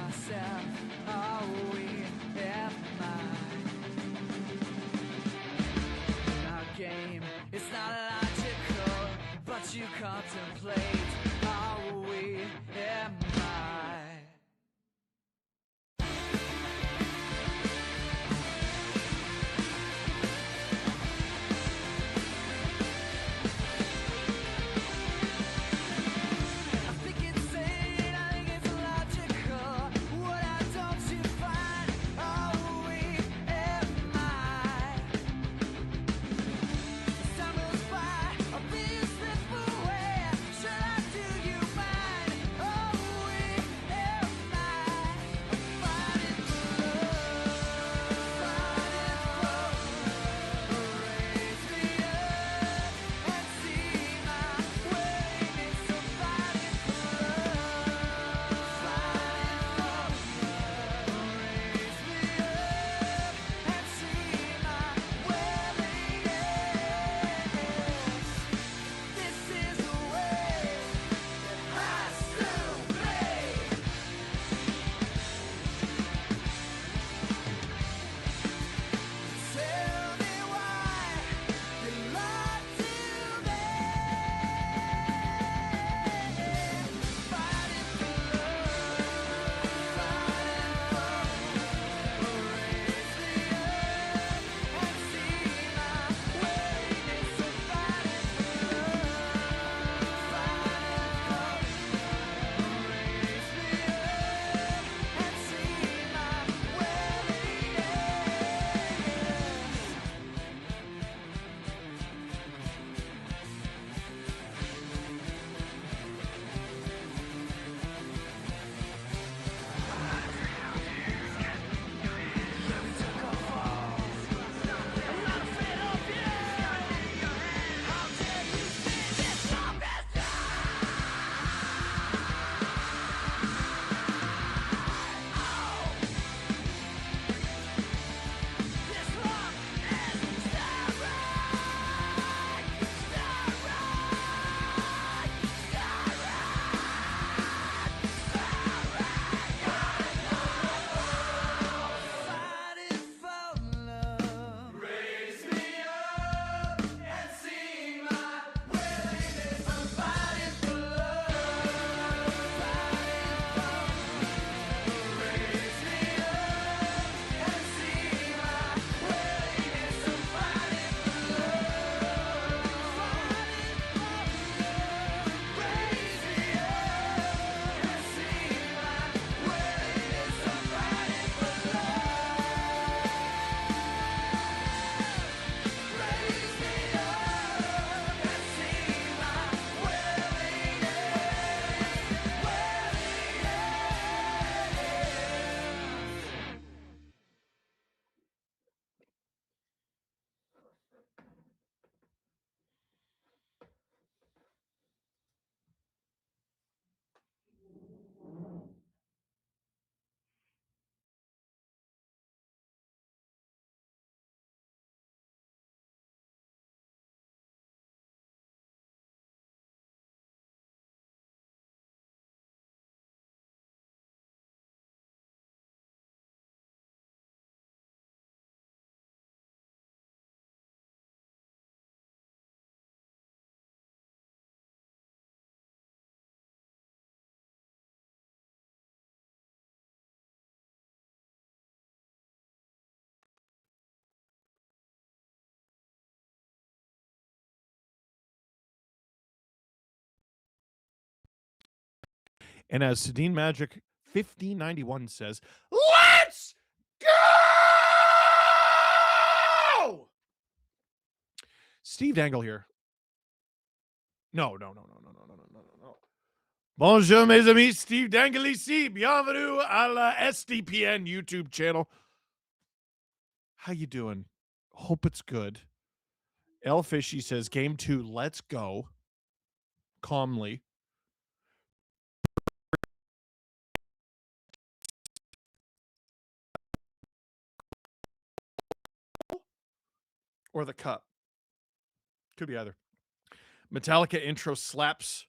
myself, are we am I? Our game, it's not logical, but you contemplate, are we am I? And as Sedin Magic 1591 says, let's go! Steve Dangle here. No. Bonjour, mes amis. Steve Dangle ici. Bienvenue à la SDPN YouTube channel. How you doing? Hope it's good. El Fishy says, Game 2, let's go. Calmly. Or the cup. Could be either. Metallica intro slaps.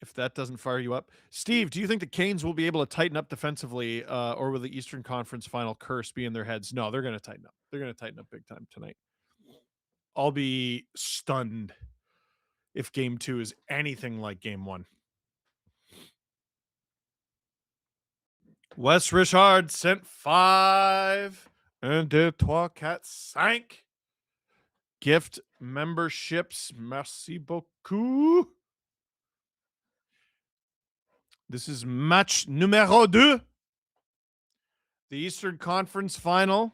if that doesn't fire you up. Steve, do you think the Canes will be able to tighten up defensively, or will the Eastern Conference final curse be in their heads? No, they're going to tighten up. They're going to tighten up big time tonight. I'll be stunned if game 2 is anything like game 1. Wes Richard sent 5. 1, 2, 3, 4, 5. Gift memberships. Merci beaucoup. This is match numéro 2. The Eastern Conference final.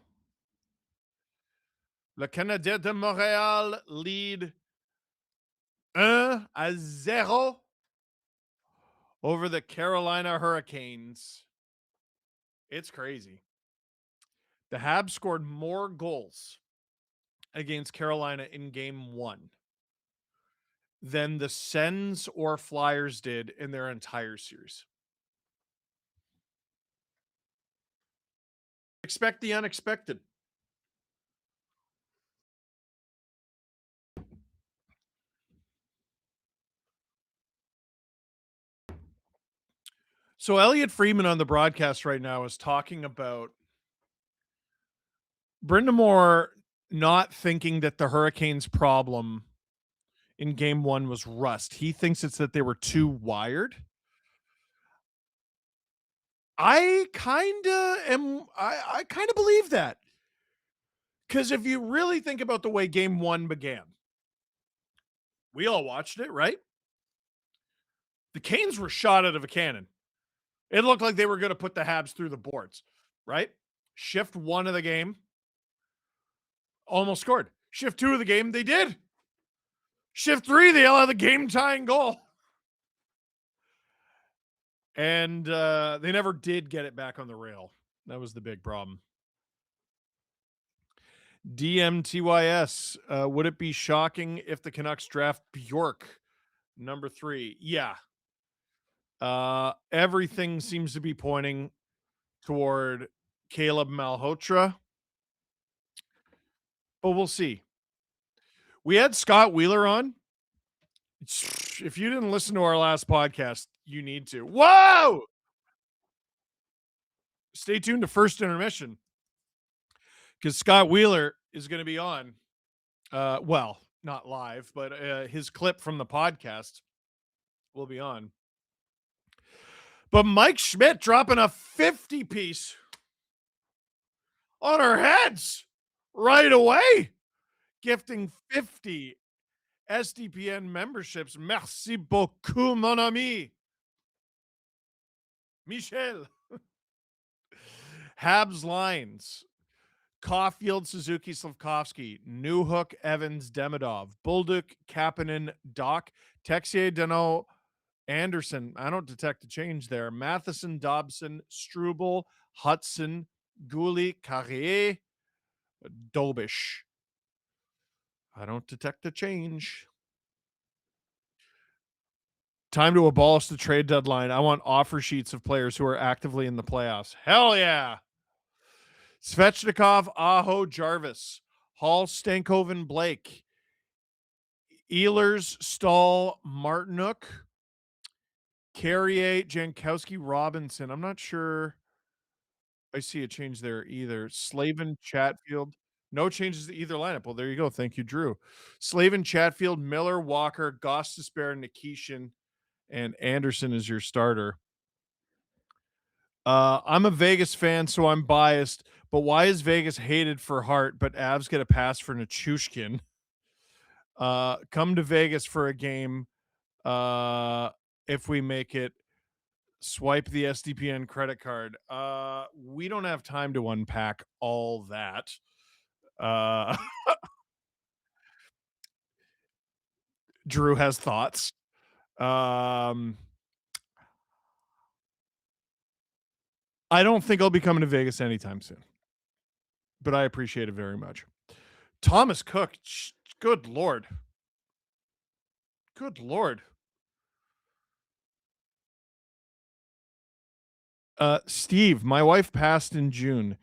Le Canadien de Montréal lead 1-0 over the Carolina Hurricanes. It's crazy. The Habs scored more goals against Carolina in game 1 than the Sens or Flyers did in their entire series. Expect the unexpected. So Elliot Friedman on the broadcast right now is talking about Brind'Amour not thinking that the Hurricanes' problem in game 1 was rust. He thinks it's that they were too wired. I kind of believe that. Because if you really think about the way game 1 began, we all watched it, right? The Canes were shot out of a cannon. It looked like they were going to put the Habs through the boards, right? Shift 1 of the game, almost scored. Shift 2 of the game, they did. Shift 3, they allowed the game-tying goal. And they never did get it back on the rail. That was the big problem. DMTYS, would it be shocking if the Canucks draft Bjork, number 3? Yeah. Everything seems to be pointing toward Caleb Malhotra, but we'll see. We had Scott Wheeler on. If you didn't listen to our last podcast, you need to. Whoa! Stay tuned to First Intermission, because Scott Wheeler is going to be on. Well, not live, but his clip from the podcast will be on. But Mike Schmidt dropping a 50-piece on our heads right away, gifting 50 SDPN memberships. Merci beaucoup, mon ami. Michel. Habs lines. Caulfield, Suzuki, Slavkovsky, Newhook, Evans, Demidov, Bulduk, Kapanen, Doc, Texier, Dano, Anderson. I don't detect a change there. Matheson, Dobson, Struble, Hudson, Gouli, Carrier, Dobish. I don't detect a change. Time to abolish the trade deadline. I want offer sheets of players who are actively in the playoffs. Hell yeah. Svechnikov, Aho, Jarvis, Hall, Stankoven, Blake, Ehlers, Stahl, Martinuk, Carrier, Jankowski, Robinson. I'm not sure I see a change there either. Slavin, Chatfield. No changes to either lineup. Well, there you go. Thank you, Drew. Slavin, Chatfield, Miller, Walker, Goss, Despair, Nikishin, and Anderson is your starter. I'm a Vegas fan, so I'm biased. But why is Vegas hated for Hart, but Avs get a pass for Nichushkin? Come to Vegas for a game. If we make it, swipe the SDPN credit card. We don't have time to unpack all that. Drew has thoughts. I don't think I'll be coming to Vegas anytime soon, but I appreciate it very much. Thomas Cook, good Lord. Good Lord. Steve, my wife passed in June.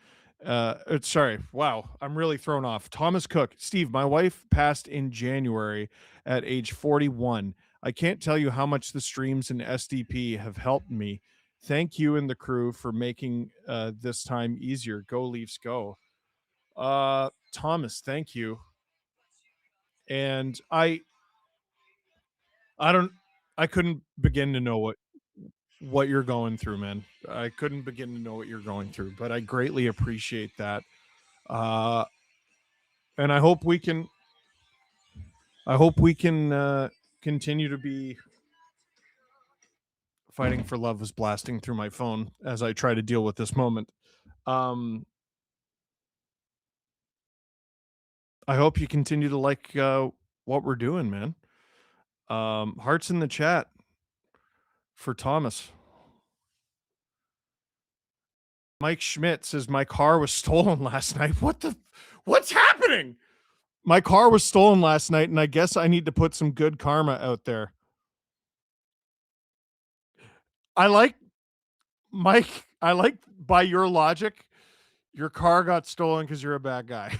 Sorry. Wow. I'm really thrown off. Thomas Cook. Steve, my wife passed in January at age 41. I can't tell you how much the streams in SDP have helped me. Thank you and the crew for making this time easier. Go Leafs, go. Thomas, thank you. And I don't I couldn't begin to know what you're going through, man. I couldn't begin to know what you're going through, but I greatly appreciate that. Uh and I hope we can continue to be fighting for love was blasting through my phone as I try to deal with this moment. Um I hope you continue to like what we're doing, man. Hearts in the chat for Thomas. Mike Schmidt says my car was stolen last night. What's happening? My car was stolen last night, and I guess I need to put some good karma out there. I like Mike. I like by your logic, your car got stolen because you're a bad guy.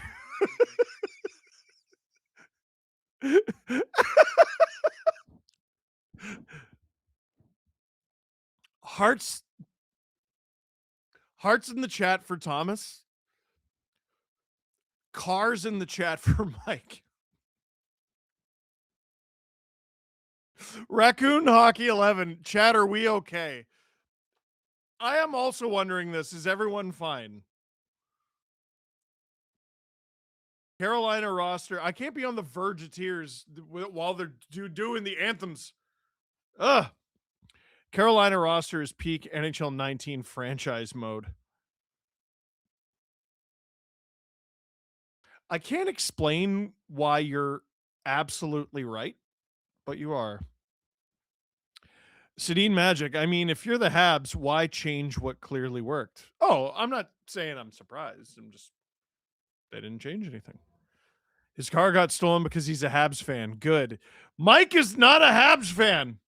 Hearts, hearts in the chat for Thomas. Cars in the chat for Mike. Raccoon Hockey 11. Chat, are we okay? I am also wondering this. Is everyone fine? Carolina roster. I can't be on the verge of tears while they're doing the anthems. Ugh. Carolina roster is peak NHL 19 franchise mode. I can't explain why you're absolutely right, but you are. Sedin Magic. I mean, if you're the Habs, why change what clearly worked? Oh, I'm not saying I'm surprised. They didn't change anything. His car got stolen because he's a Habs fan. Good. Mike is not a Habs fan.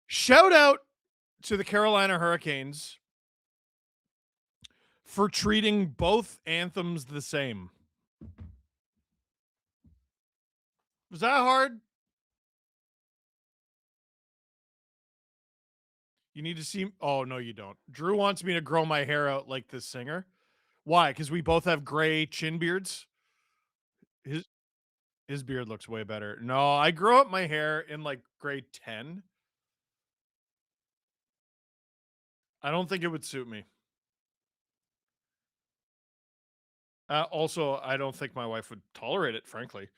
Shout out to the Carolina Hurricanes for treating both anthems the same. Was that hard? You need to see. Oh, no, you don't. Drew wants me to grow my hair out like this singer. Why? Because we both have gray chin beards. His beard looks way better. No, I grew up my hair in like grade 10. I don't think it would suit me. Also, I don't think my wife would tolerate it, frankly.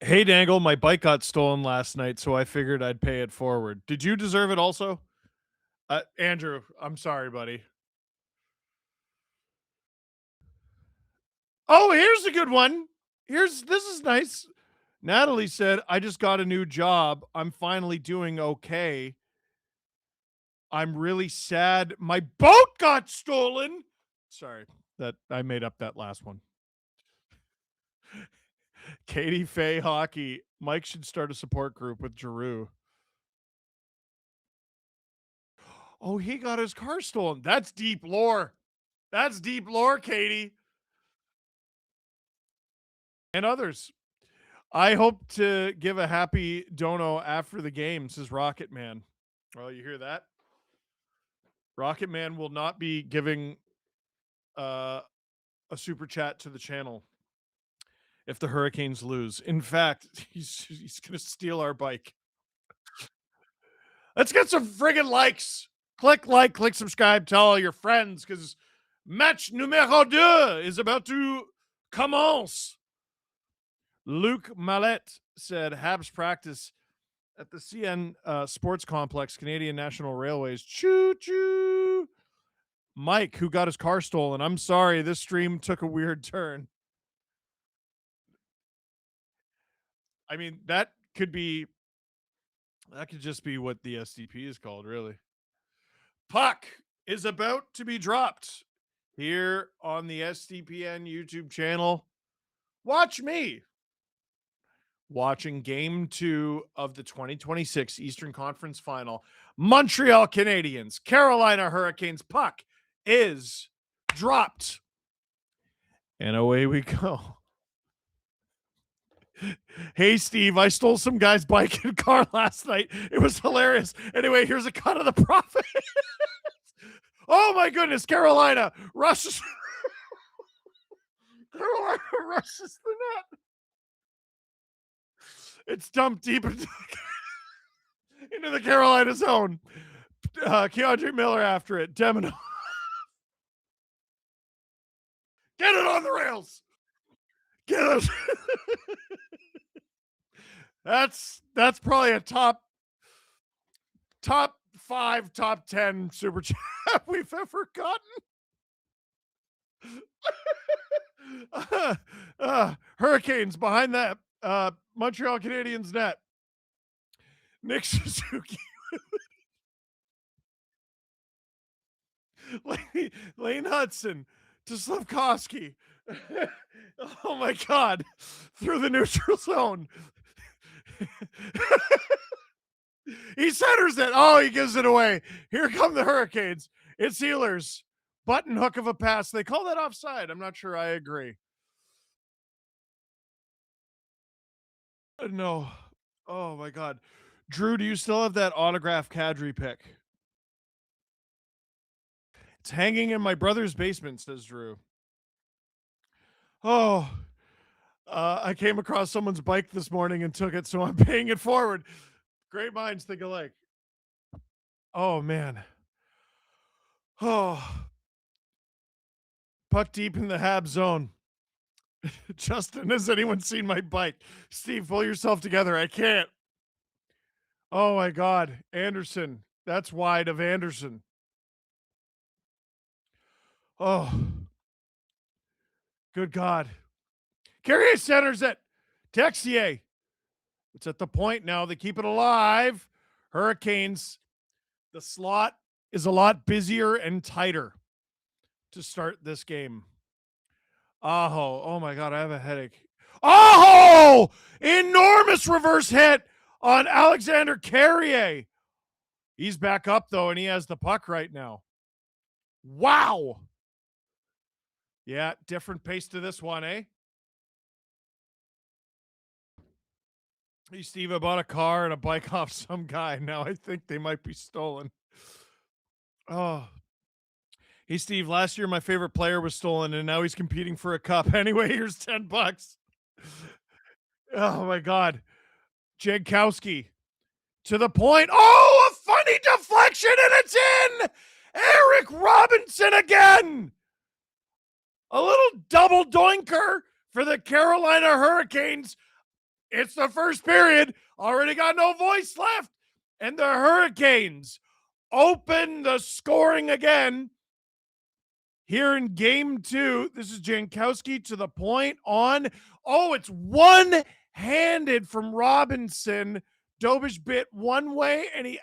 Hey, Dangle, my bike got stolen last night, so I figured I'd pay it forward. Did you deserve it also? Andrew, I'm sorry, buddy. Oh, here's a good one. This is nice. Natalie said, I just got a new job. I'm finally doing okay. I'm really sad. My boat got stolen. Sorry, that I made up that last one. Katie Faye Hockey. Mike should start a support group with Giroux. Oh, he got his car stolen. That's deep lore. That's deep lore, Katie. And others. I hope to give a happy dono after the game, says Rocket Man. Well, you hear that? Rocket Man will not be giving a super chat to the channel if the Hurricanes lose. In fact, he's going to steal our bike. Let's get some friggin' likes. Click like, click subscribe, tell all your friends because match numéro 2 is about to commence. Luke Mallette said Habs practice at the CN Sports Complex, Canadian National Railways. Choo choo. Mike, who got his car stolen. I'm sorry, this stream took a weird turn. I mean, that could just be what the SDP is called, really. Puck is about to be dropped here on the SDPN YouTube channel. Watch me watching game 2 of the 2026 Eastern Conference Final. Montreal Canadiens, Carolina Hurricanes. Puck is dropped. And away we go. Hey, Steve, I stole some guy's bike and car last night. It was hilarious. Anyway, here's a cut of the profit. Oh, my goodness. Carolina rushes. Carolina rushes the net. It's dumped deep into the Carolina zone. Keandre Miller after it. Demino. Get it on the rails. Get it. That's probably a top 5, top 10 super chat we've ever gotten. Hurricanes behind that Montreal Canadiens net. Nick Suzuki. Lane Hudson to Slavkovsky. Oh my God. Through the neutral zone. He centers it. Oh, he gives it away. Here come the Hurricanes. It's Healers. Button hook of a pass. They call that offside. I'm not sure I agree. No. Oh my God. Drew, do you still have that autograph Kadri pick? It's hanging in my brother's basement, says Drew. Oh, I came across someone's bike this morning and took it, so I'm paying it forward. Great minds think alike. Oh, man. Oh. Puck deep in the Hab zone. Justin, has anyone seen my bike? Steve, pull yourself together. I can't. Oh, my God. Anderson. That's wide of Anderson. Oh. Good God. Carrier centers it. Texier. It's at the point now. They keep it alive. Hurricanes. The slot is a lot busier and tighter to start this game. Aho. Oh, my God. I have a headache. Aho! Enormous reverse hit on Alexander Carrier. He's back up, though, and he has the puck right now. Wow. Yeah, different pace to this one, eh? Hey, Steve, I bought a car and a bike off some guy. Now I think they might be stolen. Oh. Hey, Steve, last year my favorite player was stolen, and now he's competing for a cup. Anyway, here's $10. Oh, my God. Jankowski to the point. Oh, a funny deflection, and it's in! Eric Robinson again! A little double doinker for the Carolina Hurricanes. It's the first period. Already got no voice left. And the Hurricanes open the scoring again here in game 2. This is Jankowski to the point on. Oh, it's one-handed from Robinson. Dobish bit one way, and he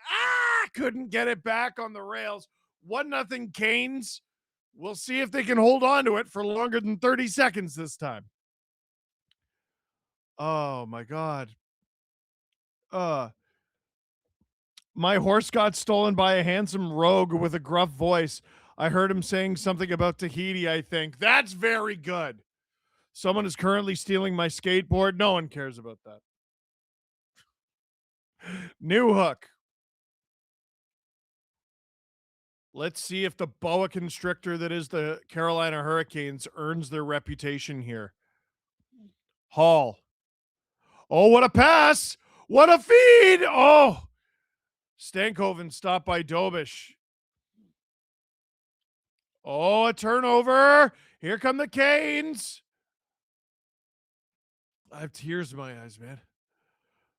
couldn't get it back on the rails. 1-0 Canes. We'll see if they can hold on to it for longer than 30 seconds this time. Oh, my God. My horse got stolen by a handsome rogue with a gruff voice. I heard him saying something about Tahiti, I think. That's very good. Someone is currently stealing my skateboard. No one cares about that. New hook. Let's see if the boa constrictor that is the Carolina Hurricanes earns their reputation here. Hall. Oh, what a pass. What a feed. Oh, Stankoven stopped by Dobish. Oh, a turnover. Here come the Canes. I have tears in my eyes, man.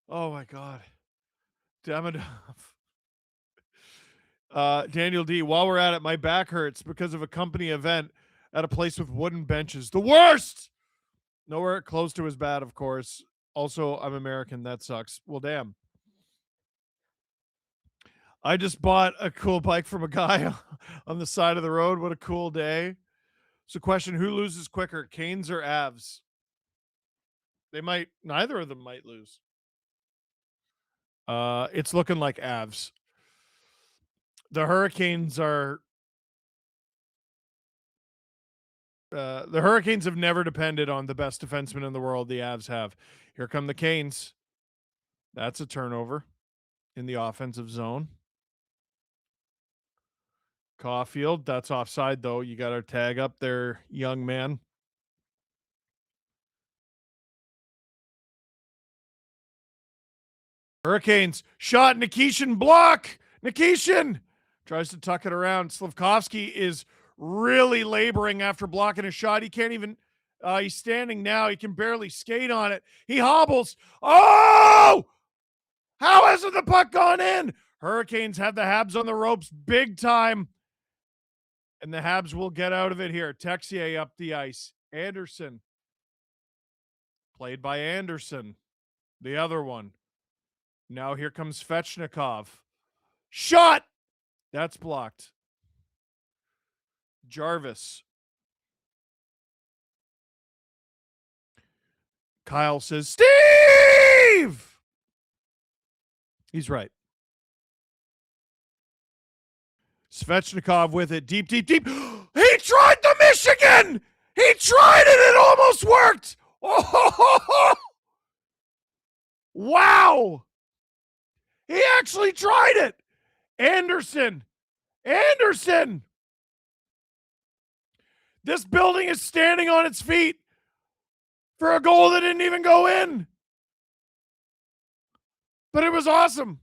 Oh, my God. Damn it. Daniel D, while we're at it, my back hurts because of a company event at a place with wooden benches. The worst! Nowhere close to as bad, of course. Also, I'm American. That sucks. Well, damn. I just bought a cool bike from a guy on the side of the road. What a cool day. So question, who loses quicker, Canes or Avs? Neither of them might lose. It's looking like Avs. The Hurricanes have never depended on the best defenseman in the world. The Avs have. Here come the Canes. That's a turnover in the offensive zone. Caulfield, that's offside though. You got to tag up there, young man. Hurricanes shot, Nikishin block. Nikishin tries to tuck it around. Slafkovsky is really laboring after blocking a shot. He can't even, he's standing now. He can barely skate on it. He hobbles. Oh! How hasn't the puck gone in? Hurricanes have the Habs on the ropes big time. And the Habs will get out of it here. Texier up the ice. Anderson. Played by Anderson. The other one. Now here comes Svechnikov. Shot! That's blocked. Jarvis. Kyle says, Steve! He's right. Svechnikov with it. Deep, deep, deep. He tried the Michigan! He tried it! It almost worked! Oh, wow! He actually tried it! Anderson! This building is standing on its feet for a goal that didn't even go in. But it was awesome.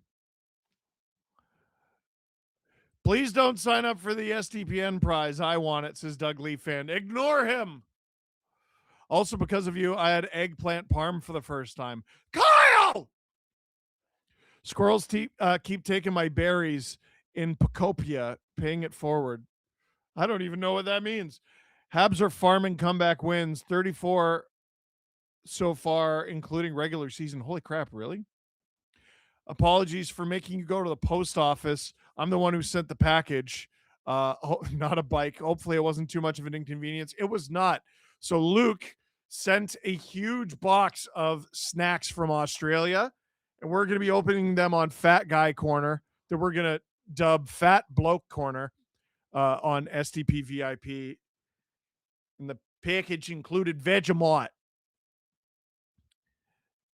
Please don't sign up for the SDPN prize. I want it, says Doug Lee fan. Ignore him. Also, because of you, I had eggplant parm for the first time. Kyle! Squirrels keep taking my berries in Pacopia, paying it forward. I don't even know what that means. Habs are farming comeback wins, 34 so far, including regular season. Holy crap, really? Apologies for making you go to the post office. I'm the one who sent the package, not a bike. Hopefully it wasn't too much of an inconvenience. It was not. So Luke sent a huge box of snacks from Australia, and we're going to be opening them on Fat Guy Corner that we're going to dub Fat Bloke Corner on STP VIP. And the package included Vegemite.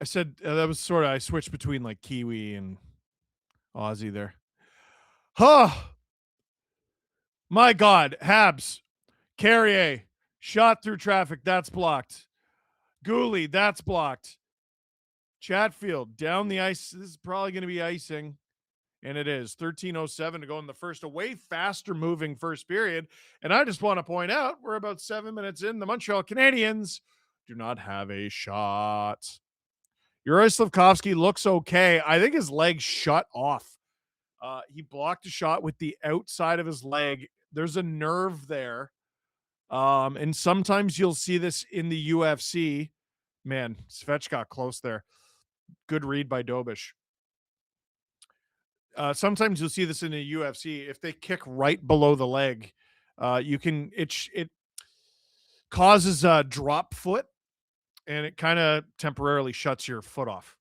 I said that was sort of, I switched between like Kiwi and Aussie there. Huh. My God. Habs. Carrier. Shot through traffic. That's blocked. Gooley. That's blocked. Chatfield. Down the ice. This is probably going to be icing. And it is. 13:07 to go in the first. A way faster moving first period. And I just want to point out, we're about 7 minutes in. The Montreal Canadiens do not have a shot. Yuri Slafkovsky looks okay. I think his leg shut off. He blocked a shot with the outside of his leg. There's a nerve there. And sometimes you'll see this in the UFC. Man, Svech got close there. Good read by Dobish. Sometimes you'll see this in the UFC. If they kick right below the leg, it causes a drop foot, and it kind of temporarily shuts your foot off.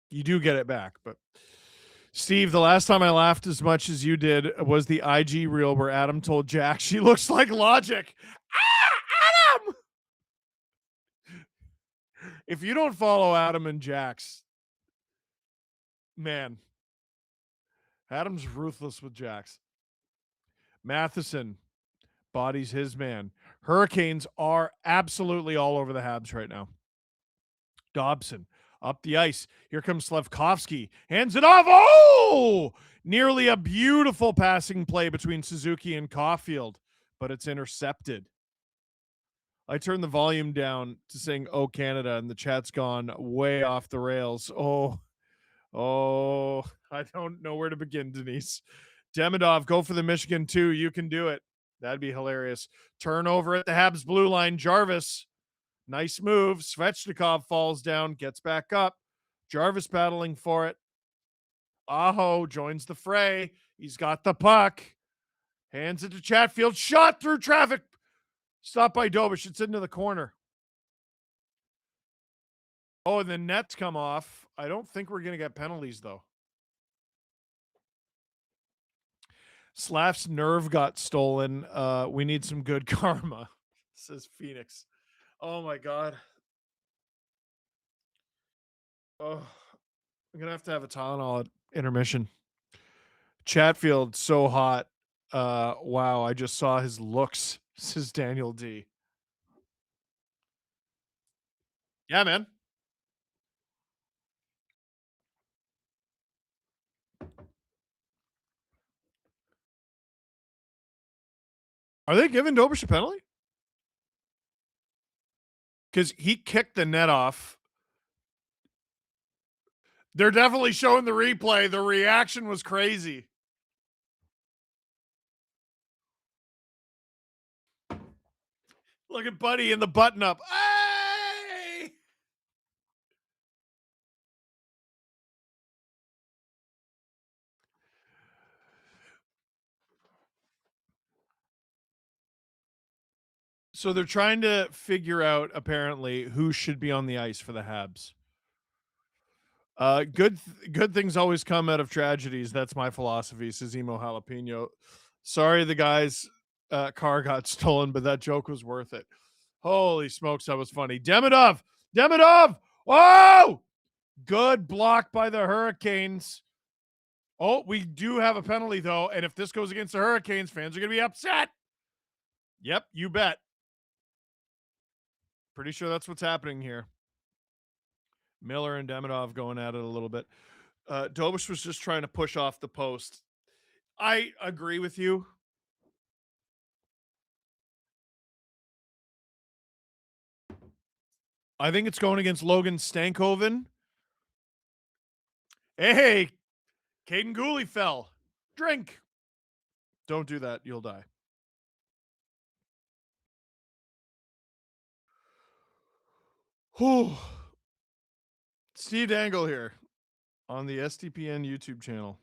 You do get it back, but Steve, the last time I laughed as much as you did was the IG reel where Adam told Jack she looks like Logic. Ah, Adam! If you don't follow Adam and Jax, man, Adam's ruthless with Jax. Matheson bodies his man. Hurricanes are absolutely all over the Habs right now. Dobson up the ice. Here comes Slafkovsky. Hands it off. Oh! Nearly a beautiful passing play between Suzuki and Caulfield, but it's intercepted. I turned the volume down to sing "Oh Canada," and the chat's gone way off the rails. Oh, I don't know where to begin, Denise. Demidov, go for the Michigan too. You can do it. That'd be hilarious. Turnover at the Habs blue line. Jarvis. Nice move. Svechnikov falls down, gets back up. Jarvis battling for it. Aho joins the fray. He's got the puck. Hands it to Chatfield. Shot through traffic. Stopped by Dobish. It's into the corner. Oh, and the nets come off. I don't think we're going to get penalties, though. Slaff's nerve got stolen. We need some good karma, says Phoenix. Oh, my God. Oh, I'm going to have a Tylenol at intermission. Chatfield, so hot. Wow, I just saw his looks, says Daniel D. Yeah, man. Are they giving Dobish a penalty? Because he kicked the net off. They're definitely showing the replay. The reaction was crazy. Look at Buddy in the button up. Hey! So they're trying to figure out apparently who should be on the ice for the Habs. Good things always come out of tragedies. That's my philosophy, says Emo Jalapeno. Sorry the guy's car got stolen, but that joke was worth it. Holy smokes, that was funny. Demidov! Oh! Good block by the Hurricanes. Oh, we do have a penalty, though, and if this goes against the Hurricanes, fans are going to be upset. Yep, you bet. Pretty sure that's what's happening here. Miller and Demidov going at it a little bit. Dobish was just trying to push off the post. I agree with you. I think it's going against Logan Stankoven. Hey, Caden Gooley fell. Drink. Don't do that. You'll die. Whew. Steve Dangle here on the STPN YouTube channel.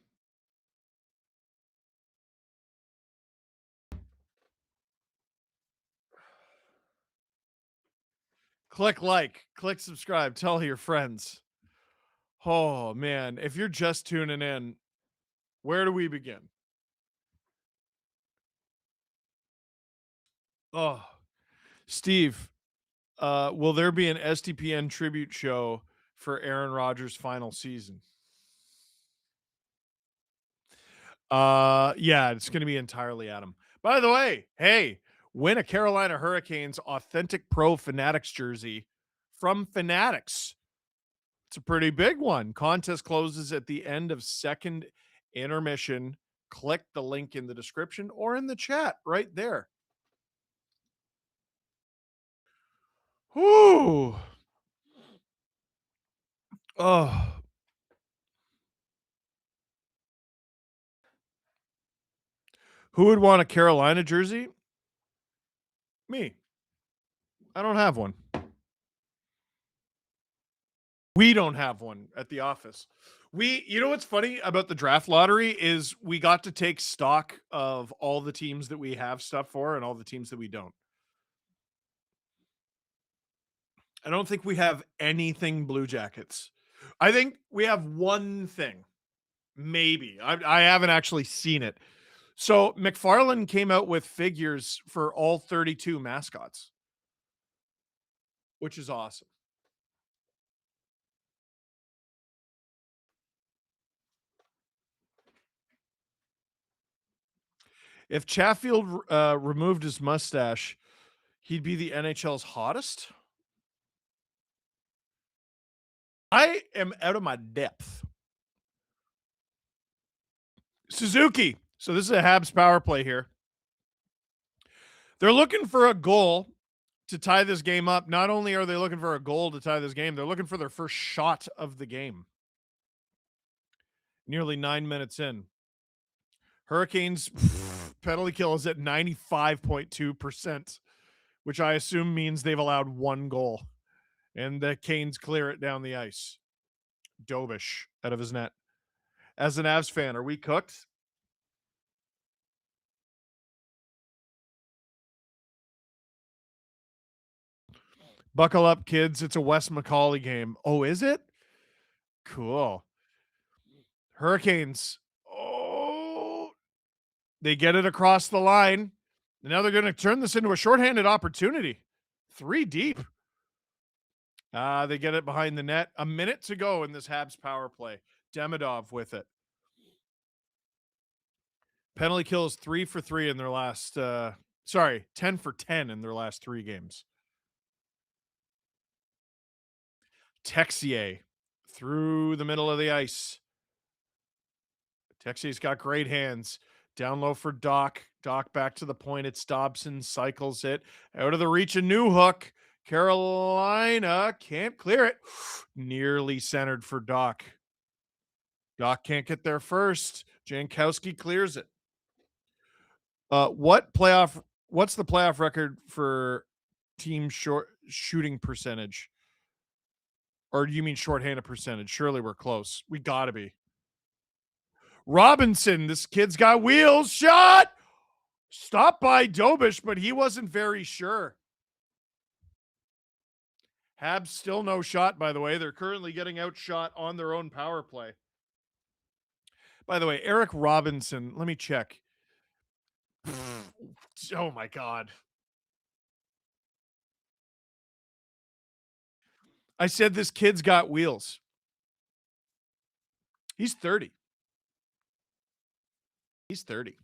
Click like, click subscribe, tell your friends. Oh, man. If you're just tuning in, where do we begin? Oh, Steve, will there be an STPN tribute show for Aaron Rodgers' final season? Yeah, it's going to be entirely Adam. By the way, hey, win a Carolina Hurricanes authentic pro Fanatics jersey from Fanatics. It's a pretty big one. Contest closes at the end of second intermission. Click the link in the description or in the chat right there. Whoo. Oh. Who would want a Carolina jersey? Me. I don't have one. We don't have one at the office. You know what's funny about the draft lottery is we got to take stock of all the teams that we have stuff for and all the teams that we don't. I don't think we have anything Blue Jackets. I think we have one thing. Maybe. I haven't actually seen it. So McFarland came out with figures for all 32 mascots, which is awesome. If Chatfield removed his mustache, he'd be the NHL's hottest. I am out of my depth. Suzuki. So this is a Habs power play here. They're looking for a goal to tie this game up. Not only are they looking for a goal to tie this game, they're looking for their first shot of the game. Nearly 9 minutes in. Hurricanes penalty kill is at 95.2%, which I assume means they've allowed one goal. And the Canes clear it down the ice. Dobish out of his net. As an Avs fan, are we cooked? Buckle up, kids. It's a Wes Macaulay game. Oh, is it? Cool. Hurricanes. Oh, they get it across the line. Now they're going to turn this into a shorthanded opportunity. 3 deep. They get it behind the net. A minute to go in this Habs power play. Demidov with it. Penalty kills 3 for 3 in their last 10 for 10 in their last 3 games. Texier through the middle of the ice. Texier's got great hands. Down low for Doc. Doc back to the point. It's Dobson. Cycles it. Out of the reach, a new hook. Carolina can't clear it. Nearly centered for Doc. Doc can't get there first. Jankowski clears it. What's the playoff record for team shooting percentage? Or do you mean shorthanded percentage? Surely we're close. We gotta be. Robinson, this kid's got wheels. Shot! Stopped by Dobish, but he wasn't very sure. Habs still no shot, by the way. They're currently getting outshot on their own power play. By the way, Eric Robinson, let me check. Oh my God. I said this kid's got wheels. He's 30. He's 30.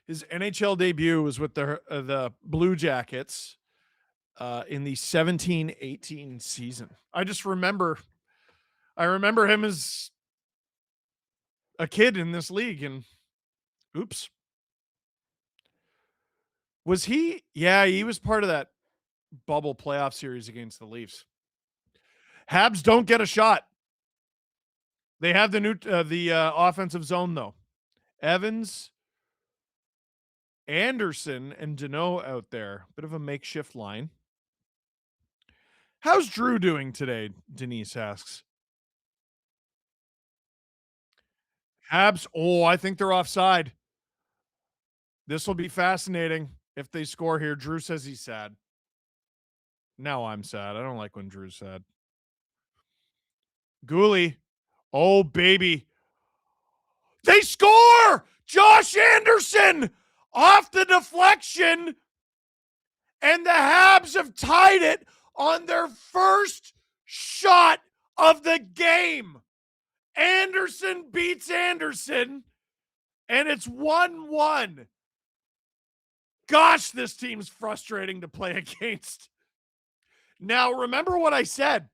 His NHL debut was with the Blue Jackets in the 17-18 season. I remember him as a kid in this league, and oops. Was he? Yeah, he was part of that bubble playoff series against the Leafs. Habs don't get a shot. They have the offensive zone though. Evans, Anderson, and Deneau out there. Bit of a makeshift line. How's Drew doing today? Denise asks. Habs. Oh, I think they're offside. This will be fascinating if they score here. Drew says he's sad. Now I'm sad. I don't like when Drew's sad. Gooley. Oh, baby. They score! Josh Anderson off the deflection. And the Habs have tied it on their first shot of the game. Anderson beats Anderson, and it's 1-1. Gosh, this team's frustrating to play against. Now, remember what I said.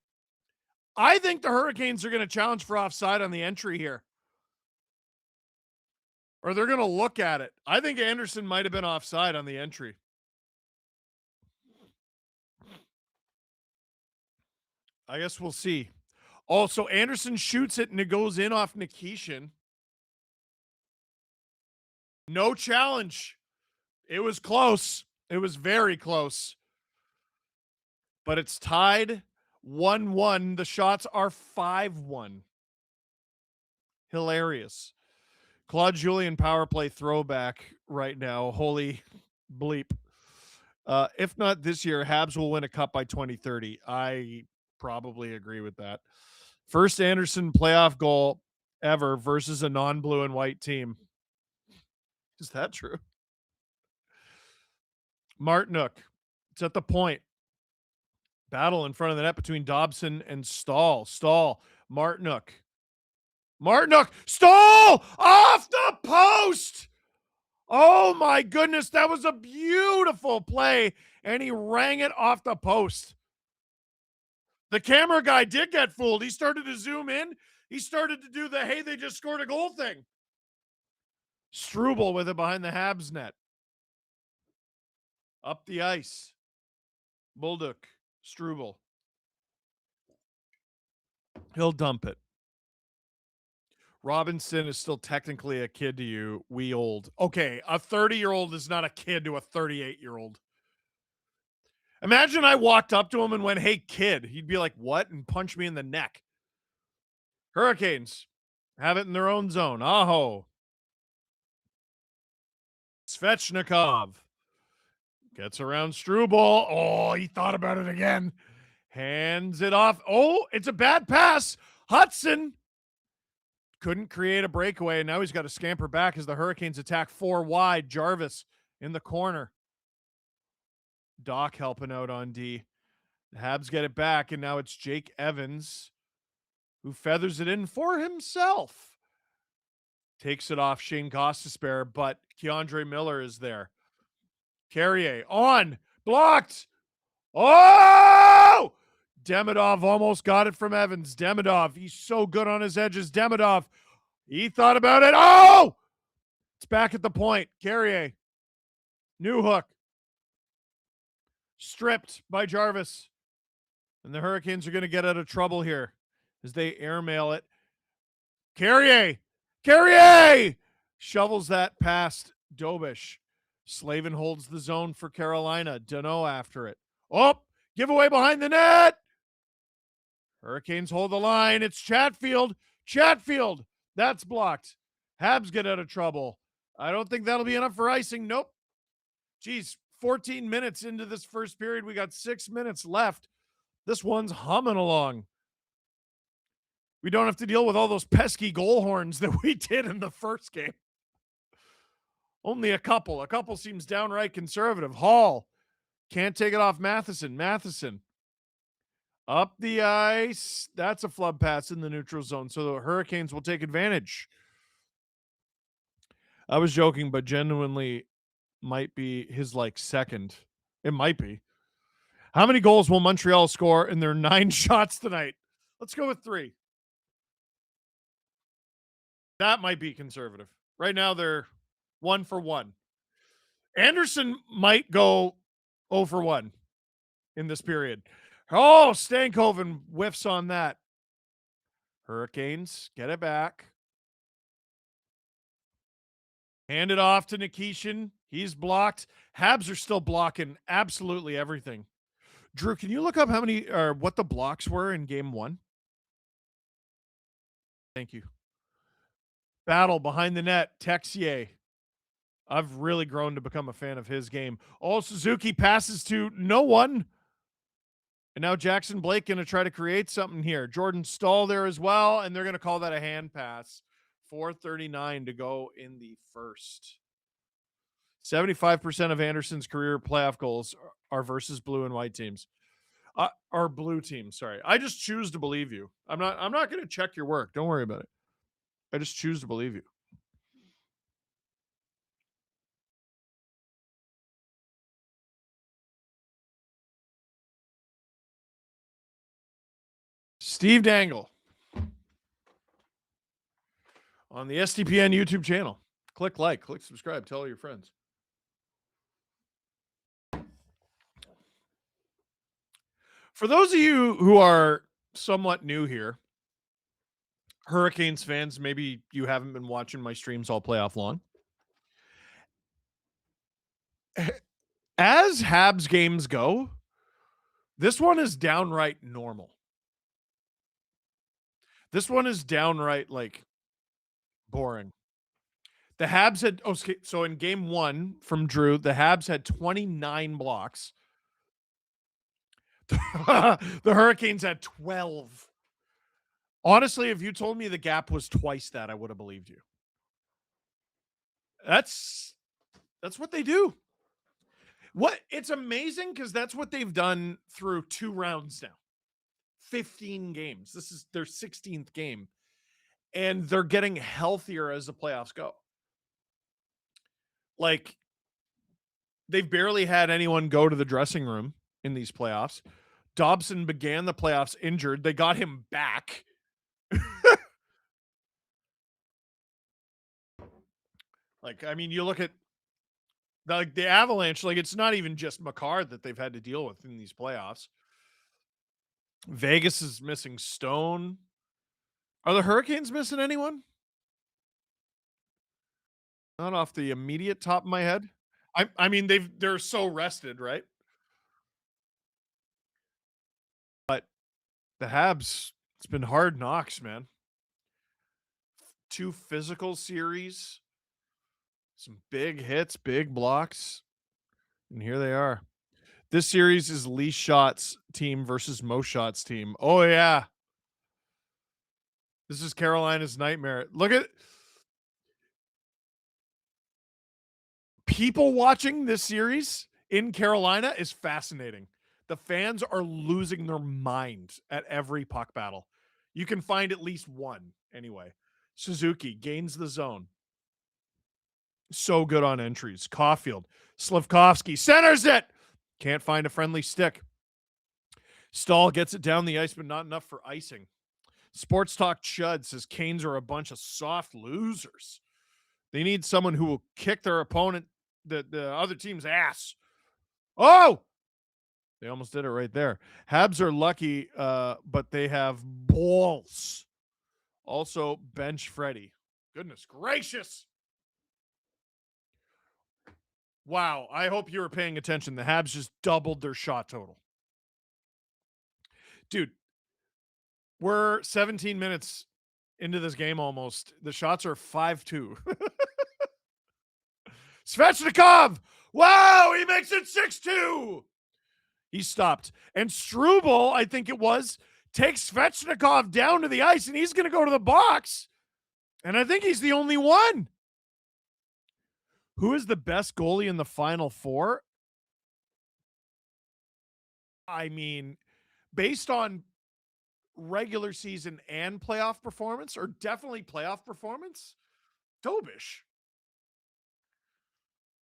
I think the Hurricanes are going to challenge for offside on the entry here. Or they're going to look at it. I think Anderson might have been offside on the entry. I guess we'll see. Also, Anderson shoots it and it goes in off Nikishin. No challenge. It was close. It was very close. But it's tied 1-1. The shots are 5-1. Hilarious. Claude Julien power play throwback right now. Holy bleep. If not this year, Habs will win a cup by 2030. I probably agree with that. First Anderson playoff goal ever versus a non-blue and white team. Is that true? Martinook. It's at the point. Battle in front of the net between Dobson and Stahl. Martinook. Stahl off the post. Oh my goodness. That was a beautiful play. And he rang it off the post. The camera guy did get fooled. He started to zoom in. He started to do the, hey, they just scored a goal thing. Struble with it behind the Habs net. Up the ice. Bolduc. Struble. He'll dump it. Robinson is still technically a kid to you. We old. Okay, a 30-year-old is not a kid to a 38-year-old. Imagine I walked up to him and went, hey, kid. He'd be like, what? And punch me in the neck. Hurricanes have it in their own zone. Aho. Svechnikov. Gets around Struble. Oh, he thought about it again. Hands it off. Oh, it's a bad pass. Hudson couldn't create a breakaway. Now he's got to scamper back as the Hurricanes attack 4 wide. Jarvis in the corner. Doc helping out on D. The Habs get it back, and now it's Jake Evans who feathers it in for himself. Takes it off Shane Gostisbehere, but Keandre Miller is there. Carrier on. Blocked. Oh! Demidov almost got it from Evans. Demidov, he's so good on his edges. Demidov, he thought about it. Oh! It's back at the point. Carrier. New hook. Stripped by Jarvis. And the Hurricanes are going to get out of trouble here as they airmail it. Carrier! Carrier! Shovels that past Dobish. Slavin holds the zone for Carolina. Danault after it. Oh! Giveaway behind the net! Hurricanes hold the line. It's Chatfield. Chatfield! That's blocked. Habs get out of trouble. I don't think that'll be enough for icing. Nope. Geez, 14 minutes into this first period. We got 6 minutes left. This one's humming along. We don't have to deal with all those pesky goal horns that we did in the first game. Only a couple. A couple seems downright conservative. Hall can't take it off Matheson. Matheson up the ice. That's a flub pass in the neutral zone. So the Hurricanes will take advantage. I was joking, but genuinely might be his second. It might be. How many goals will Montreal score in their 9 shots tonight? Let's go with 3. That might be conservative. Right now, they're 1 for 1. Anderson might go 0 for 1 in this period. Oh, Stankoven whiffs on that. Hurricanes get it back. Hand it off to Nikishin. He's blocked. Habs are still blocking absolutely everything. Drew, can you look up how many or what the blocks were in game 1? Thank you. Battle behind the net. Texier. I've really grown to become a fan of his game. Oh, Suzuki passes to no one. And now Jackson Blake going to try to create something here. Jordan Stahl there as well, and they're going to call that a hand pass. 4:39 to go in the first. 75% of Anderson's career playoff goals are versus blue and white teams. Or blue teams, sorry. I just choose to believe you. I'm not going to check your work. Don't worry about it. I just choose to believe you. Steve Dangle on the SDPN YouTube channel. Click like, click subscribe, tell all your friends. For those of you who are somewhat new here, Hurricanes fans, maybe you haven't been watching my streams all playoff long. As Habs games go, this one is downright normal. This one is downright boring. The Habs had so in game 1 from Drew, the Habs had 29 blocks. The Hurricanes had 12. Honestly, if you told me the gap was twice that, I would have believed you. That's what they do. It's amazing because that's what they've done through 2 rounds now. 15 games. This is their 16th game. And they're getting healthier as the playoffs go. They've barely had anyone go to the dressing room in these playoffs. Dobson began the playoffs injured. They got him back. You look at the Avalanche, it's not even just Makar that they've had to deal with in these playoffs. Vegas is missing Stone. Are the Hurricanes missing anyone? Not off the immediate top of my head. They're so rested, right? But the Habs, it's been hard knocks, man. 2 physical series, some big hits, big blocks. And here they are. This series is least shots team versus most shots team. Oh, yeah. This is Carolina's nightmare. Look at people watching this series in Carolina is fascinating. The fans are losing their mind at every puck battle. You can find at least one anyway. Suzuki gains the zone. So good on entries. Caulfield, Slivkovsky centers it. Can't find a friendly stick. Stahl gets it down the ice, but not enough for icing. Sports Talk Chud says Canes are a bunch of soft losers. They need someone who will kick their opponent, the other team's ass. Oh! They almost did it right there. Habs are lucky, but they have balls. Also, bench Freddie. Goodness gracious. Wow. I hope you were paying attention. The Habs just doubled their shot total. Dude, we're 17 minutes into this game almost. The shots are 5-2. Svechnikov! Wow, he makes it 6-2. He stopped. And Struble, I think it was, takes Svechnikov down to the ice, and he's going to go to the box. And I think he's the only one. Who is the best goalie in the Final Four? I mean, based on regular season and playoff performance, or definitely playoff performance, Dobish.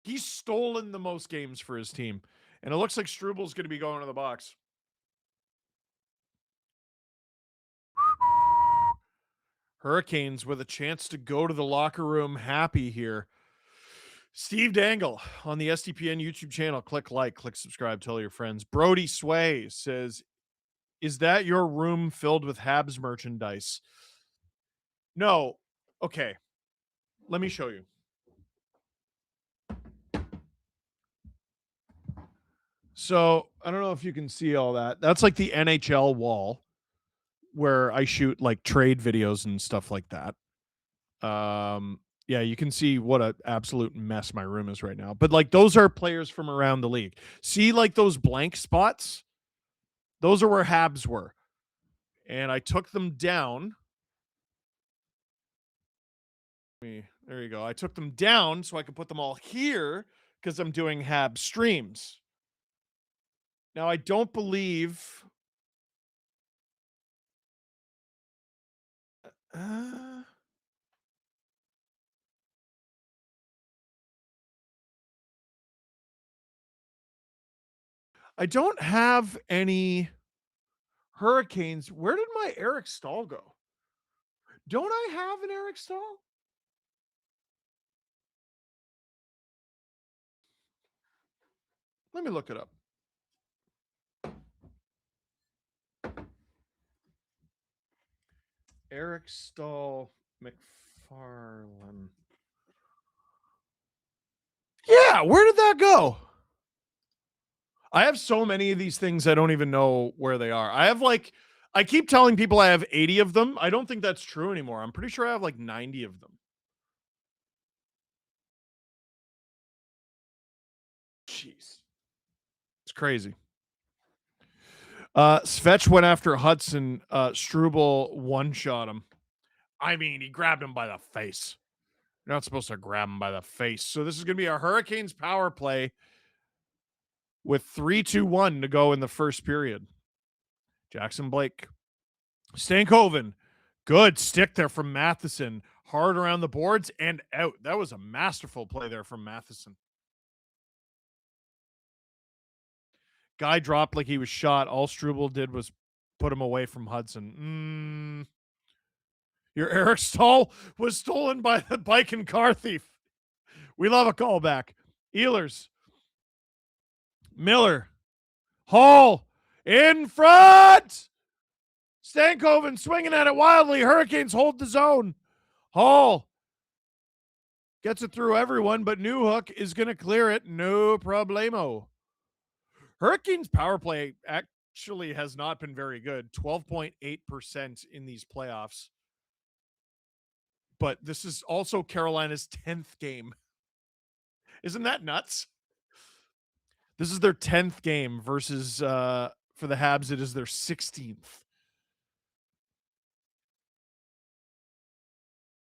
He's stolen the most games for his team. And it looks like Struble's going to be going to the box. Hurricanes with a chance to go to the locker room happy here. Steve Dangle on the SDPN YouTube channel. Click like, click subscribe, tell your friends. Brody Sway says, is that your room filled with Habs merchandise? No. Okay. Let me show you. So I don't know if you can see all that. That's like the NHL wall where I shoot like trade videos and stuff like that. Yeah, you can see what an absolute mess my room is right now. But like those are players from around the league. See like those blank spots? Those are where Habs were. And I took them down. There you go. I took them down so I could put them all here because I'm doing Habs streams. Now, I don't believe... I don't have any Hurricanes. Where did my Eric Stahl go? Don't I have an Eric Stahl? Let me look it up. Eric Stahl McFarlane. Yeah, where did that go? I have so many of these things I don't even know where they are. I have like, I keep telling people I have 80 of them. I don't think that's true anymore. I'm pretty sure I have like 90 of them. Jeez. It's crazy. Svech went after Hudson. Struble one-shot him. I mean, he grabbed him by the face. You're not supposed to grab him by the face. So this is going to be a Hurricanes power play with 3-2-1 to go in the first period. Jackson Blake. Stankoven. Good stick there from Matheson. Hard around the boards and out. That was a masterful play there from Matheson. Guy dropped like he was shot. All Struble did was put him away from Hudson. Your Eric Stahl was stolen by the bike and car thief. We love a callback. Ehlers. Miller. Hall. In front. Stankoven swinging at it wildly. Hurricanes hold the zone. Hall gets it through everyone, but Newhook is going to clear it. No problemo. Hurricanes power play actually has not been very good. 12.8% in these playoffs. But this is also Carolina's 10th game. Isn't that nuts? This is their 10th game versus for the Habs, it is their 16th.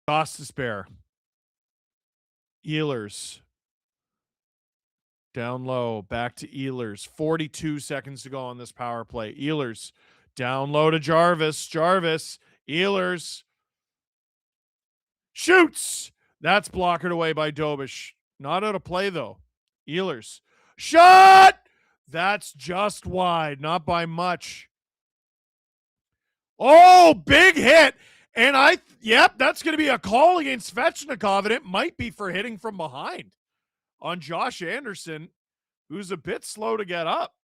Toss to spare. Ehlers. Down low, back to Ehlers. 42 seconds to go on this power play. Ehlers down low to Jarvis. Jarvis, Ehlers shoots. That's blockered away by Dobish. Not out of play, though. Ehlers. Shot! That's just wide, not by much. Oh, big hit. And that's going to be a call against Svechnikov, and it might be for hitting from behind on Josh Anderson, who's a bit slow to get up.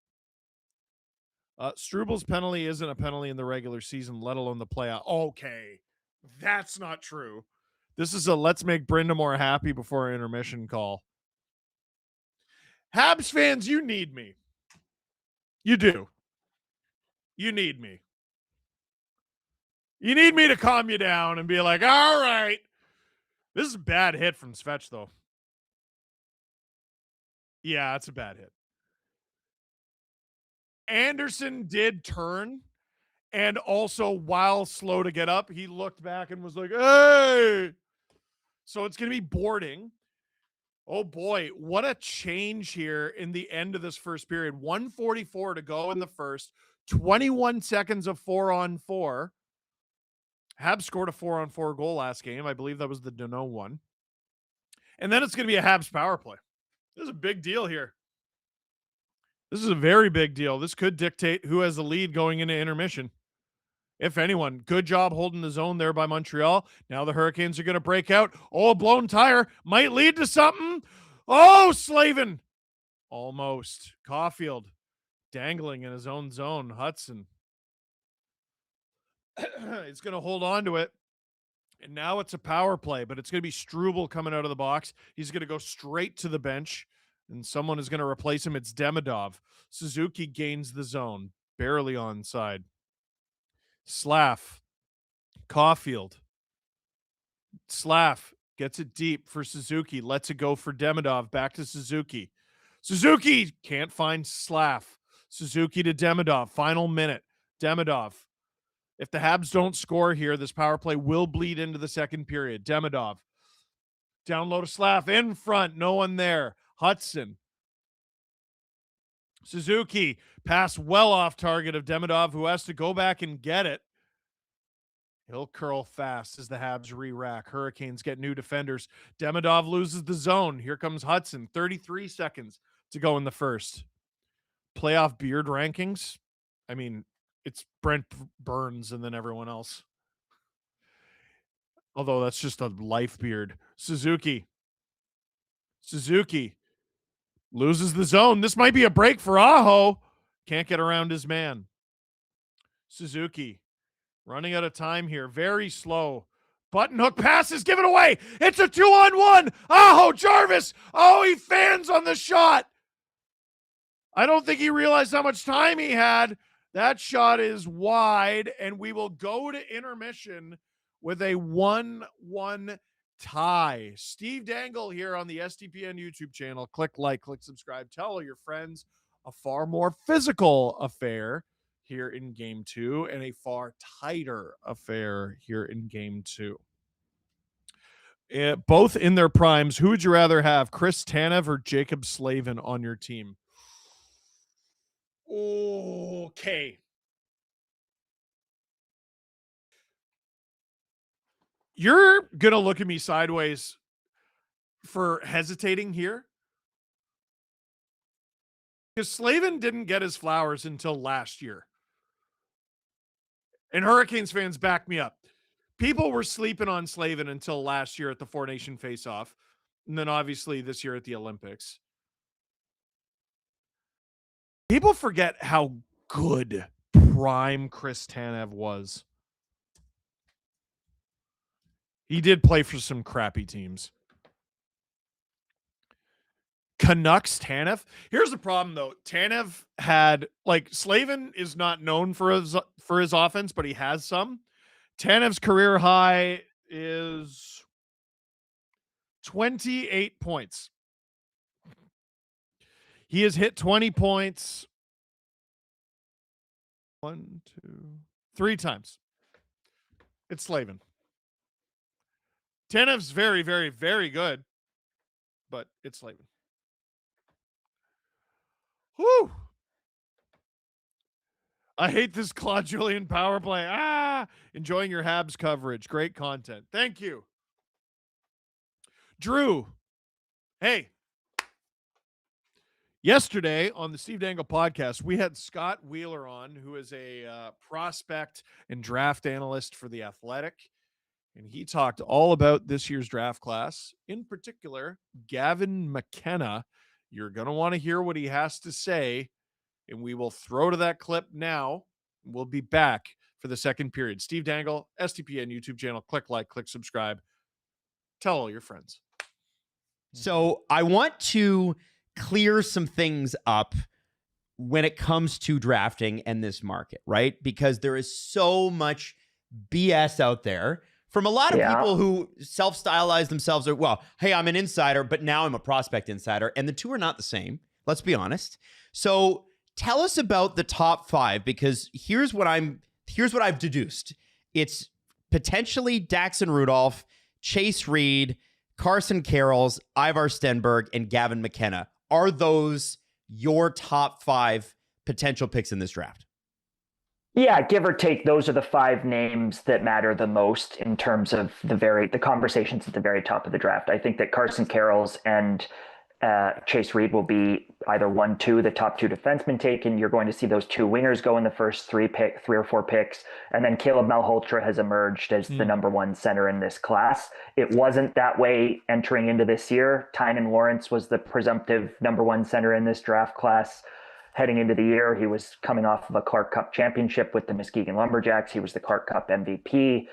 Strubal's penalty isn't a penalty in the regular season, let alone the playoff. Okay, that's not true. This is a let's make Brindamore happy before intermission call. Habs fans, you need me. You do. You need me. You need me to calm you down and be like, all right. This is a bad hit from Svech, though. Yeah, it's a bad hit. Anderson did turn, and also while slow to get up, he looked back and was like, hey. So it's going to be boarding. Oh boy, what a change here in the end of this first period. 1:44 to go in the first, 21 seconds of 4-on-4. Habs scored a 4-on-4 goal last game. I believe that was the Deneau one. And then it's going to be a Habs power play. This is a big deal here. This is a very big deal. This could dictate who has the lead going into intermission. If anyone. Good job holding the zone there by Montreal. Now the Hurricanes are going to break out. Oh, a blown tire might lead to something. Oh, Slavin. Almost. Caulfield dangling in his own zone. Hudson. It's going to hold on to it. And now it's a power play, but it's going to be Struble coming out of the box. He's going to go straight to the bench, and someone is going to replace him. It's Demidov. Suzuki gains the zone. Barely onside. Slav. Caulfield. Slav gets it deep for Suzuki. Lets it go for Demidov. Back to Suzuki. Suzuki can't find Slav. Suzuki to Demidov. Final minute. Demidov. If the Habs don't score here, this power play will bleed into the second period. Demidov. Down low to Slav. In front. No one there. Hudson. Suzuki. Pass well off target of Demidov, who has to go back and get it. He'll curl fast as the Habs re-rack. Hurricanes get new defenders. Demidov loses the zone. Here comes Hudson. 33 seconds to go in the first. Playoff beard rankings. I mean, it's Brent Burns and then everyone else. Although that's just a life beard. Suzuki. Suzuki loses the zone. This might be a break for Aho. Can't get around his man. Suzuki running out of time here. Very slow. Button hook pass is given away. It's a 2-on-1. Aho, Jarvis. Oh, he fans on the shot. I don't think he realized how much time he had. That shot is wide, and we will go to intermission with a 1-1 tie. Steve Dangle here on the SDPN YouTube channel. Click like, click subscribe. Tell all your friends. A far more physical affair here in game two, and a far tighter affair here in game two. Both in their primes. Who would you rather have, Chris Tanev or Jacob Slavin on your team? Okay. You're going to look at me sideways for hesitating here. Because Slavin didn't get his flowers until last year. And Hurricanes fans back me up. People were sleeping on Slavin until last year at the Four Nation Face-Off. And then obviously this year at the Olympics. People forget how good prime Chris Tanev was. He did play for some crappy teams. Canucks Tanev. Here's the problem, though. Tanev had, like, Slavin is not known for his offense, but he has some. Tanev's career high is 28 points. He has hit 20 points 3 times. It's Slavin. Tanev's very, very, very good, but it's Slavin. Whew. I hate this Claude Julien power play. Enjoying your Habs coverage. Great content. Thank you. Drew. Hey. Yesterday on the Steve Dangle podcast, we had Scott Wheeler on, who is a prospect and draft analyst for The Athletic. And he talked all about this year's draft class, in particular, Gavin McKenna. You're going to want to hear what he has to say, and we will throw to that clip now. We'll be back for the second period. Steve Dangle, STPN YouTube channel. Click like, click subscribe. Tell all your friends. So I want to clear some things up when it comes to drafting and this market, right? Because there is so much BS out there from a lot of people who self-stylize themselves. Well, hey, I'm an insider, but now I'm a prospect insider. And the two are not the same. Let's be honest. So tell us about the top 5, because here's what I've deduced. It's potentially Daxon Rudolph, Chase Reed, Carson Carrolls, Ivar Stenberg, and Gavin McKenna. Are those your top 5 potential picks in this draft? Yeah, give or take, those are the 5 names that matter the most in terms of the conversations at the very top of the draft. I think that Carson Carrolls and Chase Reed will be either 1, 2, the top 2 defensemen taken. You're going to see those 2 wingers go in the first 3 or 4 picks. And then Caleb Malhotra has emerged as the number 1 center in this class. It wasn't that way entering into this year. Tynan Lawrence was the presumptive number 1 center in this draft class. Heading into the year, he was coming off of a Clark Cup championship with the Muskegon Lumberjacks. He was the Clark Cup MVP.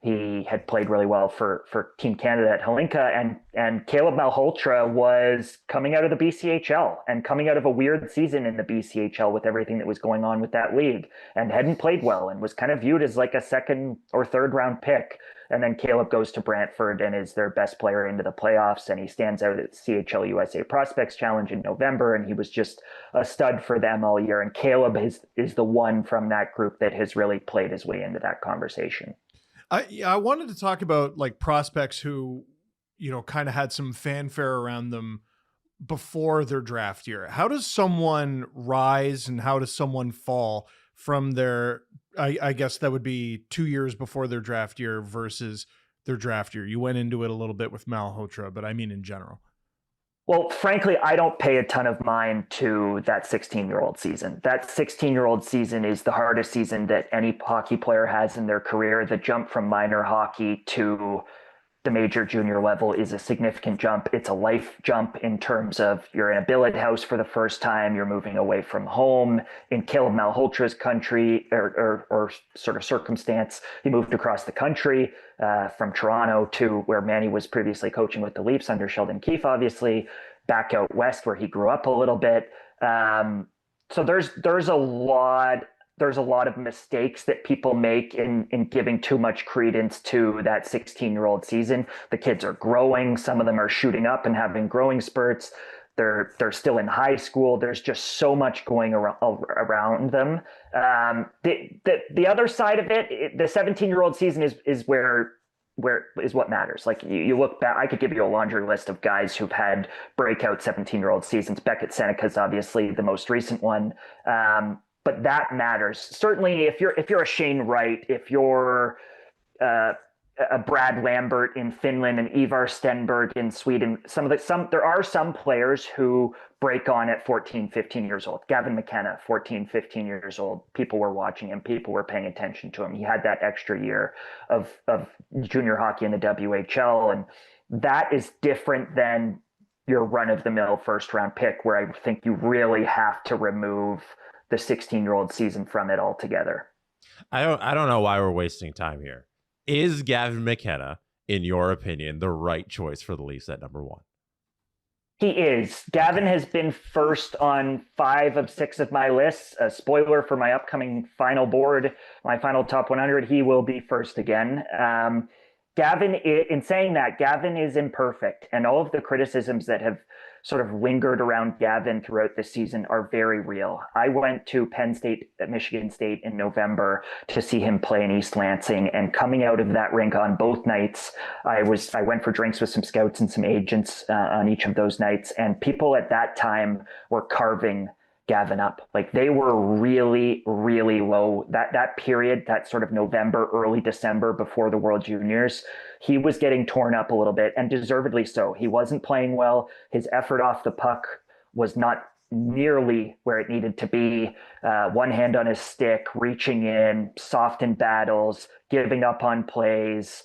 He had played really well for Team Canada at Hlinka, and Caleb Malhotra was coming out of the BCHL and coming out of a weird season in the BCHL with everything that was going on with that league, and hadn't played well and was kind of viewed as like a 2nd or 3rd round pick. And then Caleb goes to Brantford and is their best player into the playoffs, and he stands out at the CHL USA Prospects Challenge in November, and he was just a stud for them all year. And Caleb is the one from that group that has really played his way into that conversation. I wanted to talk about like prospects who, kind of had some fanfare around them before their draft year. How does someone rise and how does someone fall from their, I guess that would be 2 years before their draft year versus their draft year? You went into it a little bit with Malhotra, but I mean in general. Well, frankly, I don't pay a ton of mind to that 16-year-old season. That 16-year-old season is the hardest season that any hockey player has in their career. The jump from minor hockey to the major junior level is a significant jump. It's a life jump in terms of you're in a billet house for the first time, you're moving away from home. In Caleb Malhotra's country or sort of circumstance, he moved across the country from Toronto to where Manny was previously coaching with the Leafs under Sheldon Keefe, obviously, back out west where he grew up a little bit. So there's a lot of mistakes that people make in giving too much credence to that 16-year-old season. The kids are growing. Some of them are shooting up and having growing spurts. They're still in high school. There's just so much going around them. The other side of it, the 17-year-old season is what matters. Like you look back, I could give you a laundry list of guys who've had breakout 17-year-old seasons. Beckett Seneca's obviously the most recent one. But that matters. Certainly, if you're a Shane Wright, if you're a Brad Lambert in Finland and Ivar Stenberg in Sweden, there are some players who break on at 14, 15 years old. Gavin McKenna, 14, 15 years old. People were watching him. People were paying attention to him. He had that extra year of junior hockey in the WHL, and that is different than your run-of-the-mill first-round pick, where I think you really have to remove the 16-year-old season from it altogether. I don't know why we're wasting time here. Is Gavin McKenna, in your opinion, the right choice for the Leafs at number 1? He is. Gavin has been first on 5 of 6 of my lists. A spoiler for my upcoming final board, my final top 100, he will be first again. Gavin, in saying that, Gavin is imperfect, and all of the criticisms that have sort of lingered around Gavin throughout the season are very real. I went to Penn State at Michigan State in November to see him play in East Lansing, and coming out of that rink on both nights, I went for drinks with some scouts and some agents on each of those nights, and people at that time were carving Gavin up. Like, they were really, really low. That period, that sort of November, early December before the World Juniors, he was getting torn up a little bit, and deservedly so. He wasn't playing well. His effort off the puck was not nearly where it needed to be. One hand on his stick, reaching in, soft in battles, giving up on plays,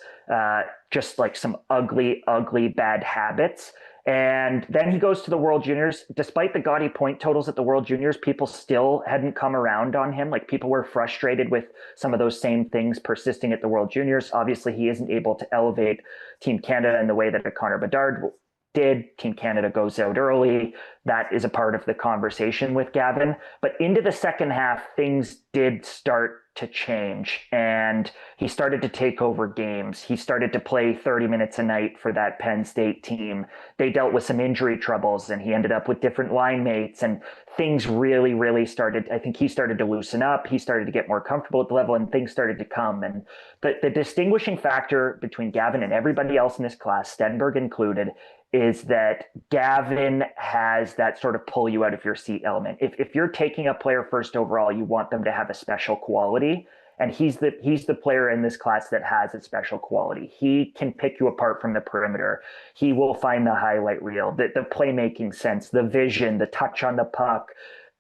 just like some ugly, ugly bad habits. And then he goes to the World Juniors. Despite the gaudy point totals at the World Juniors, people still hadn't come around on him. Like, people were frustrated with some of those same things persisting at the World Juniors. Obviously, he isn't able to elevate Team Canada in the way that a Connor Bedard did. Team Canada goes out early. That is a part of the conversation with Gavin. But into the second half, things did start to change, and he started to take over games. He started to play 30 minutes a night for that Penn State team. They dealt with some injury troubles, and he ended up with different line mates, and things really, really started. I think he started to loosen up. He started to get more comfortable at the level, and things started to come. And the distinguishing factor between Gavin and everybody else in this class, Stenberg included, is that Gavin has that sort of pull you out of your seat element. If you're taking a player first overall, you want them to have a special quality. And he's the player in this class that has a special quality. He can pick you apart from the perimeter. He will find the highlight reel, the playmaking sense, the vision, the touch on the puck.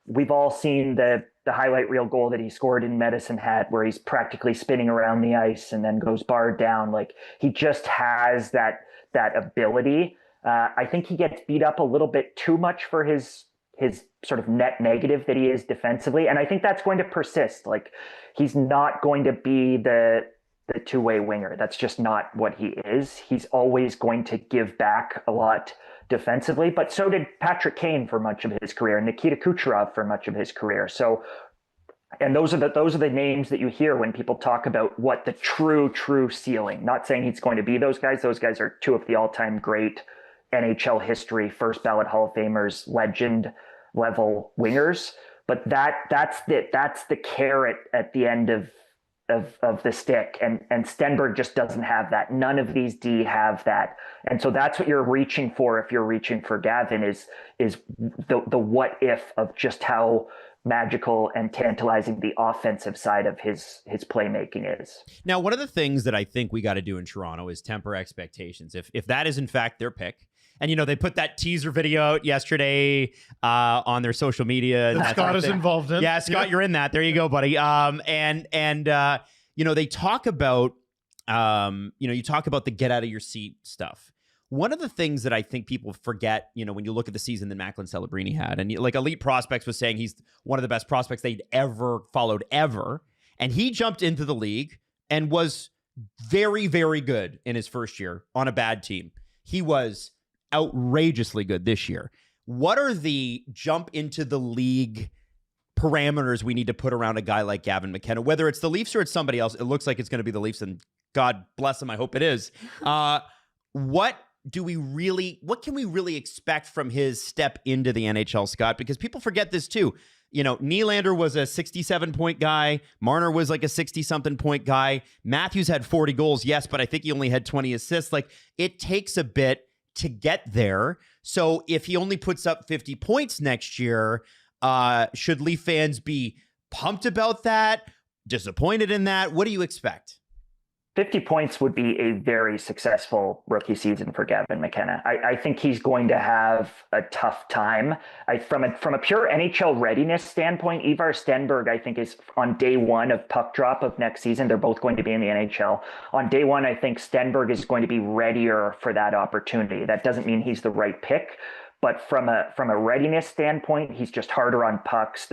We've all seen the highlight reel goal that he scored in Medicine Hat, where he's practically spinning around the ice and then goes bar down. Like, he just has that ability. I think he gets beat up a little bit too much for his sort of net negative that he is defensively. And I think that's going to persist. Like, he's not going to be the two-way winger. That's just not what he is. He's always going to give back a lot defensively, but so did Patrick Kane for much of his career, and Nikita Kucherov for much of his career. So, and those are the names that you hear when people talk about what the true ceiling. Not saying he's going to be those guys. Those guys are two of the all-time great NHL history, first ballot Hall of Famers, legend level wingers. But that's the carrot at the end of the stick. And Stenberg just doesn't have that. None of these D have that. And so that's what you're reaching for if you're reaching for Gavin, is the what if of just how magical and tantalizing the offensive side of his playmaking is. Now, one of the things that I think we got to do in Toronto is temper expectations. If that is in fact their pick, and they put that teaser video out yesterday on their social media. That Scott is involved in. Yeah, Scott, you're in that. There you go, buddy. And they talk about you talk about the get out of your seat stuff. One of the things that I think people forget, when you look at the season that Macklin Celebrini had, and like Elite Prospects was saying he's one of the best prospects they'd ever followed ever. And he jumped into the league and was very, very good in his first year on a bad team. He was outrageously good this year. What are the jump into the league parameters we need to put around a guy like Gavin McKenna? Whether it's the Leafs or it's somebody else, it looks like it's going to be the Leafs, and God bless them, I hope it is. What can we really expect from his step into the NHL, Scott? Because people forget this too. Nylander was a 67-point guy. Marner was like a 60-something point guy. Matthews had 40 goals, yes, but I think he only had 20 assists. Like, it takes a bit to get there. So if he only puts up 50 points next year, should Leaf fans be pumped about that? Disappointed in that? What do you expect? 50 points would be a very successful rookie season for Gavin McKenna. I think he's going to have a tough time. From a pure NHL readiness standpoint, Ivar Stenberg, I think, is on day one of puck drop of next season. They're both going to be in the NHL. On day one, I think Stenberg is going to be readier for that opportunity. That doesn't mean he's the right pick, but from a readiness standpoint, he's just harder on pucks.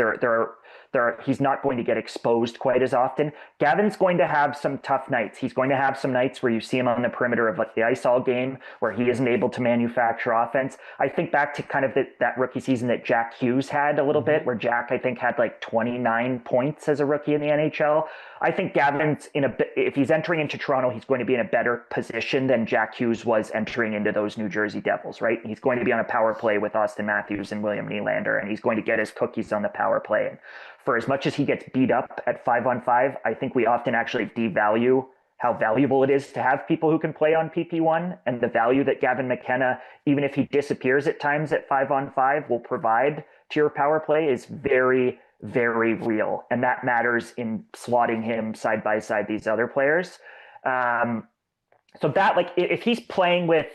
He's not going to get exposed quite as often. Gavin's going to have some tough nights. He's going to have some nights where you see him on the perimeter of like the ice all game, where he isn't able to manufacture offense. I think back to kind of that rookie season that Jack Hughes had a little bit, where Jack, I think, had like 29 points as a rookie in the NHL. I think Gavin's if he's entering into Toronto, he's going to be in a better position than Jack Hughes was entering into those New Jersey Devils, right? He's going to be on a power play with Austin Matthews and William Nylander, and he's going to get his cookies on the power play. And for as much as he gets beat up at 5-on-5, I think we often actually devalue how valuable it is to have people who can play on PP1, and the value that Gavin McKenna, even if he disappears at times at 5-on-5, will provide to your power play is very, very real. And that matters in slotting him side by side these other players. So that, like, if he's playing with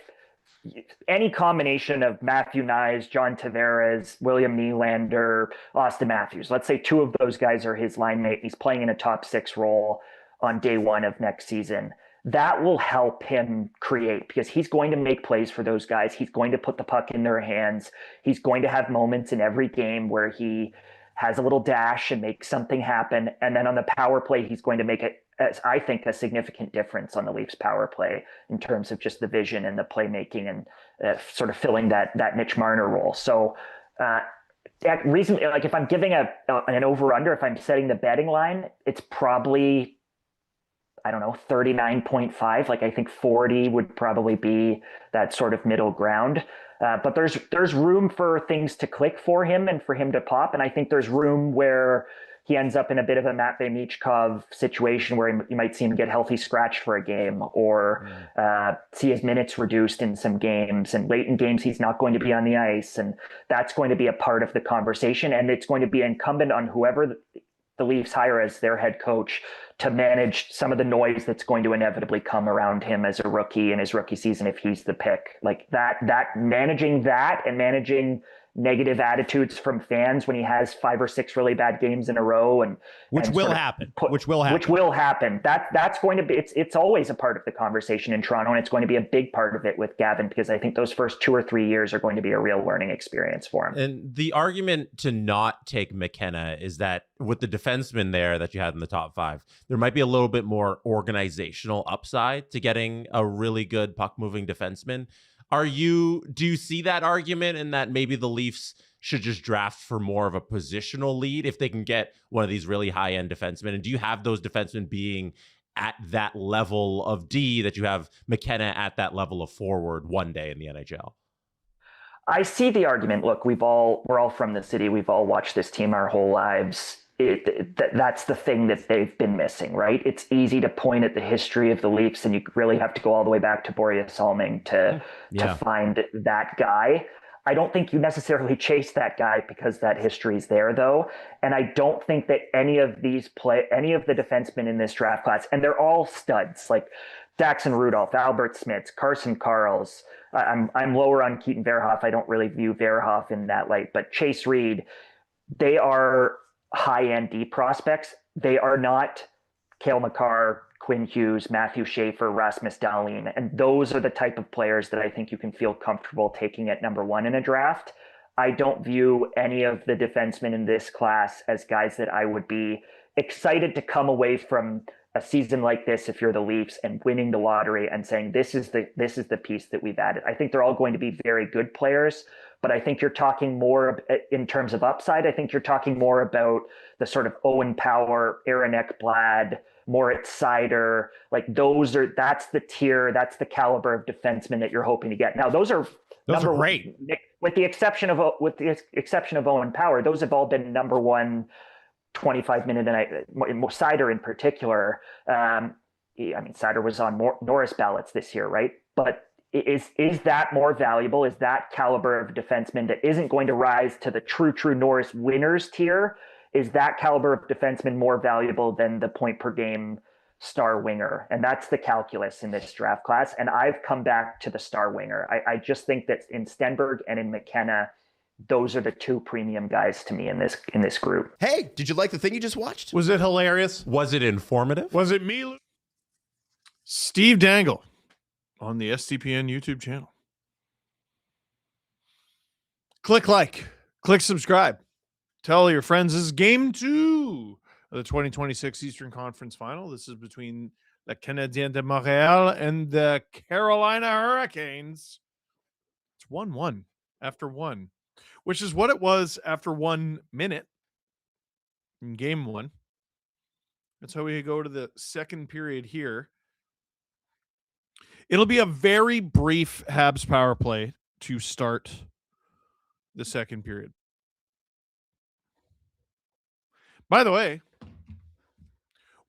any combination of Matthew Nyes, John Tavares, William Nylander, Austin Matthews, let's say two of those guys are his line mate, he's playing in a top 6 role on day 1 of next season, that will help him create, because he's going to make plays for those guys. He's going to put the puck in their hands. He's going to have moments in every game where he has a little dash and makes something happen. And then on the power play, he's going to make it, as I think, a significant difference on the Leafs power play in terms of just the vision and the playmaking and sort of filling that Mitch Marner role. So that reason, like if I'm giving an over-under, if I'm setting the betting line, it's probably, I don't know, 39.5. Like I think 40 would probably be that sort of middle ground. But there's room for things to click for him and for him to pop. And I think there's room where he ends up in a bit of a Matvei Michkov situation where you might see him get healthy scratched for a game, or see his minutes reduced in some games. And late in games, he's not going to be on the ice. And that's going to be a part of the conversation. And it's going to be incumbent on whoever the Leafs hire as their head coach to manage some of the noise that's going to inevitably come around him as a rookie in his rookie season if he's the pick. Like that managing that and managing negative attitudes from fans when he has 5 or 6 really bad games in a row, which will happen. That's going to be, it's always a part of the conversation in Toronto, and it's going to be a big part of it with Gavin, because I think those first 2 or 3 years are going to be a real learning experience for him. And the argument to not take McKenna is that with the defenseman there that you had in the top 5, there might be a little bit more organizational upside to getting a really good puck moving defenseman. Do you see that argument, in that maybe the Leafs should just draft for more of a positional lead if they can get one of these really high-end defensemen? And do you have those defensemen being at that level of D that you have McKenna at that level of forward one day in the NHL? I see the argument. Look, we're all from the city. We've all watched this team our whole lives. That's the thing that they've been missing, right? It's easy to point at the history of the Leafs, and you really have to go all the way back to Boreas Salming to find that guy. I don't think you necessarily chase that guy because that history is there, though. And I don't think that any of the defensemen in this draft class, and they're all studs, like Daxon Rudolph, Albert Smits, Carson Karls. I'm lower on Keaton Verhoff. I don't really view Verhoff in that light, but Chase Reed, they are high-end D prospects. They are not Cale Makar, Quinn Hughes, Matthew Schaefer, Rasmus Dahlin. And those are the type of players that I think you can feel comfortable taking at number 1 in a draft. I don't view any of the defensemen in this class as guys that I would be excited to come away from a season like this, if you're the Leafs, and winning the lottery and saying, this is the piece that we've added. I think they're all going to be very good players, but I think you're talking more in terms of upside. I think you're talking more about the sort of Owen Power, Aaron Ekblad, Moritz Seider, like that's the tier, that's the caliber of defenseman that you're hoping to get. Now, those are great. With the exception of Owen Power, those have all been number 1 25-minute night. Seider in particular. Seider was on Norris ballots this year, right? But is that more valuable? Is that caliber of defenseman that isn't going to rise to the true Norris winners tier? Is that caliber of defenseman more valuable than the point per game star winger? And that's the calculus in this draft class. And I've come back to the star winger. I just think that in Stenberg and in McKenna, those are the 2 premium guys to me in this group. Hey, did you like the thing you just watched? Was it hilarious? Was it informative? Was it me? Steve Dangle on the SDPN YouTube channel. Click like, click subscribe. Tell your friends this is game 2 of the 2026 Eastern Conference Final. This is between the Canadiens de Montreal and the Carolina Hurricanes. It's 1-1 after 1, which is what it was after 1 minute in game 1. That's how we go to the second period here. It'll be a very brief Habs power play to start the second period. By the way,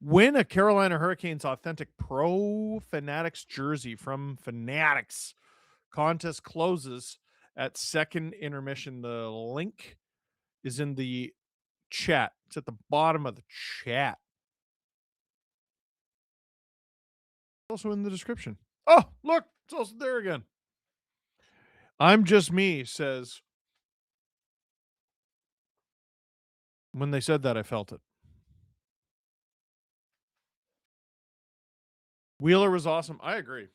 win a Carolina Hurricanes authentic Pro Fanatics jersey from Fanatics. Contest closes at second intermission. The link is in the chat. It's at the bottom of the chat. Also in the description. Oh, look, it's also there again. I'm just me, says. When they said that, I felt it. Wheeler was awesome. I agree.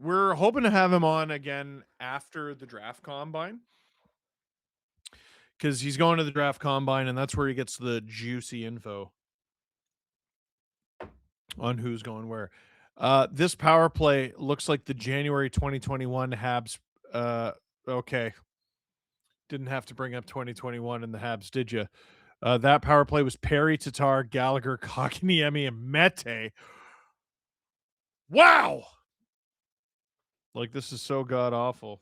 We're hoping to have him on again after the draft combine, because he's going to the draft combine, and that's where he gets the juicy info on who's going where. This power play looks like the January 2021 Habs. Okay. Didn't have to bring up 2021 in the Habs, did you? That power play was Perry, Tatar, Gallagher, Kotkaniemi, and Mete. Wow! Like, this is so god-awful.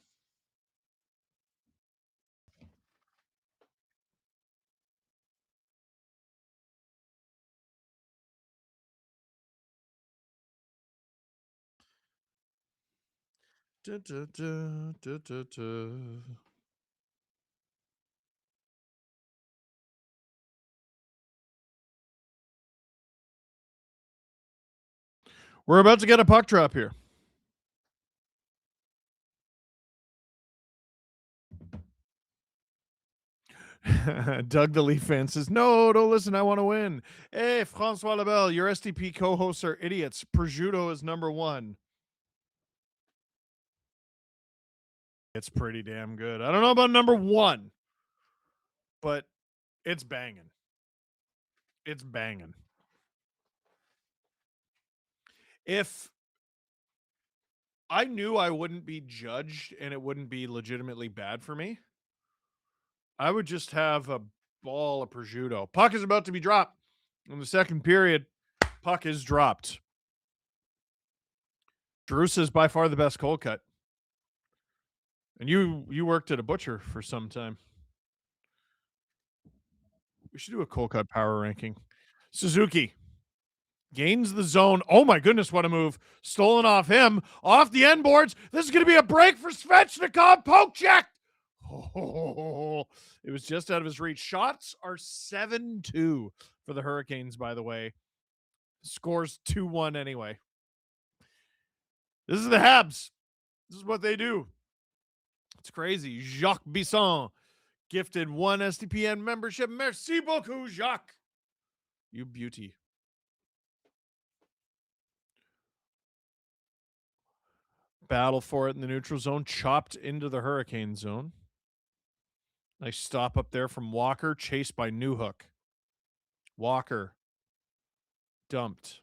We're about to get a puck drop here. Doug the Leaf fan says, no, don't listen. I want to win. Hey, Francois Labelle, your STP co-hosts are idiots. Prosciutto is number one. It's pretty damn good. I don't know about number one, but it's banging. It's banging. If I knew I wouldn't be judged and it wouldn't be legitimately bad for me, I would just have a ball of prosciutto. Puck is about to be dropped. In the second period, puck is dropped. Drew says by far the best cold cut. And you worked at a butcher for some time. We should do a cold cut power ranking. Suzuki gains the zone. Oh my goodness, what a move. Stolen off him. Off the end boards. This is going to be a break for Svechnikov. Poke check. Oh, it was just out of his reach. Shots are 7-2 for the Hurricanes, by the way. Scores 2-1 anyway. This is the Habs. This is what they do. It's crazy. Jacques Bisson gifted 1 SDPN membership. Merci beaucoup, Jacques. You beauty. Battle for it in the neutral zone. Chopped into the Hurricane zone. Nice stop up there from Walker. Chased by Newhook. Walker dumped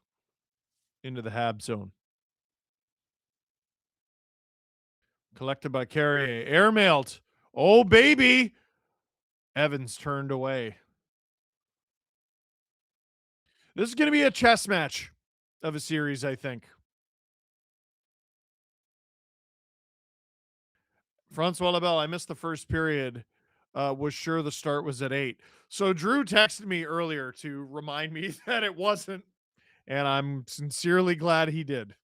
into the Hab zone. Collected by Carrier. Airmailed. Oh, baby. Evans turned away. This is going to be a chess match of a series, I think. Francois Labelle, I missed the first period. Was sure the start was at 8. So Drew texted me earlier to remind me that it wasn't, and I'm sincerely glad he did.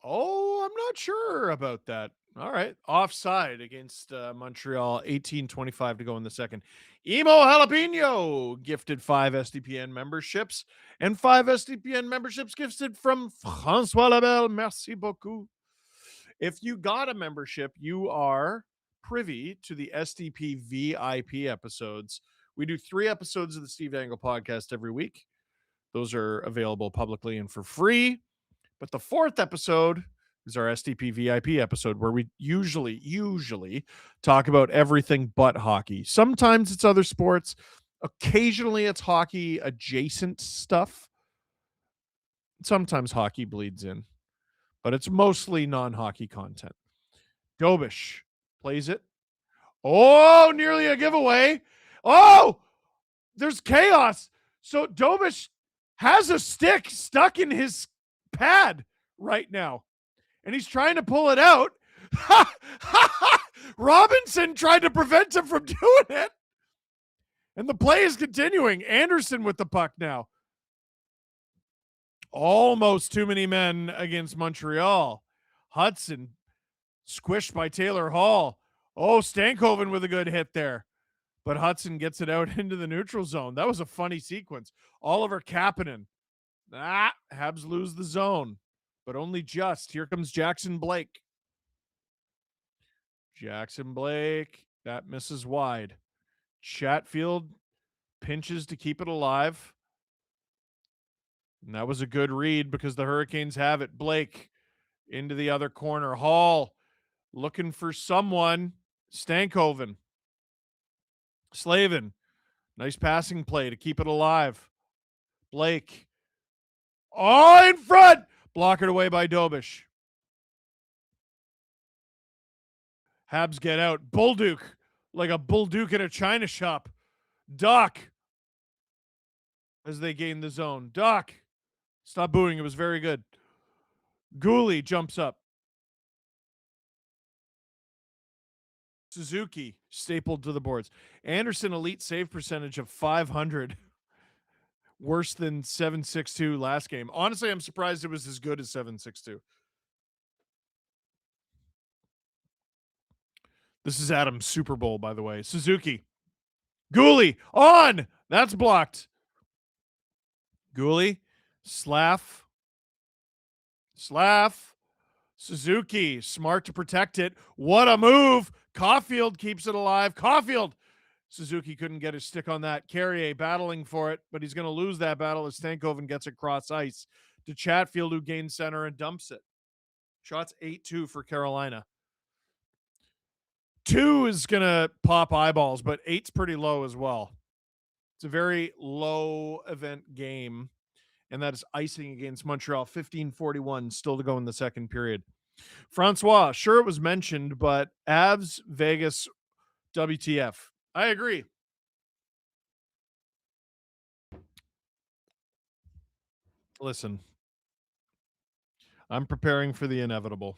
Oh, I'm not sure about that. All right. Offside against Montreal. 18:25 to go in the second. Emo Jalapeno gifted 5 SDPN memberships, and 5 SDPN memberships gifted from Francois Labelle. Merci beaucoup. If you got a membership, you are privy to the SDP VIP episodes. We do 3 episodes of the Steve Dangle podcast every week. Those are available publicly and for free. But the 4th episode is our SDP VIP episode, where we usually talk about everything but hockey. Sometimes it's other sports. Occasionally it's hockey adjacent stuff. Sometimes hockey bleeds in, but it's mostly non-hockey content. Dobish plays it. Oh, nearly a giveaway. Oh, there's chaos. So Dobish has a stick stuck in his pad right now. and he's trying to pull it out. Robinson tried to prevent him from doing it. And the play is continuing. Anderson with the puck now. Almost too many men against Montreal. Hudson squished by Taylor Hall. Oh, Stankoven with a good hit there. But Hudson gets it out into the neutral zone. That was a funny sequence. Oliver Kapanen. Habs lose the zone, but only just. Here comes Jackson Blake. Jackson Blake. That misses wide. Chatfield pinches to keep it alive. And that was a good read because the Hurricanes have it. Blake into the other corner. Hall looking for someone. Stankoven. Slavin. Nice passing play to keep it alive. Blake. Oh, in front. Blockered away by Dobish. Habs get out. Bullduk. Like a Bullduk in a china shop. Doc. As they gain the zone. Doc. Stop booing. It was very good. Gooley jumps up. Suzuki stapled to the boards. Anderson elite save percentage of 500. Worse than 762 last game. Honestly, I'm surprised it was as good as 762. This is Adam's Super Bowl, by the way. Suzuki. Gooley on. That's blocked. Gooley. Slaff. Suzuki. Smart to protect it. What a move. Caulfield keeps it alive. Caulfield. Suzuki couldn't get his stick on that. Carrier battling for it, but he's going to lose that battle as Stankoven gets it cross ice to Chatfield, who gains center and dumps it. Shots 8-2 for Carolina. 2 is going to pop eyeballs, but 8's pretty low as well. It's a very low event game, and that is icing against Montreal. 15:41 still to go in the second period. Francois, sure it was mentioned, but Avs, Vegas, WTF. I agree. Listen, I'm preparing for the inevitable.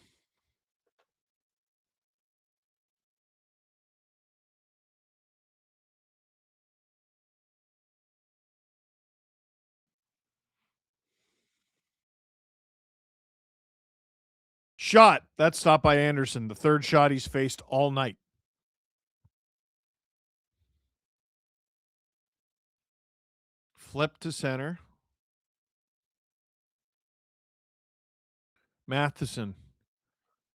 Shot. That's stopped by Anderson. The third shot he's faced all night. Flip to center. Matheson.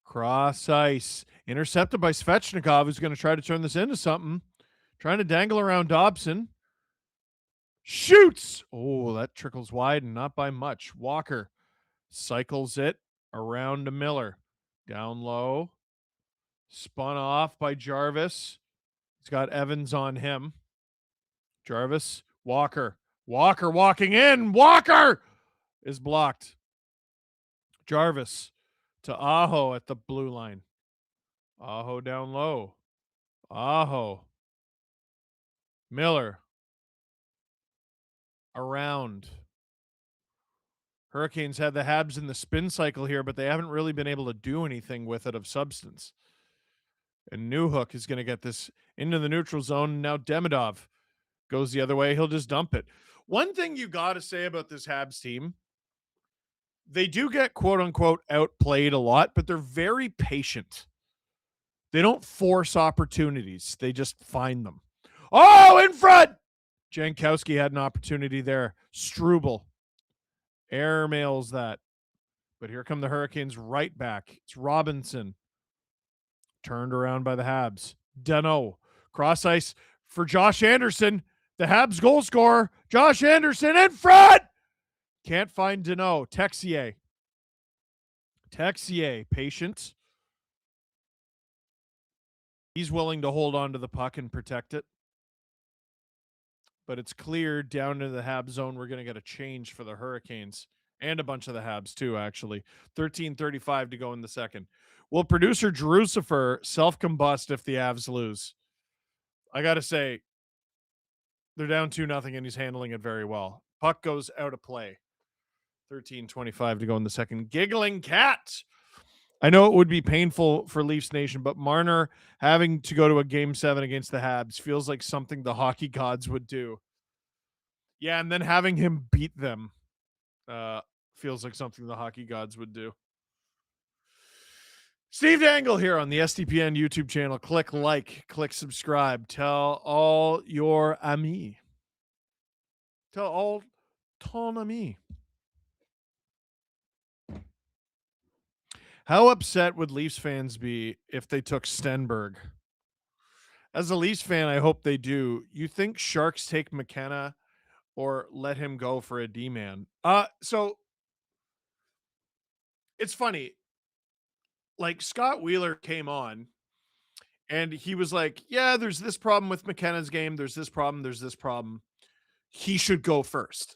Cross ice. Intercepted by Svechnikov, who's going to try to turn this into something. Trying to dangle around Dobson. Shoots. Oh, that trickles wide and not by much. Walker cycles it around to Miller. Down low. Spun off by Jarvis. He's got Evans on him. Jarvis. Walker. Walker walking in. Walker is blocked. Jarvis to Aho at the blue line. Aho down low. Aho. Miller. Around. Hurricanes had the Habs in the spin cycle here, but they haven't really been able to do anything with it of substance. And Newhook is going to get this into the neutral zone. Now Demidov goes the other way. He'll just dump it. One thing you got to say about this Habs team, they do get quote-unquote outplayed a lot, but they're very patient. They don't force opportunities. They just find them. Oh, in front! Jankowski had an opportunity there. Struble. Airmails that. But here come the Hurricanes right back. It's Robinson. Turned around by the Habs. Dano. Cross ice for Josh Anderson. The Habs goal scorer. Josh Anderson in front! Can't find Dano. Texier. Patient. He's willing to hold on to the puck and protect it. But it's clear down to the Habs zone. We're going to get a change for the Hurricanes and a bunch of the Habs too, actually. 13:35 to go in the second. Will producer Jerusifer self-combust if the Avs lose? I got to say, they're down 2-0 and he's handling it very well. Puck goes out of play. 13:25 to go in the second. Giggling Cat. I know it would be painful for Leafs Nation, but Marner having to go to a Game 7 against the Habs feels like something the hockey gods would do. Yeah, and then having him beat them feels like something the hockey gods would do. Steve Dangle here on the SDPN YouTube channel. Click like, click subscribe. Tell all your amis. Tell all ton amis. How upset would Leafs fans be if they took Stenberg? As a Leafs fan, I hope they do. You think Sharks take McKenna or let him go for a D-man? So it's funny. Like Scott Wheeler came on and he was like, yeah, there's this problem with McKenna's game. There's this problem. There's this problem. He should go first.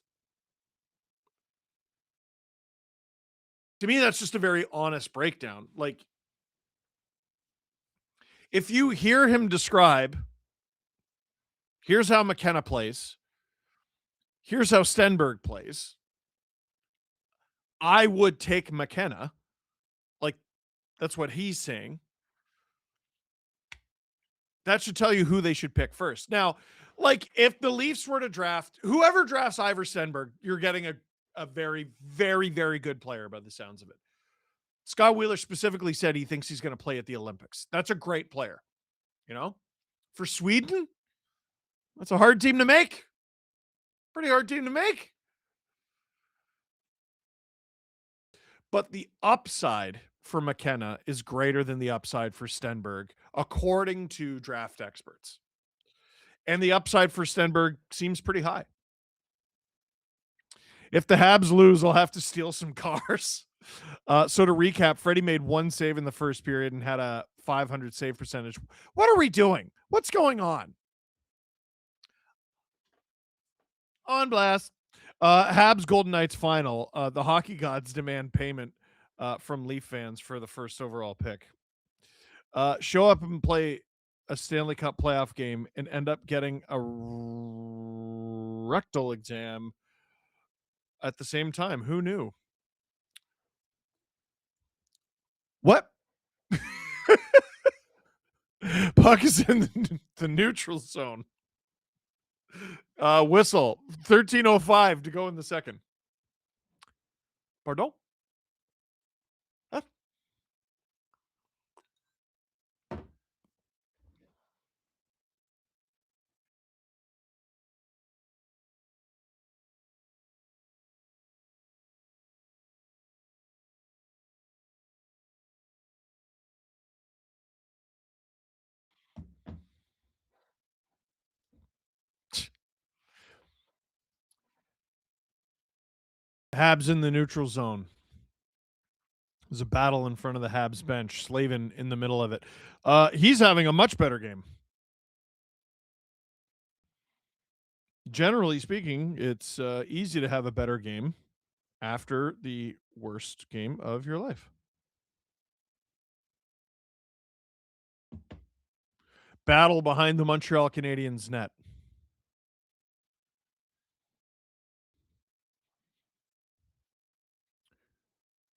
To me, that's just a very honest breakdown. Like, if you hear him describe, here's how McKenna plays, here's how Stenberg plays, I would take McKenna. Like, that's what he's saying. That should tell you who they should pick first. Now, like, if the Leafs were to draft, whoever drafts Ivor Stenberg, you're getting a very, very, very good player by the sounds of it. Scott Wheeler specifically said he thinks he's going to play at the Olympics. That's a great player. You know, for Sweden, that's a hard team to make. Pretty hard team to make. But the upside for McKenna is greater than the upside for Stenberg, according to draft experts. And the upside for Stenberg seems pretty high. If the Habs lose, I'll have to steal some cars. So to recap, Freddie made one save in the first period and had a 500 save percentage. What are we doing? What's going on? On blast. Habs Golden Knights final. The hockey gods demand payment from Leaf fans for the first overall pick. Show up and play a Stanley Cup playoff game and end up getting a rectal exam at the same time. Who knew? What? Puck is in the neutral zone. Whistle. 13:05 to go in the second. Pardon? Huh? Habs in the neutral zone. There's a battle in front of the Habs bench. Slavin in the middle of it. He's having a much better game. Generally speaking, it's easy to have a better game after the worst game of your life. Battle behind the Montreal Canadiens net.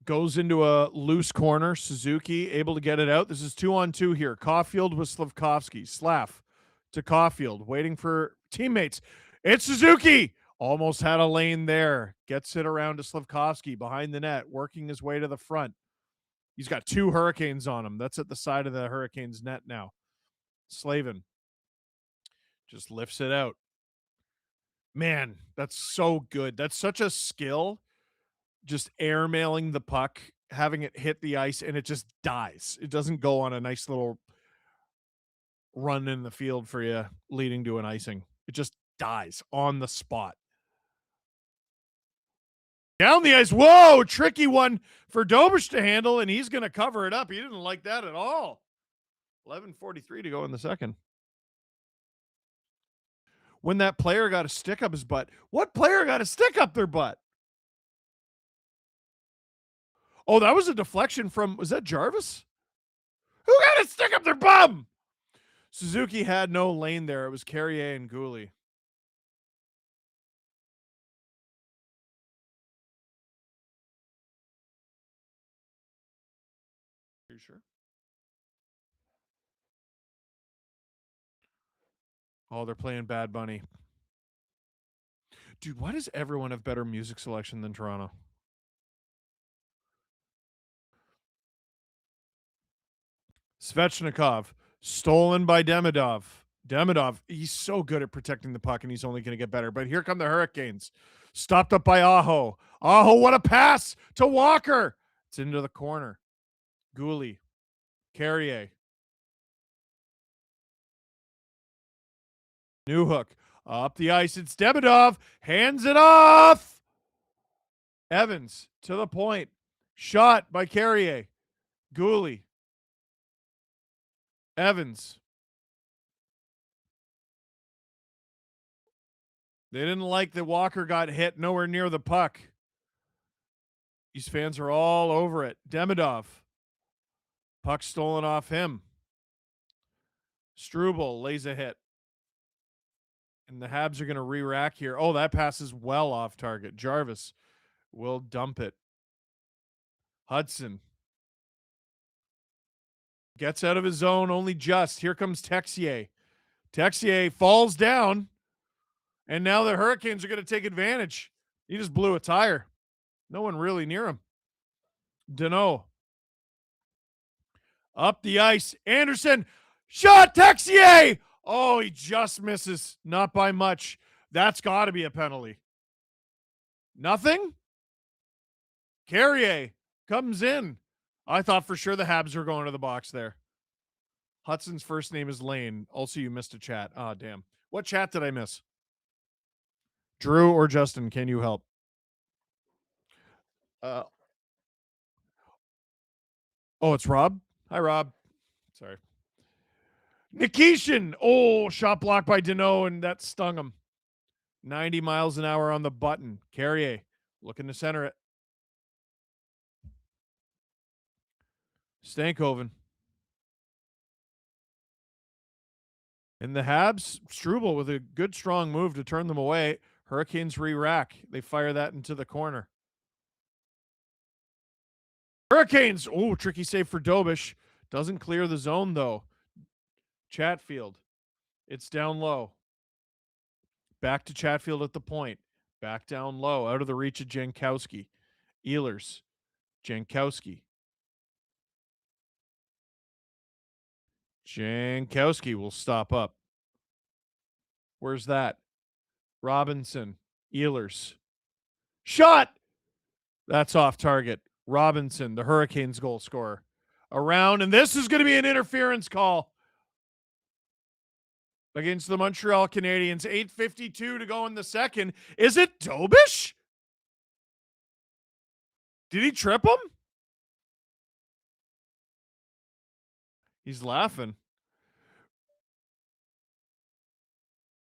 Goes into a loose corner. Suzuki able to get it out. This is 2-on-2 here. Caulfield with Slavkovsky. Slav to Caulfield. Waiting for teammates. It's Suzuki. Almost had a lane there. Gets it around to Slavkovsky behind the net. Working his way to the front. He's got two Hurricanes on him. That's at the side of the Hurricanes net now. Slavin just lifts it out. Man, that's so good. That's such a skill. Just airmailing the puck, having it hit the ice, and it just dies. It doesn't go on a nice little run in the field for you, leading to an icing. It just dies on the spot. Down the ice. Whoa, tricky one for Dobish to handle, and he's going to cover it up. He didn't like that at all. 11:43 to go in the second. When that player got a stick up his butt. What player got a stick up their butt? Oh, that was a deflection from, was that Jarvis? Who got a stick up their bum? Suzuki had no lane there. It was Carrier and Gouli. you sure? Oh, they're playing Bad Bunny. Dude, why does everyone have better music selection than Toronto? Svechnikov, stolen by Demidov. Demidov, he's so good at protecting the puck, and he's only going to get better. But here come the Hurricanes. Stopped up by Aho. Aho, what a pass to Walker. It's into the corner. Gouli. Carrier. Newhook. Up the ice. It's Demidov. Hands it off. Evans to the point. Shot by Carrier. Gouli. Evans. They didn't like that Walker got hit nowhere near the puck. These fans are all over it. Demidov. Puck stolen off him. Struble lays a hit. And the Habs are going to re-rack here. Oh, that pass is well off target. Jarvis will dump it. Hudson gets out of his zone only just. Here comes Texier. Texier falls down. And now the Hurricanes are going to take advantage. He just blew a tire. No one really near him. Deneau. Up the ice. Anderson. Shot. Texier. Oh, he just misses. Not by much. That's got to be a penalty. Nothing? Carrier comes in. I thought for sure the Habs were going to the box there. Hudson's first name is Lane. Also, you missed a chat. Oh, damn. What chat did I miss? Drew or Justin, can you help? Oh, it's Rob? Hi, Rob. Sorry. Nikishin. Oh, shot blocked by Deneau, and that stung him. 90 miles an hour on the button. Carrier looking to center it. Stankoven. And the Habs, Struble with a good, strong move to turn them away. Hurricanes re-rack. They fire that into the corner. Hurricanes. Oh, tricky save for Dobish. Doesn't clear the zone, though. Chatfield. It's down low. Back to Chatfield at the point. Back down low. Out of the reach of Jankowski. Ehlers. Jankowski. Jankowski will stop up. Where's that? Robinson. Ehlers. Shot! That's off target. Robinson, the Hurricanes goal scorer. Around, and this is going to be an interference call against the Montreal Canadiens. 8:52 to go in the second. Is it Dobish? Did he trip him? He's laughing.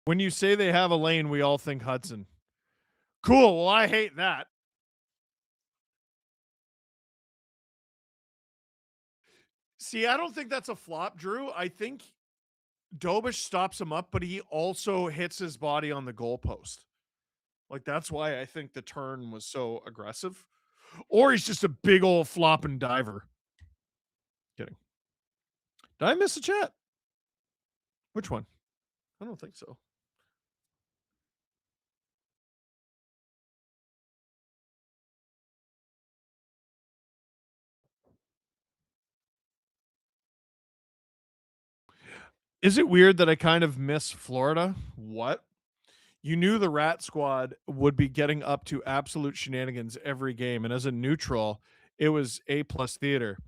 When you say they have a lane, we all think Hudson. Cool. Well, I hate that. See, I don't think that's a flop, Drew. I think Dobish stops him up, but he also hits his body on the goalpost. Like, that's why I think the turn was so aggressive. Or he's just a big old flopping diver. Kidding. Did I miss a chat? Which one? I don't think so. Is it weird that I kind of miss Florida? What? You knew the Rat Squad would be getting up to absolute shenanigans every game. And as a neutral, it was A-plus theater.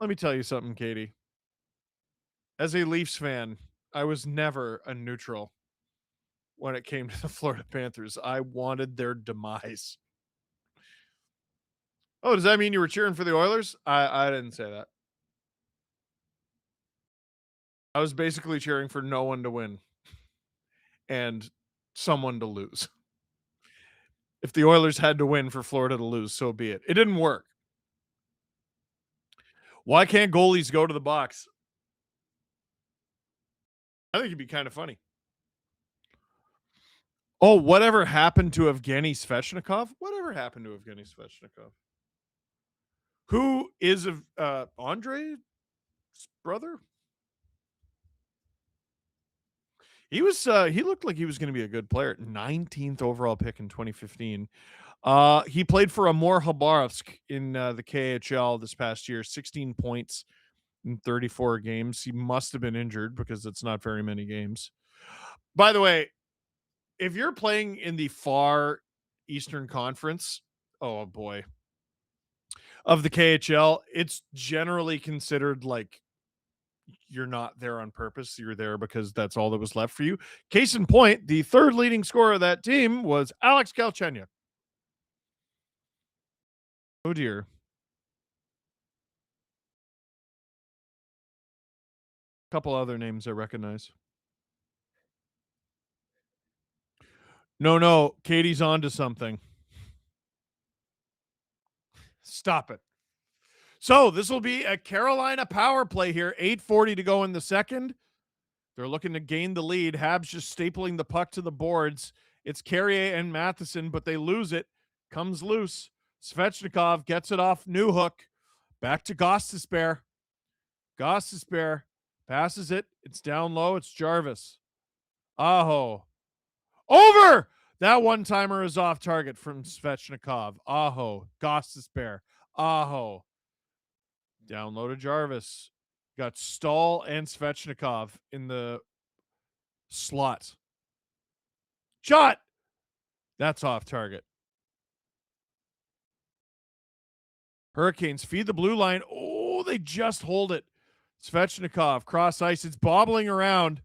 Let me tell you something, Katie. As a Leafs fan, I was never a neutral when it came to the Florida Panthers. I wanted their demise. Oh, does that mean you were cheering for the Oilers? I didn't say that. I was basically cheering for no one to win and someone to lose. If the Oilers had to win for Florida to lose, so be it. It didn't work. Why can't goalies go to the box? I think it'd be kind of funny. Oh, whatever happened to Evgeny Svechnikov? Whatever happened to Evgeny Svechnikov? who is Andre's brother. He looked like he was going to be a good player. 19th overall pick in 2015. He played for Amor Khabarovsk in the KHL this past year. 16 points in 34 games. He must have been injured because it's not very many games. By the way, if you're playing in the far Eastern Conference, oh boy, of the KHL, it's generally considered like you're not there on purpose. You're there because that's all that was left for you. Case in point, the third leading scorer of that team was Alex Galchenyuk. Oh dear. Couple other names I recognize. No, Katie's on to something. Stop it. So this will be a Carolina power play here. 8:40 to go in the second. They're looking to gain the lead. Habs just stapling the puck to the boards. It's Carrier and Matheson, but they lose it. Comes loose. Svechnikov gets it off Newhook. Back to Gostisbehere. Gostisbehere passes it. It's down low. It's Jarvis. Aho. Over! That one-timer is off target from Svechnikov. Aho. Gostisbehere. Aho. Down low to Jarvis. Got Stahl and Svechnikov in the slot. Shot! That's off target. Hurricanes feed the blue line. Oh, they just hold it. Svechnikov, cross ice. It's bobbling around.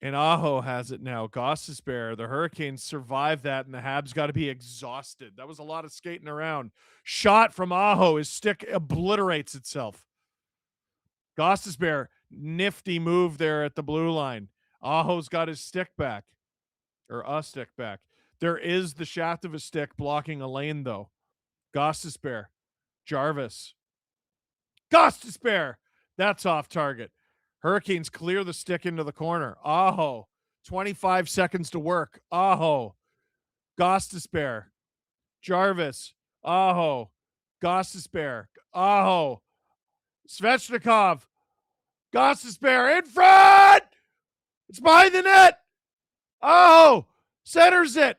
And Aho has it now. Gostisbehere. The Hurricanes survive that, and the Habs got to be exhausted. That was a lot of skating around. Shot from Aho. His stick obliterates itself. Gostisbehere, nifty move there at the blue line. Aho's got his stick back. Or a stick back. There is the shaft of a stick blocking a lane, though. Gostisbehere. Jarvis. Gostisbehere. That's off target. Hurricanes clear the stick into the corner. Aho. 25 seconds to work. Aho. Gostisbehere. Jarvis. Aho. Gostisbehere. Aho. Svechnikov. Gostisbehere in front. It's behind the net. Aho. Centers it.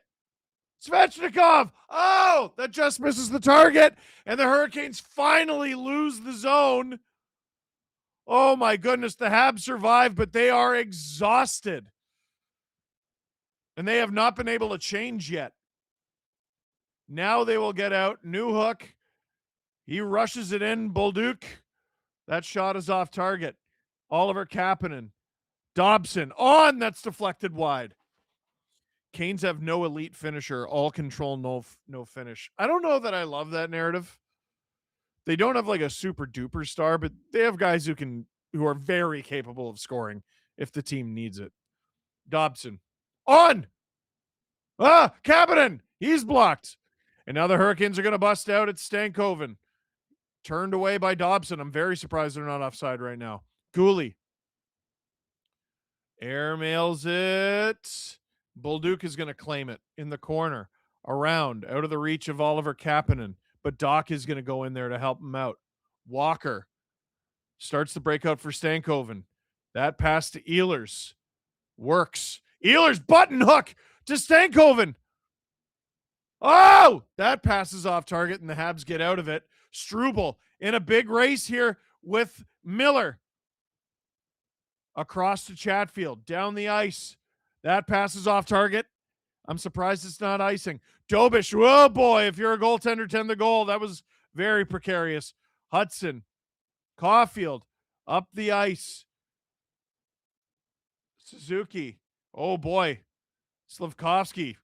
Svechnikov. Oh, that just misses the target. And the Hurricanes finally lose the zone. Oh, my goodness. The Habs survive, but they are exhausted. And they have not been able to change yet. Now they will get out. Newhook. He rushes it in. Bolduc. That shot is off target. Oliver Kapanen. Dobson. On. That's deflected wide. Canes have no elite finisher, all control, no finish. I don't know that I love that narrative. They don't have like a super duper star, but they have guys who are very capable of scoring if the team needs it. Dobson. On! Kapanen! He's blocked. And now the Hurricanes are going to bust out at Stankoven. Turned away by Dobson. I'm very surprised they're not offside right now. Gooley. Airmails it. Bolduc is going to claim it in the corner, around, out of the reach of Oliver Kapanen, but Doc is going to go in there to help him out. Walker starts the breakout for Stankoven. That pass to Ehlers works. Ehlers button hook to Stankoven. Oh, that passes off target and the Habs get out of it. Struble in a big race here with Miller. Across to Chatfield, down the ice. That passes off target. I'm surprised it's not icing. Dobish, oh boy, if you're a goaltender, tend the goal. That was very precarious. Hudson, Caulfield, up the ice. Suzuki, oh boy. Slavkovsky,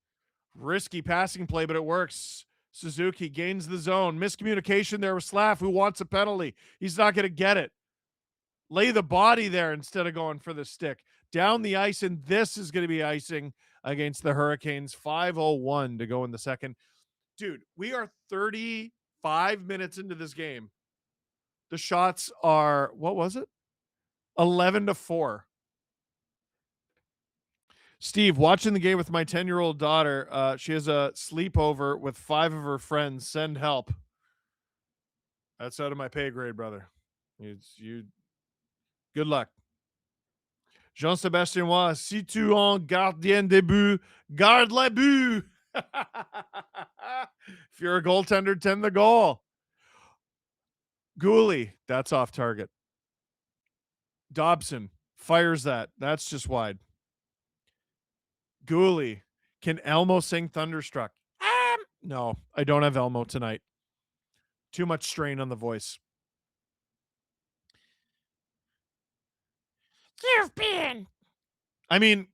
risky passing play, but it works. Suzuki gains the zone. Miscommunication there with Slav, who wants a penalty. He's not going to get it. Lay the body there instead of going for the stick. Down the ice, and this is going to be icing against the Hurricanes. 5:01 to go in the second. Dude, we are 35 minutes into this game. The shots are, what was it? 11-4. Steve, watching the game with my 10-year-old daughter. She has a sleepover with 5 of her friends. Send help. That's out of my pay grade, brother. You. Good luck. Jean-Sébastien Roy, si tu en gardien de but, garde le but. If you're a goaltender, tend the goal. Gooley, that's off target. Dobson fires that. That's just wide. Gooley, can Elmo sing Thunderstruck? No, I don't have Elmo tonight. Too much strain on the voice. You've been. I mean,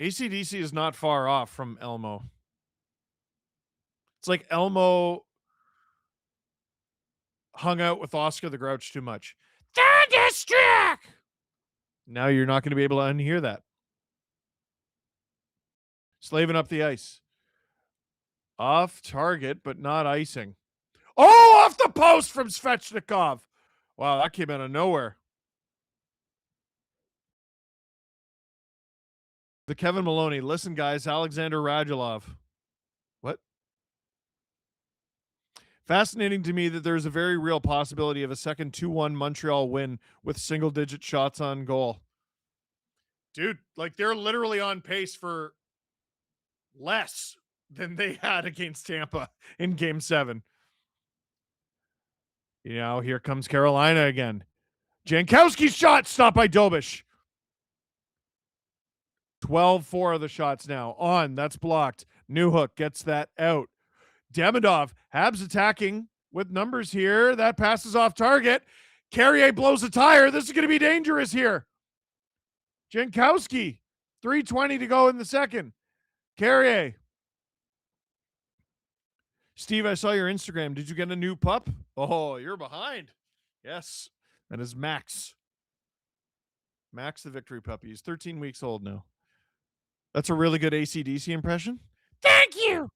AC/DC is not far off from Elmo. It's like Elmo hung out with Oscar the Grouch too much. Thunderstruck! Now you're not going to be able to unhear that. Slaving up the ice. Off target, but not icing. Oh, off the post from Svechnikov. Wow, that came out of nowhere. The Kevin Maloney. Listen, guys, Alexander Radulov. What? Fascinating to me that there's a very real possibility of a second 2-1 Montreal win with single-digit shots on goal. Dude, like they're literally on pace for less than they had against Tampa in Game 7. You know, here comes Carolina again. Jankowski's shot stopped by Dobish. 12-4 of the shots now. On, that's blocked. Newhook gets that out. Demidov, Habs attacking with numbers here. That passes off target. Carrier blows a tire. This is going to be dangerous here. Jankowski, 3:20 to go in the second. Carrier. Steve, I saw your Instagram. Did you get a new pup? Oh, you're behind. Yes, that is Max. Max the victory puppy. He's 13 weeks old now. That's a really good AC/DC impression. Thank you.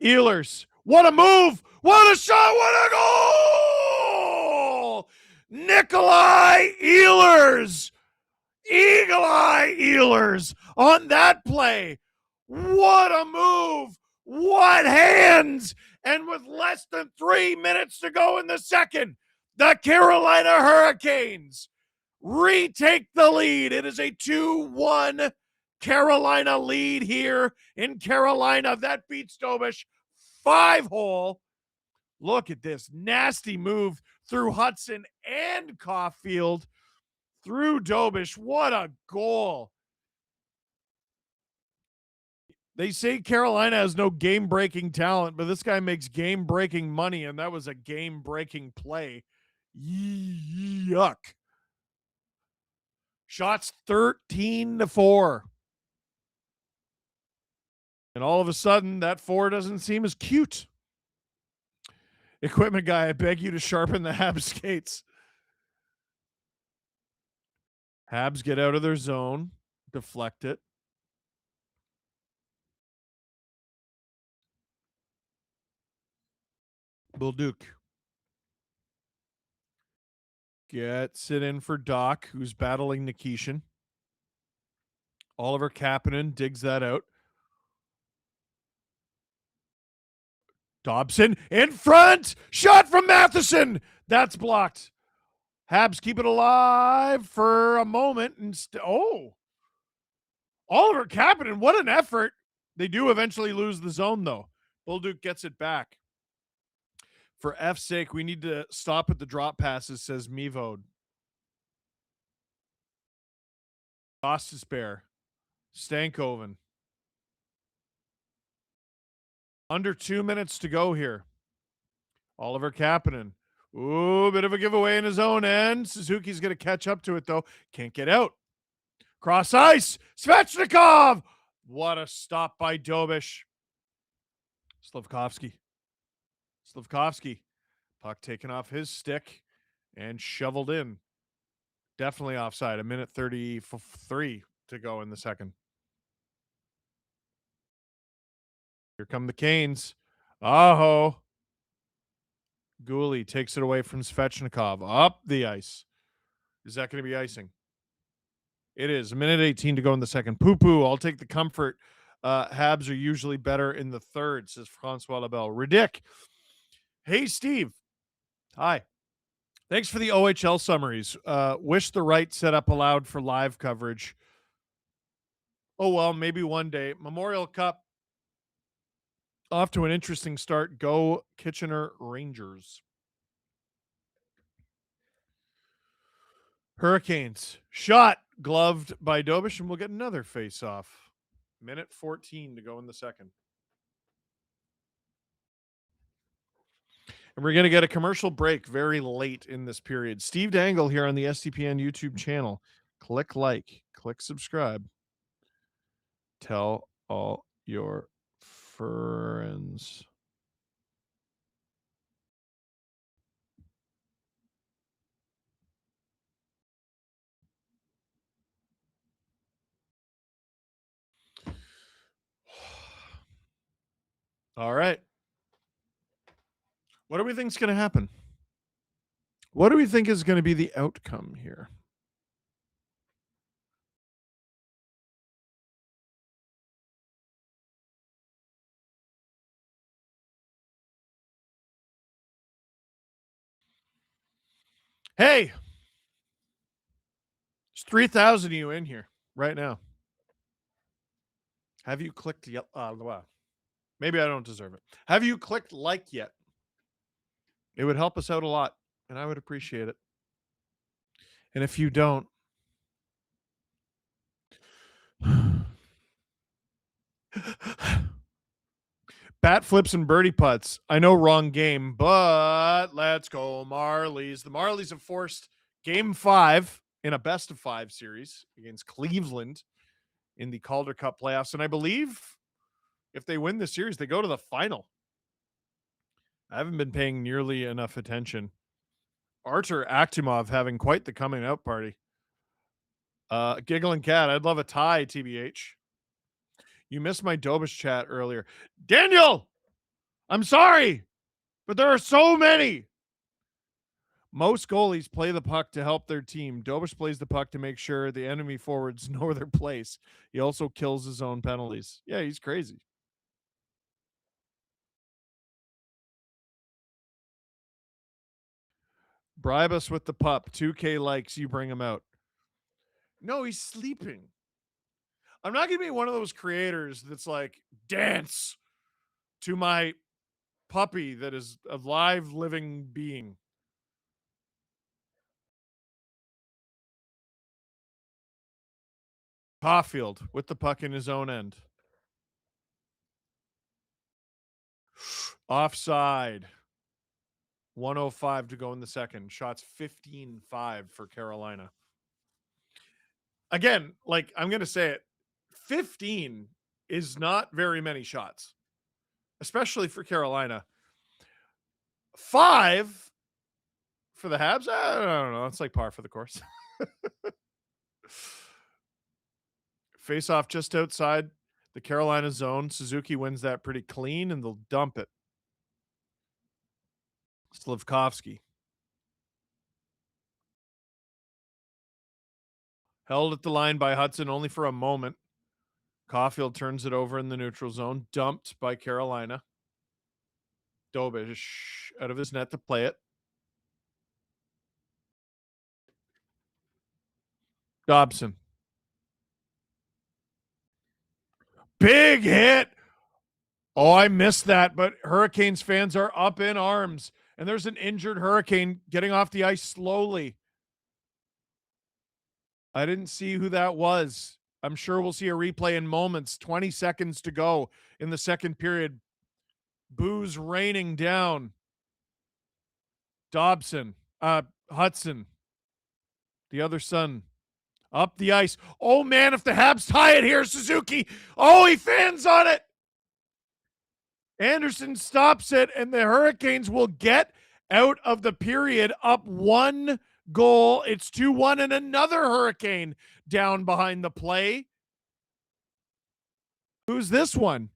Ehlers. What a move. What a shot. What a goal. Nikolai Ehlers. Eagle Eye Ehlers on that play. What a move. What hands. And with less than 3 minutes to go in the second, the Carolina Hurricanes retake the lead. It is a 2-1 Carolina lead here in Carolina. That beats Dobish 5-hole. Look at this nasty move through Hudson and Caulfield through Dobish. What a goal. They say Carolina has no game-breaking talent, but this guy makes game-breaking money, and that was a game-breaking play. Yuck. Shots 13-4. And all of a sudden, that 4 doesn't seem as cute. Equipment guy, I beg you to sharpen the Habs skates. Habs get out of their zone, deflect it. Bolduc gets it in for Doc, who's battling Nikishin. Oliver Kapanen digs that out. Dobson in front. Shot from Matheson. That's blocked. Habs keep it alive for a moment. And Oliver Kapanen, what an effort. They do eventually lose the zone, though. Bolduc gets it back. For F's sake, we need to stop at the drop passes, says Mevode. Gostisbehere. Stankoven. Under 2 minutes to go here. Oliver Kapanen. Ooh, bit of a giveaway in his own end. Suzuki's going to catch up to it, though. Can't get out. Cross ice. Svechnikov. What a stop by Dobish. Slavkovsky. Puck taken off his stick and shoveled in. Definitely offside. 1:33 to go in the second. Here come the Canes. Aho. Gooley takes it away from Svechnikov. Up the ice. Is that going to be icing? It is. 1:18 to go in the second. Poo-poo. I'll take the comfort. Habs are usually better in the third, says Francois Labelle. Ridic. Hey, Steve. Hi. Thanks for the OHL summaries. Wish the right setup allowed for live coverage. Oh, well, maybe one day. Memorial Cup. Off to an interesting start. Go Kitchener Rangers. Hurricanes. Shot. Gloved by Dobish, and we'll get another face-off. 1:14 to go in the second. And we're going to get a commercial break very late in this period. Steve Dangle here on the SDPN YouTube channel. Click like, click subscribe. Tell all your friends. All right. What do we think is going to happen? What do we think is going to be the outcome here? Hey, there's 3,000 of you in here right now. Have you clicked yet? Wow. Maybe I don't deserve it. Have you clicked like yet? It would help us out a lot, and I would appreciate it. And if you don't, bat flips and birdie putts. I know, wrong game, but let's go Marlies. The Marlies have forced game 5 in a best-of-5 series against Cleveland in the Calder Cup playoffs. And I believe if they win the series, they go to the final. I haven't been paying nearly enough attention. Artur Akhtimov having quite the coming out party. Giggling Cat, I'd love a tie, TBH. You missed my Dobish chat earlier. Daniel, I'm sorry, but there are so many. Most goalies play the puck to help their team. Dobish plays the puck to make sure the enemy forwards know their place. He also kills his own penalties. Yeah, he's crazy. Bribe us with the pup. 2K likes, you bring him out. No, he's sleeping. I'm not going to be one of those creators that's like, dance to my puppy that is a live living being. Caulfield with the puck in his own end. Offside. 1:05 to go in the second. Shots 15-5 for Carolina. Again, like I'm going to say it, 15 is not very many shots, especially for Carolina. 5 for the Habs? I don't know. It's like par for the course. Face off just outside the Carolina zone. Suzuki wins that pretty clean, and they'll dump it. Slavkovsky. Held at the line by Hudson only for a moment. Caulfield turns it over in the neutral zone. Dumped by Carolina. Dobish out of his net to play it. Dobson. Big hit. Oh, I missed that, but Hurricanes fans are up in arms. And there's an injured Hurricane getting off the ice slowly. I didn't see who that was. I'm sure we'll see a replay in moments. 20 seconds to go in the second period. Booze raining down. Dobson. Hudson. The other son. Up the ice. Oh, man, if the Habs tie it here, Suzuki. Oh, he fans on it. Anderson stops it, and the Hurricanes will get out of the period up 1 goal. It's 2-1, and another Hurricane down behind the play. Who's this one?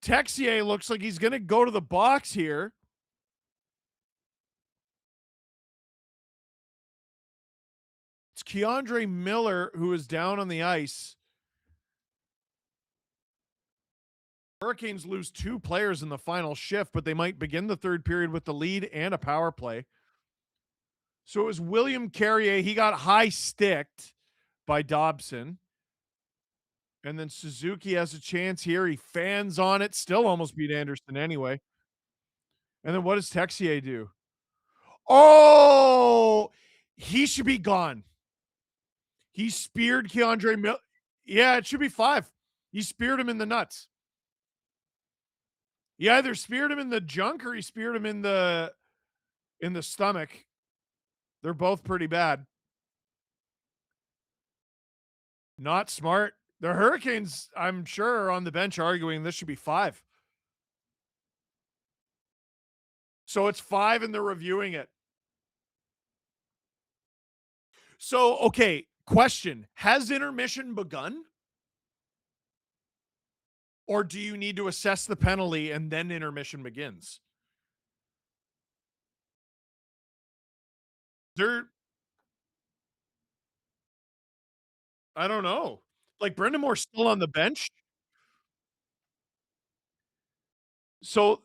Texier looks like he's going to go to the box here. It's Keandre Miller, who is down on the ice. Hurricanes lose 2 players in the final shift, but they might begin the third period with the lead and a power play. So it was William Carrier. He got high sticked by Dobson. And then Suzuki has a chance here. He fans on it. Still almost beat Anderson anyway. And then what does Texier do? Oh, he should be gone. He speared Keandre Miller. Yeah, it should be 5. He speared him in the nuts. He either speared him in the junk or he speared him in the stomach. They're both pretty bad. Not smart. The Hurricanes, I'm sure, are on the bench arguing this should be 5. So it's 5 and they're reviewing it. So, okay, question. Has intermission begun? Or do you need to assess the penalty and then intermission begins? I don't know. Like, Brendan Moore's still on the bench. So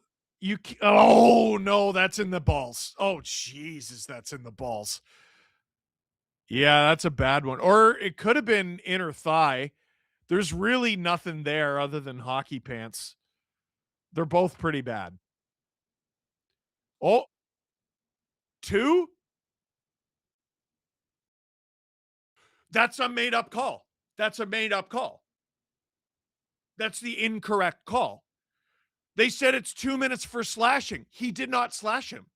oh no, that's in the balls. Oh Jesus, that's in the balls. Yeah, that's a bad one. Or it could have been inner thigh. There's really nothing there other than hockey pants. They're both pretty bad. Oh, 2? That's a made-up call. That's a made-up call. That's the incorrect call. They said it's 2 minutes for slashing. He did not slash him.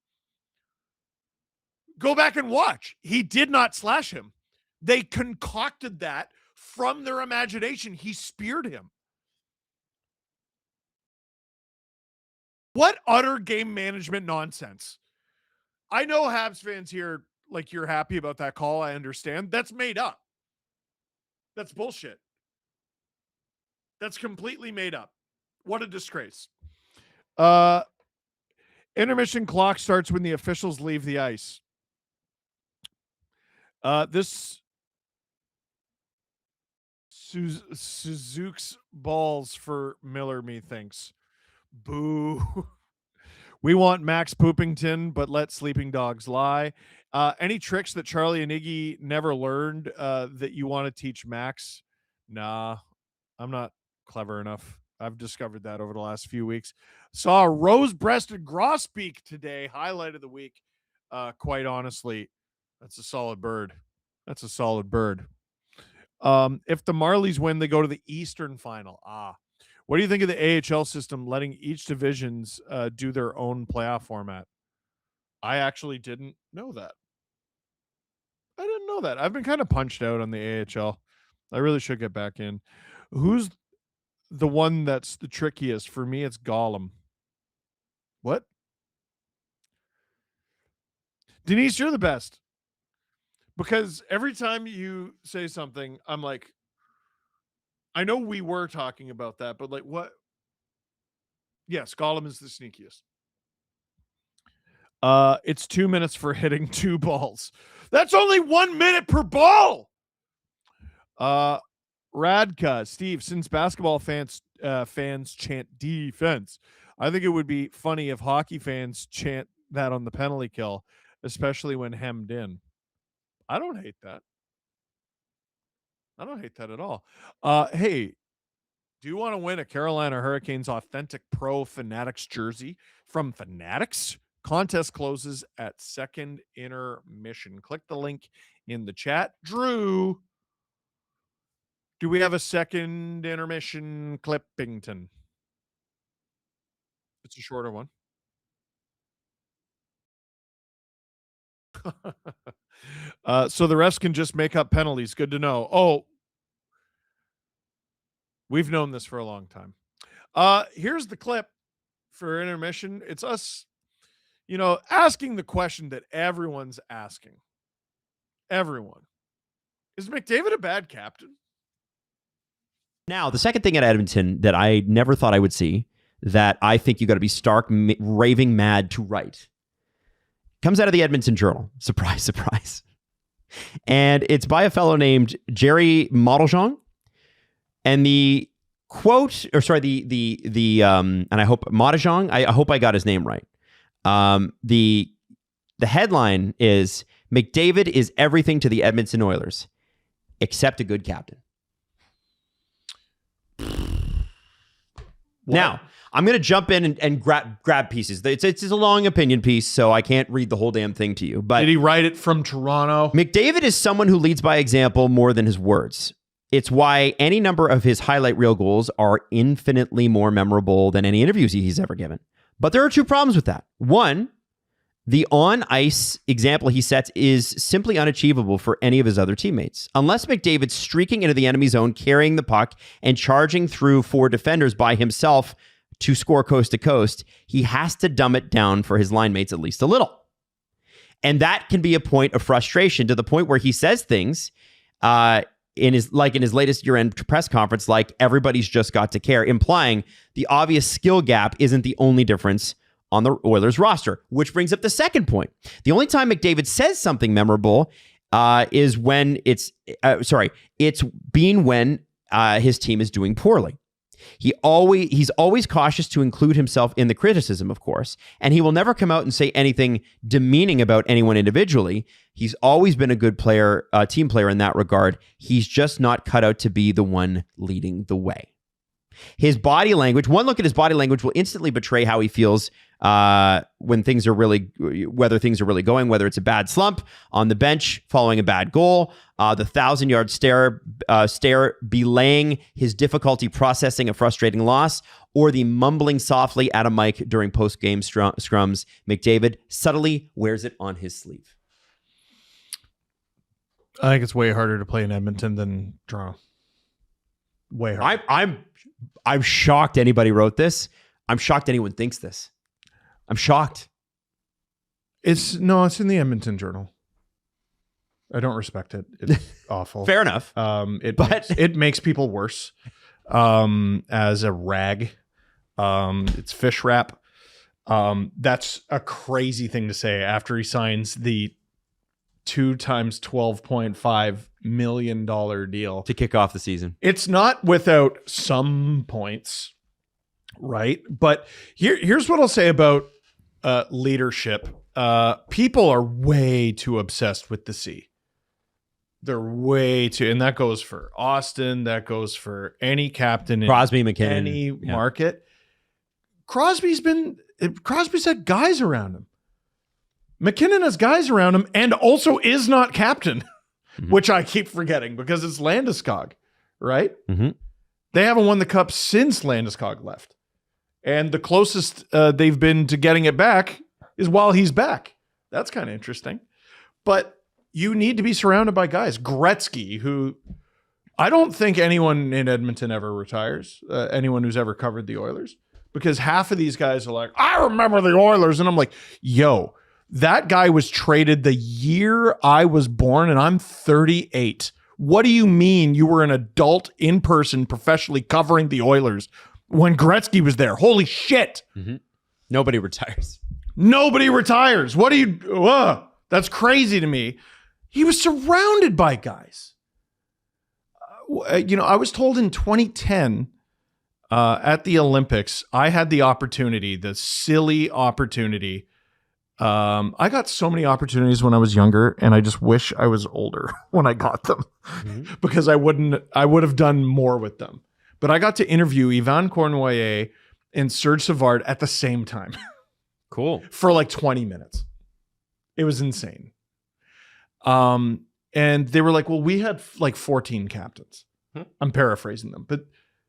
Go back and watch. He did not slash him. They concocted that from their imagination. He speared him. What utter game management nonsense. I know Habs fans here, like, you're happy about that call. I understand. That's made up. That's bullshit. That's completely made up. What a disgrace. Intermission clock starts when the officials leave the ice. This Suzuki's balls for Miller, methinks. Boo. We want Max Poopington, but let sleeping dogs lie. Any tricks that Charlie and Iggy never learned that you want to teach Max? Nah, I'm not clever enough. I've discovered that over the last few weeks. Saw a rose-breasted grosbeak today, highlight of the week. Quite honestly, that's a solid bird. That's a solid bird. If the Marlies win, they go to the Eastern Final. What do you think of the AHL system letting each divisions do their own playoff format? I actually didn't know that. I didn't know that. I've been kind of punched out on the AHL. I really should get back in. Who's the one that's the trickiest? For me, it's Gollum. What? Denise, you're the best. Because every time you say something, I'm like, I know we were talking about that, but like, what? Yes, Gollum is the sneakiest. It's 2 minutes for hitting 2 balls. That's only 1 minute per ball. Radka, Steve, since basketball fans chant defense, I think it would be funny if hockey fans chant that on the penalty kill, especially when hemmed in. I don't hate that. I don't hate that at all. Hey, do you want to win a Carolina Hurricanes authentic Pro Fanatics jersey from Fanatics? Contest closes at second intermission. Click the link in the chat. Drew, do we have a second intermission Clippington? It's a shorter one. So the refs can just make up penalties. Good to know. Oh, we've known this for a long time. Here's the clip for intermission. It's us, asking the question that everyone's asking. Everyone. Is McDavid a bad captain? Now, the second thing at Edmonton that I never thought I would see, that I think you got to be stark raving mad to write, comes out of the Edmonton Journal. Surprise, surprise. And it's by a fellow named Jerry Modeljong. And the quote, or sorry, and I hope Modeljong, I hope I got his name right. The headline is, McDavid is everything to the Edmonton Oilers, except a good captain. What? Now, I'm going to jump in and grab pieces. It's a long opinion piece, so I can't read the whole damn thing to you. But did he write it from Toronto? McDavid is someone who leads by example more than his words. It's why any number of his highlight reel goals are infinitely more memorable than any interviews he's ever given. But there are two problems with that. One, the on-ice example he sets is simply unachievable for any of his other teammates. Unless McDavid's streaking into the enemy zone, carrying the puck, and charging through 4 defenders by himself to score coast to coast, he has to dumb it down for his line mates at least a little. And that can be a point of frustration, to the point where he says things in his latest year-end press conference, like everybody's just got to care, implying the obvious skill gap isn't the only difference on the Oilers roster, which brings up the second point. The only time McDavid says something memorable is when it's when his team is doing poorly. He's always cautious to include himself in the criticism, of course, and he will never come out and say anything demeaning about anyone individually. He's always been a good player, team player in that regard. He's just not cut out to be the one leading the way. His body language, one look at his body language will instantly betray how he feels when things are really, whether things are really going, whether it's a bad slump on the bench following a bad goal, the 1,000-yard stare belaying his difficulty processing a frustrating loss, or the mumbling softly at a mic during post-game scrums. McDavid subtly wears it on his sleeve. I think it's way harder to play in Edmonton than Toronto. Way harder. I'm shocked anybody wrote this. I'm shocked anyone thinks this. I'm shocked. It's in the Edmonton Journal. I don't respect it. It's awful. Fair enough. It makes people worse. As a rag. It's fish wrap. That's a crazy thing to say after he signs the 2 times $12.5 million deal to kick off the season. It's not without some points, right? But here's what I'll say about leadership. People are way too obsessed with the C. They're way too, and that goes for Austin. That goes for any captain in Crosby, McKinnon, any market. Crosby's had guys around him. McKinnon has guys around him and also is not captain, which I keep forgetting because it's Landeskog, right? Mm-hmm. They haven't won the cup since Landeskog left. And the closest they've been to getting it back is while he's back. That's kind of interesting. But you need to be surrounded by guys. Gretzky, who I don't think anyone in Edmonton ever retires, anyone who's ever covered the Oilers, because half of these guys are like, I remember the Oilers. And I'm like, yo, that guy was traded the year I was born, and I'm 38. What do you mean you were an adult in person professionally covering the Oilers when Gretzky was there? Holy shit. Mm-hmm. Nobody retires. Nobody retires. What do you... that's crazy to me. He was surrounded by guys. I was told in 2010 at the Olympics, I had the silly opportunity. I got so many opportunities when I was younger, and I just wish I was older when I got them because I would have done more with them. But I got to interview Yvan Cournoyer and Serge Savard at the same time. Cool. For like 20 minutes. It was insane. And they were like, well, we had like 14 captains. I'm paraphrasing them, but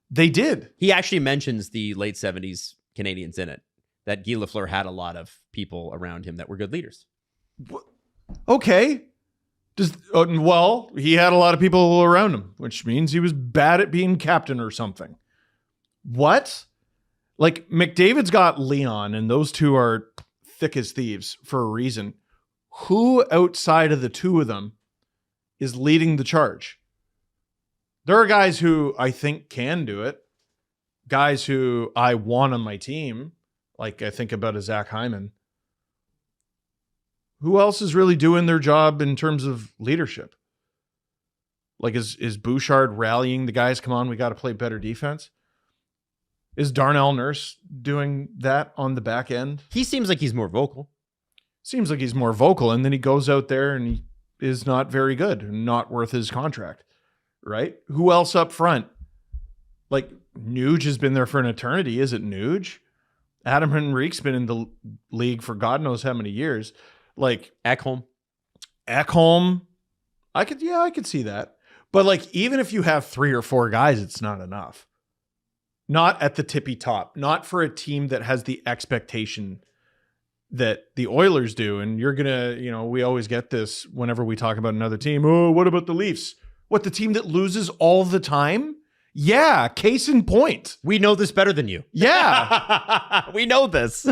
they did. He actually mentions the late 70s Canadiens in it, that Guy Lafleur had a lot of people around him that were good leaders. Okay. He had a lot of people around him, which means he was bad at being captain or something. What? Like, McDavid's got Leon, and those two are thick as thieves for a reason. Who outside of the two of them is leading the charge? There are guys who I think can do it. Guys who I want on my team. Like, I think about a Zach Hyman. Who else is really doing their job in terms of leadership? Like, is Bouchard rallying the guys? Come on, we got to play better defense. Is Darnell Nurse doing that on the back end? He seems like he's more vocal. Seems like he's more vocal, and then he goes out there and he is not very good, not worth his contract, right? Who else up front? Like, Nuge has been there for an eternity. Is it Nuge? Adam Henrique's been in the league for God knows how many years. Like, Ekholm. I could see that. But like, even if you have 3 or 4 guys, it's not enough. Not at the tippy top. Not for a team that has the expectation that the Oilers do. And you're going to, we always get this whenever we talk about another team. Oh, what about the Leafs? What, the team that loses all the time? Yeah, case in point. We know this better than you. Yeah. We know this.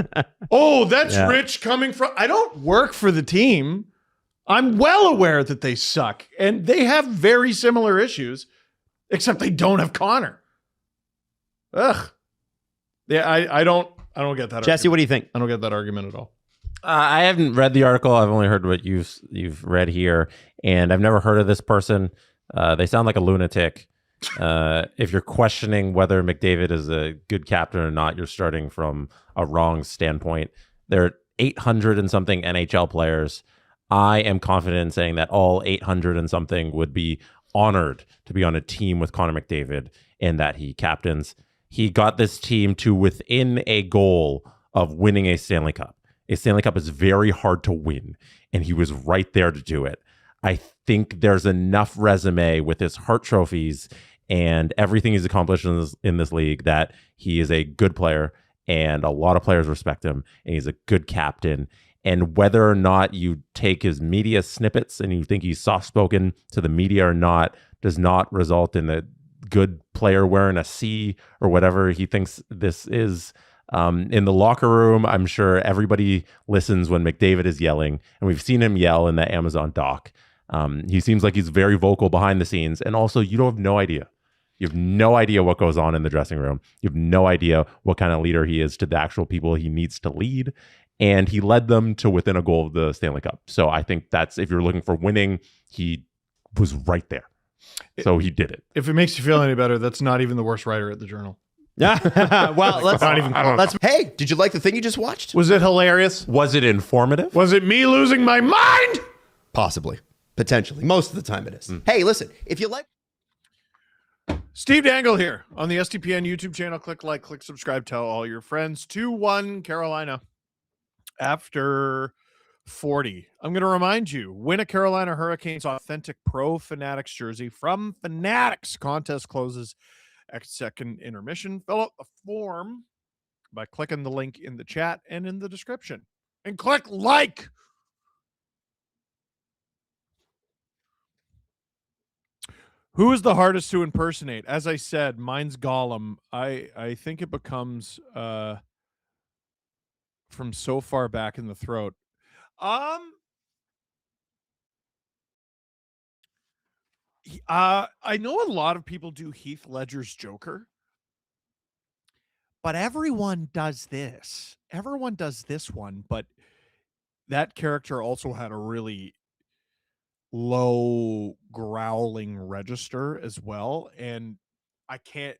Oh, that's Rich coming from... I don't work for the team. I'm well aware that they suck. And they have very similar issues, except they don't have Connor. Ugh. Yeah, I don't get that. Jesse, argument. what do you think? I don't get that argument at all. I haven't read the article. I've only heard what you've read here, and I've never heard of this person. They sound like a lunatic. If you're questioning whether McDavid is a good captain or not, you're starting from a wrong standpoint. There are 800 and something NHL players. I am confident in saying that all 800 and something would be honored to be on a team with Connor McDavid and that he captains. He got this team to within a goal of winning a Stanley Cup. A Stanley Cup is very hard to win, and he was right there to do it. I think there's enough resume with his Hart trophies and everything he's accomplished in this league that he is a good player, and a lot of players respect him, and he's a good captain. And whether or not you take his media snippets and you think he's soft-spoken to the media or not does not result in a good player wearing a C or whatever he thinks this is. In the locker room, I'm sure everybody listens when McDavid is yelling, and we've seen him yell in the Amazon doc. He seems like he's very vocal behind the scenes, and also you have no idea. You have no idea what goes on in the dressing room. You have no idea what kind of leader he is to the actual people he needs to lead, and he led them to within a goal of the Stanley Cup. So I think that's, if you're looking for winning, he was right there. So he did it. If it makes you feel any better, that's not even the worst writer at the Journal. Yeah. Well, let's Hey, did you like the thing you just watched? Was it hilarious? Was it informative? Was it me losing my mind? Possibly. Potentially. Most of the time it is. Hey, listen, if you like... Steve Dangle here on the STPN YouTube channel. Click like, click subscribe, tell all your friends. 2-1 Carolina after 40. I'm going to remind you, win a Carolina Hurricanes authentic Pro Fanatics jersey from Fanatics. Contest closes at second intermission. Fill out the form by clicking the link in the chat and in the description. And click like. Who is the hardest to impersonate? As I said, mine's Gollum. I think it becomes from so far back in the throat. I know a lot of people do Heath Ledger's Joker, but everyone does this. Everyone does this one, but that character also had a really low growling register as well, and I can't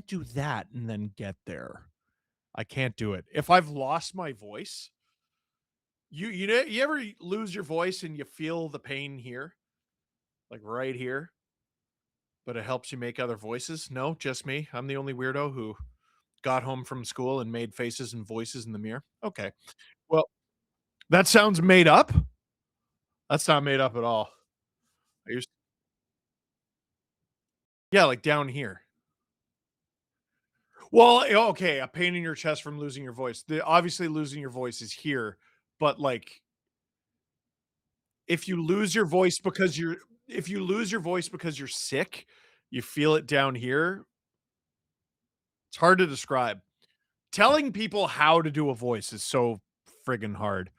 do that and then get there. I can't do it. If I've lost my voice, you ever lose your voice and you feel the pain here, like right here, but it helps you make other voices? No, just me. I'm the only weirdo who got home from school and made faces and voices in the mirror. Okay, well, that sounds made up. That's not made up at all. Yeah, like down here. Well, okay, a pain in your chest from losing your voice. Obviously, losing your voice is here, but like, if you lose your voice because you're sick, you feel it down here. It's hard to describe. Telling people how to do a voice is so friggin' hard.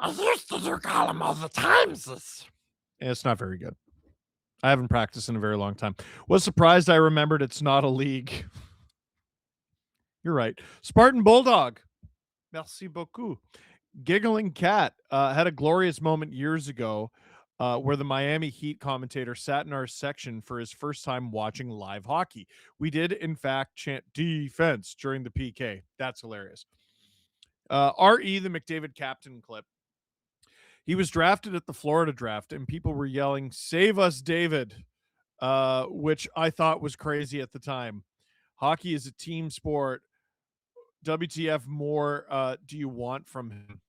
I used to do Gollum all the time. It's not very good. I haven't practiced in a very long time. Was surprised I remembered it's not a league. You're right. Spartan Bulldog. Merci beaucoup. Giggling Cat had a glorious moment years ago where the Miami Heat commentator sat in our section for his first time watching live hockey. We did, in fact, chant defense during the PK. That's hilarious. R.E., the McDavid captain clip. He was drafted at the Florida draft, and people were yelling, "Save us, David," which I thought was crazy at the time. Hockey is a team sport. WTF more do you want from him?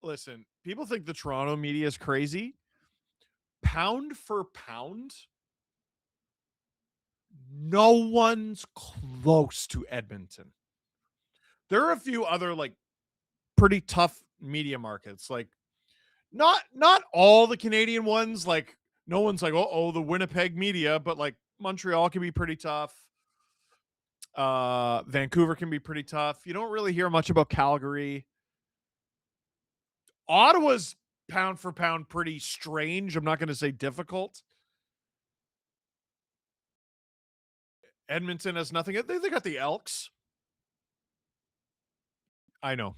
Listen, people think the Toronto media is crazy. Pound for pound, no one's close to Edmonton. There are a few other like pretty tough media markets, like not all the Canadian ones. Like no one's like, oh, the Winnipeg media, but like Montreal can be pretty tough. Vancouver can be pretty tough. You don't really hear much about Calgary. Ottawa's pound for pound pretty strange. I'm not going to say difficult. Edmonton has nothing. They got the Elks. I know.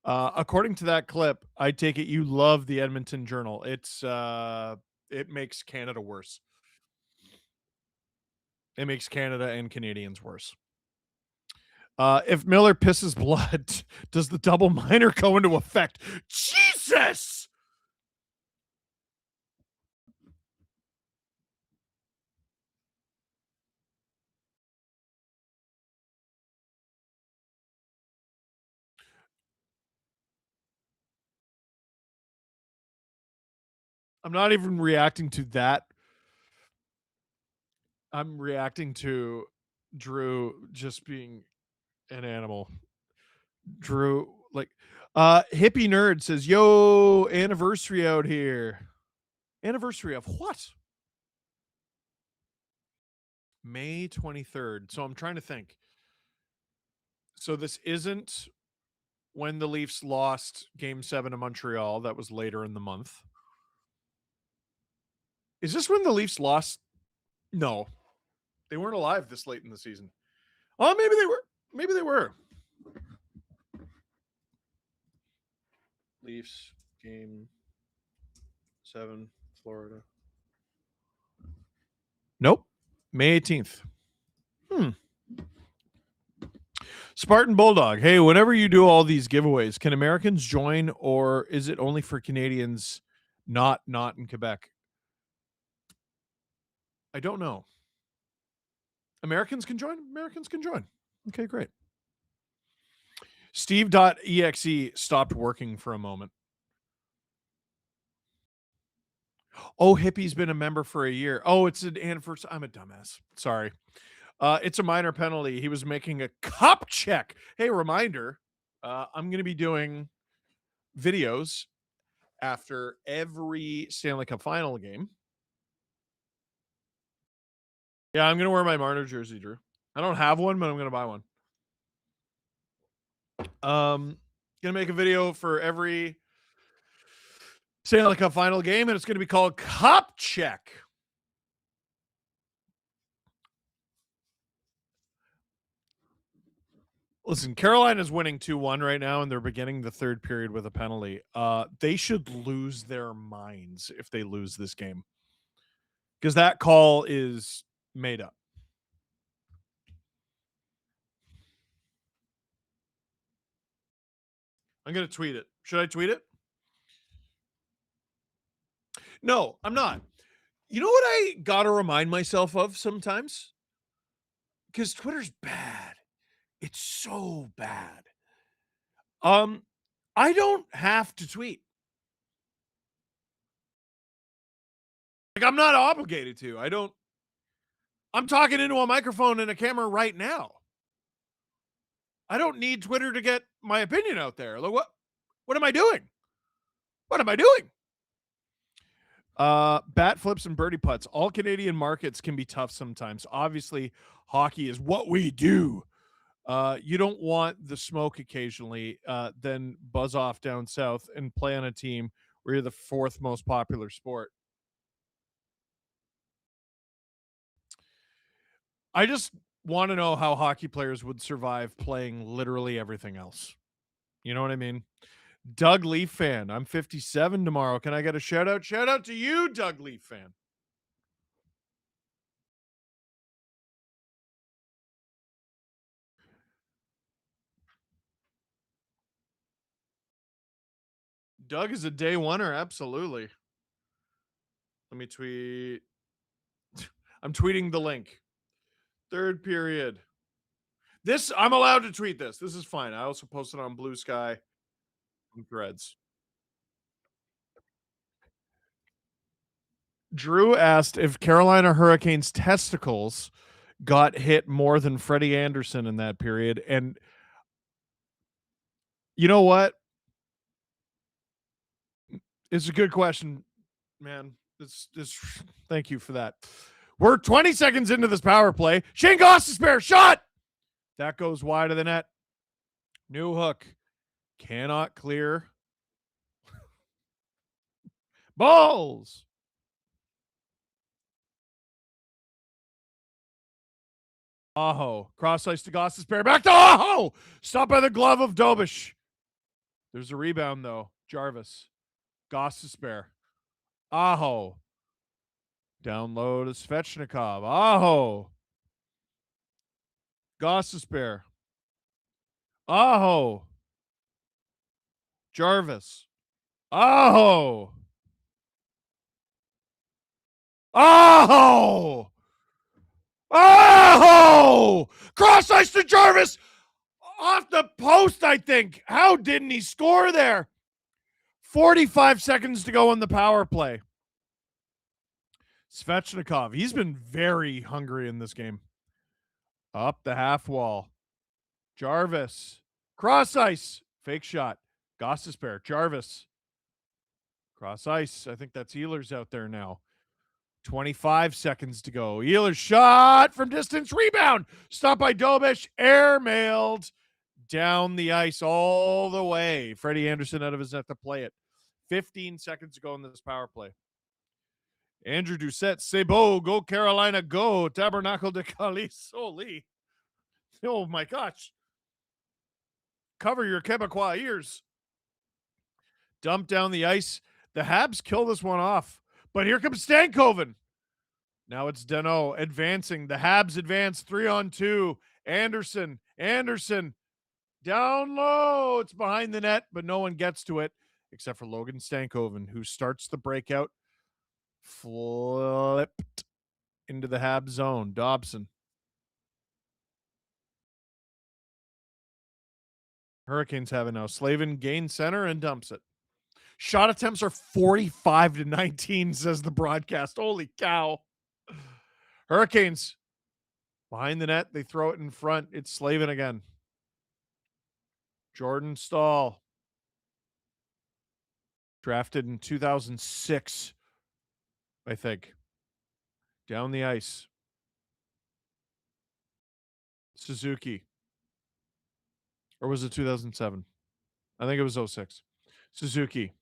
According to that clip, I take it you love the Edmonton Journal. It makes Canada worse. It makes Canada and Canadians worse. If Miller pisses blood, does the double minor go into effect? Jesus! I'm not even reacting to that. I'm reacting to Drew just being an animal. Drew, like, hippie nerd says, "Yo, anniversary out here." Anniversary of what? May 23rd. So I'm trying to think. So this isn't when the Leafs lost Game 7 to Montreal. That was later in the month. Is this when the Leafs lost? No, they weren't alive this late in the season. Oh, maybe they were. Maybe they were. Leafs Game 7, Florida. Nope. May 18th. Spartan Bulldog. Hey, whenever you do all these giveaways, can Americans join or is it only for Canadians not in Quebec? I don't know. Americans can join? Americans can join. Okay, great. Steve.exe stopped working for a moment. Oh, Hippie's been a member for a year. Oh, it's an anniversary. I'm a dumbass. Sorry. It's a minor penalty. He was making a cup check. Hey, reminder. I'm going to be doing videos after every Stanley Cup final game. Yeah, I'm going to wear my Marner jersey, Drew. I don't have one, but I'm going to buy one. Going to make a video for every Stanley Cup final game, and it's going to be called Cup Check. Listen, Carolina is winning 2-1 right now, and they're beginning the third period with a penalty. They should lose their minds if they lose this game, because that call is made up. I'm going to tweet it. Should I tweet it? No, I'm not. You know what I got to remind myself of sometimes? Because Twitter's bad. It's so bad. I don't have to tweet. Like, I'm not obligated to. I'm talking into a microphone and a camera right now. I don't need Twitter to get my opinion out there. Like, what am I doing? What am I doing? Bat flips and birdie putts. All Canadian markets can be tough sometimes. Obviously, hockey is what we do. You don't want the smoke occasionally, then buzz off down south and play on a team where you're the fourth most popular sport. I just want to know how hockey players would survive playing literally everything else. You know what I mean? Doug Leaf fan. I'm 57 tomorrow. Can I get a shout out? Shout out to you, Doug Leaf fan. Doug is a day oneer. Absolutely. Let me tweet. I'm tweeting the link. Third period. This, I'm allowed to tweet this. This is fine. I also posted on Blue Sky and Threads. Drew asked if Carolina Hurricanes testicles got hit more than Freddie Anderson in that period. And you know what? It's a good question, man. It's thank you for that. We're 20 seconds into this power play. Shane Gostisbehere shot. That goes wide of the net. New hook. Cannot clear. Balls. Aho. Cross ice to Gostisbehere. Back to Aho. Stopped by the glove of Dobish. There's a rebound, though. Jarvis. Gostisbehere. Aho. Down low to Svechnikov. Aho. Gostisbehere. Aho. Jarvis. Aho. Aho. Oh! Cross ice to Jarvis off the post, I think. How didn't he score there? 45 seconds to go on the power play. Svechnikov, he's been very hungry in this game. Up the half wall. Jarvis. Cross ice. Fake shot. Gostisbehere. Jarvis. Cross ice. I think that's Ehlers out there now. 25 seconds to go. Ehlers shot from distance. Rebound. Stopped by Dobish. Airmailed down the ice all the way. Freddie Anderson out of his net to play it. 15 seconds to go in this power play. Andrew Doucette. C'est beau. Go Carolina. Go. Tabernacle de Calice. Holy. Oh my gosh. Cover your Quebecois ears. Dump down the ice. The Habs kill this one off. But here comes Stankoven. Now it's Danault advancing. The Habs advance 3-on-2. Anderson. Down low. It's behind the net, but no one gets to it except for Logan Stankoven, who starts the breakout. Flipped into the Habs zone. Dobson. Hurricanes have it now. Slavin gains center and dumps it. Shot attempts are 45-19, says the broadcast. Holy cow. Hurricanes behind the net. They throw it in front. It's Slavin again. Jordan Staal. Drafted in 2006, I think. Down the ice. Suzuki. Or was it 2007? I think it was 06. Suzuki.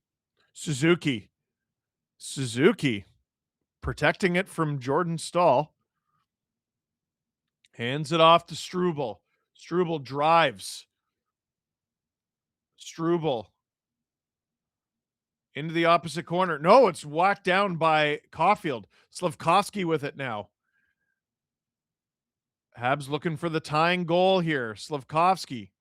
Protecting it from Jordan Staal. Hands it off to Struble. Struble drives. Struble. Into the opposite corner. No, it's whacked down by Caulfield. Slavkovsky with it now. Habs looking for the tying goal here. Slavkovsky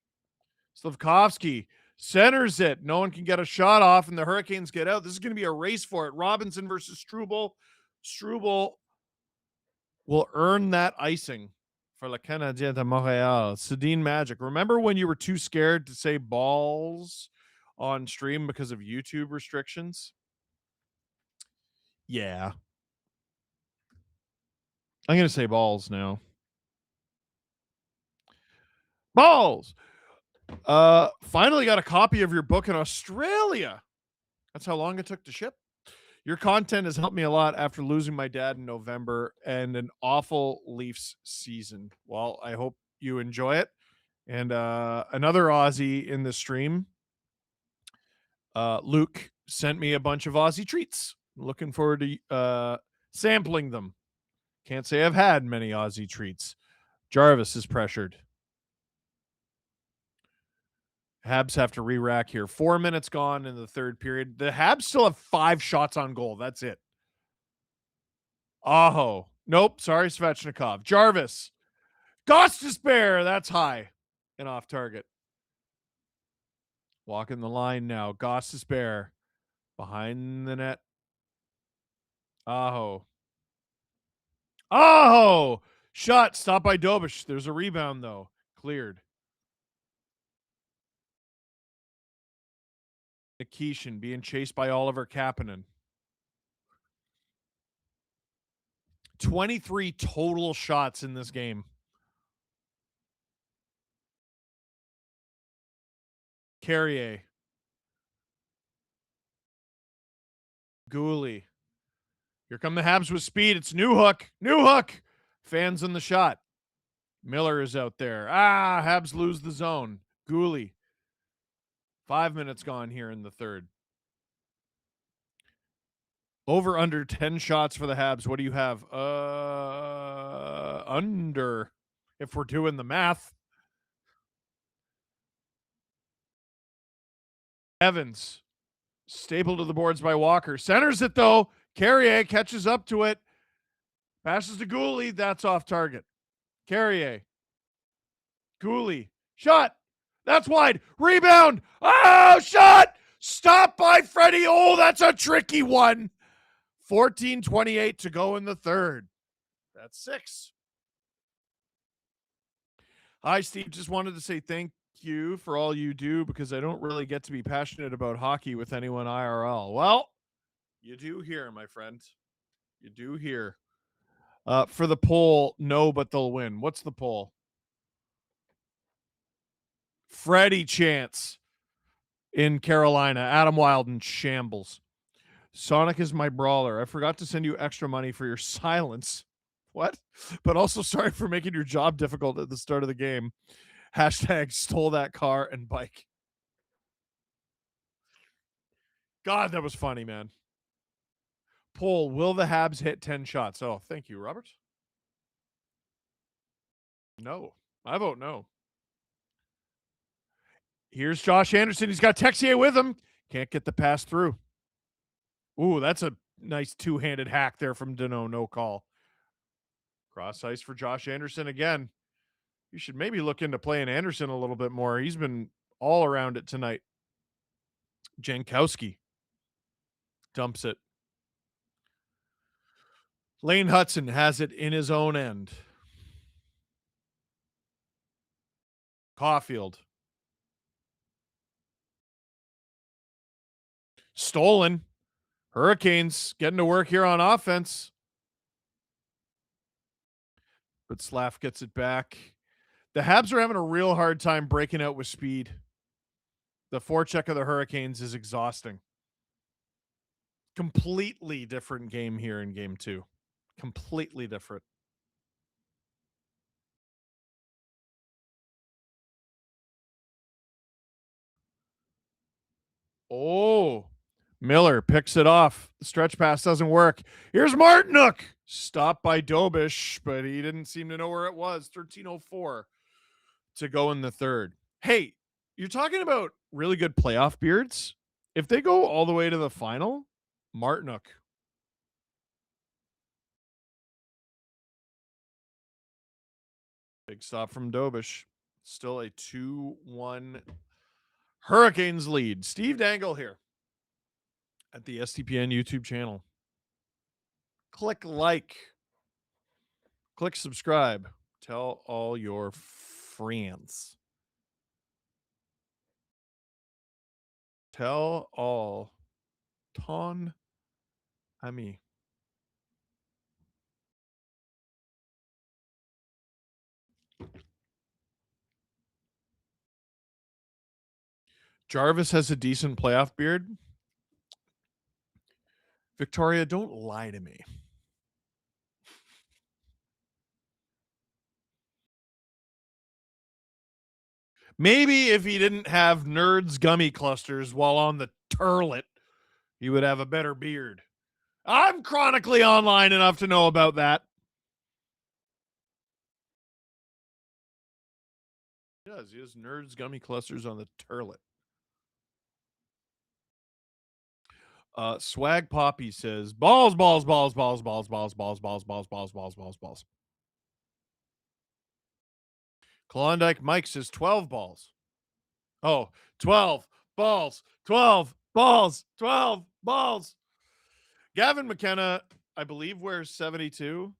centers it. No one can get a shot off, and the Hurricanes get out. This is going to be a race for it. Robinson versus Struble. Struble will earn that icing for Le Canadien de Montréal. Sedin Magic. Remember when you were too scared to say balls on stream because of YouTube restrictions? Yeah. I'm going to say balls now. Balls! Finally got a copy of your book in Australia. That's how long it took to ship. Your content has helped me a lot after losing my dad in November and an awful Leafs season. Well, I hope you enjoy it. And another Aussie in the stream, Luke, sent me a bunch of Aussie treats. Looking forward to sampling them. Can't say I've had many Aussie treats, Jarvis is pressured. Habs have to re-rack here. 4 minutes gone in the third period. The Habs still have 5 shots on goal. That's it. Aho. Nope. Sorry, Svechnikov. Jarvis. Gostisbehere. That's high and off target. Walking the line now. Gostisbehere. Behind the net. Aho. Aho. Shot. Stopped by Dobish. There's a rebound, though. Cleared. Nikishin being chased by Oliver Kapanen. 23 total shots in this game. Carrier. Gooley. Here come the Habs with speed. It's Newhook. Newhook. Fans in the shot. Miller is out there. Habs lose the zone. Gooley. 5 minutes gone here in the third. Over under 10 shots for the Habs. What do you have? Under, if we're doing the math. Evans. Stapled to the boards by Walker. Centers it, though. Carrier catches up to it. Passes to Gooley. That's off target. Carrier. Gooley. Shot. That's wide. Rebound. Oh, shot. Stop by Freddie. Oh, that's a tricky one. 14:28 to go in the third. That's 6. Hi, Steve. Just wanted to say thank you for all you do because I don't really get to be passionate about hockey with anyone IRL. Well, you do here, my friend. You do here. For the poll, no, but they'll win. What's the poll? Freddie Chance in Carolina. Adam Wild in shambles. Sonic is my brawler. I forgot to send you extra money for your silence. What? But also sorry for making your job difficult at the start of the game. Hashtag stole that car and bike. God, that was funny, man. Poll, will the Habs hit 10 shots? Oh, thank you, Robert. No. I vote no. Here's Josh Anderson. He's got Texier with him. Can't get the pass through. Ooh, that's a nice two-handed hack there from Dano. No call. Cross ice for Josh Anderson again. You should maybe look into playing Anderson a little bit more. He's been all around it tonight. Jankowski dumps it. Lane Hudson has it in his own end. Caulfield. Stolen. Hurricanes getting to work here on offense. But Slav gets it back. The Habs are having a real hard time breaking out with speed. The forecheck of the Hurricanes is exhausting. Completely different game here in game 2. Completely different. Oh, Miller picks it off. The stretch pass doesn't work. Here's Martinook. Stopped by Dobish, but he didn't seem to know where it was. 13:04 to go in the third. Hey, you're talking about really good playoff beards. If they go all the way to the final, Martinook. Big stop from Dobish. Still a 2-1 Hurricanes lead. Steve Dangle here at the STPN YouTube channel. Click like. Click subscribe. Tell all your friends. Tell all. Ton ami. Jarvis has a decent playoff beard. Victoria, don't lie to me. Maybe if he didn't have Nerds gummy clusters while on the turlet, he would have a better beard. I'm chronically online enough to know about that. He does. He has Nerds gummy clusters on the turlet. Swag Poppy says balls, balls, balls, balls, balls, balls, balls, balls, balls, balls, balls, balls, balls. Klondike Mike says 12 balls. Oh, 12 balls, 12 balls, 12 balls. Gavin McKenna, I believe, wears 72.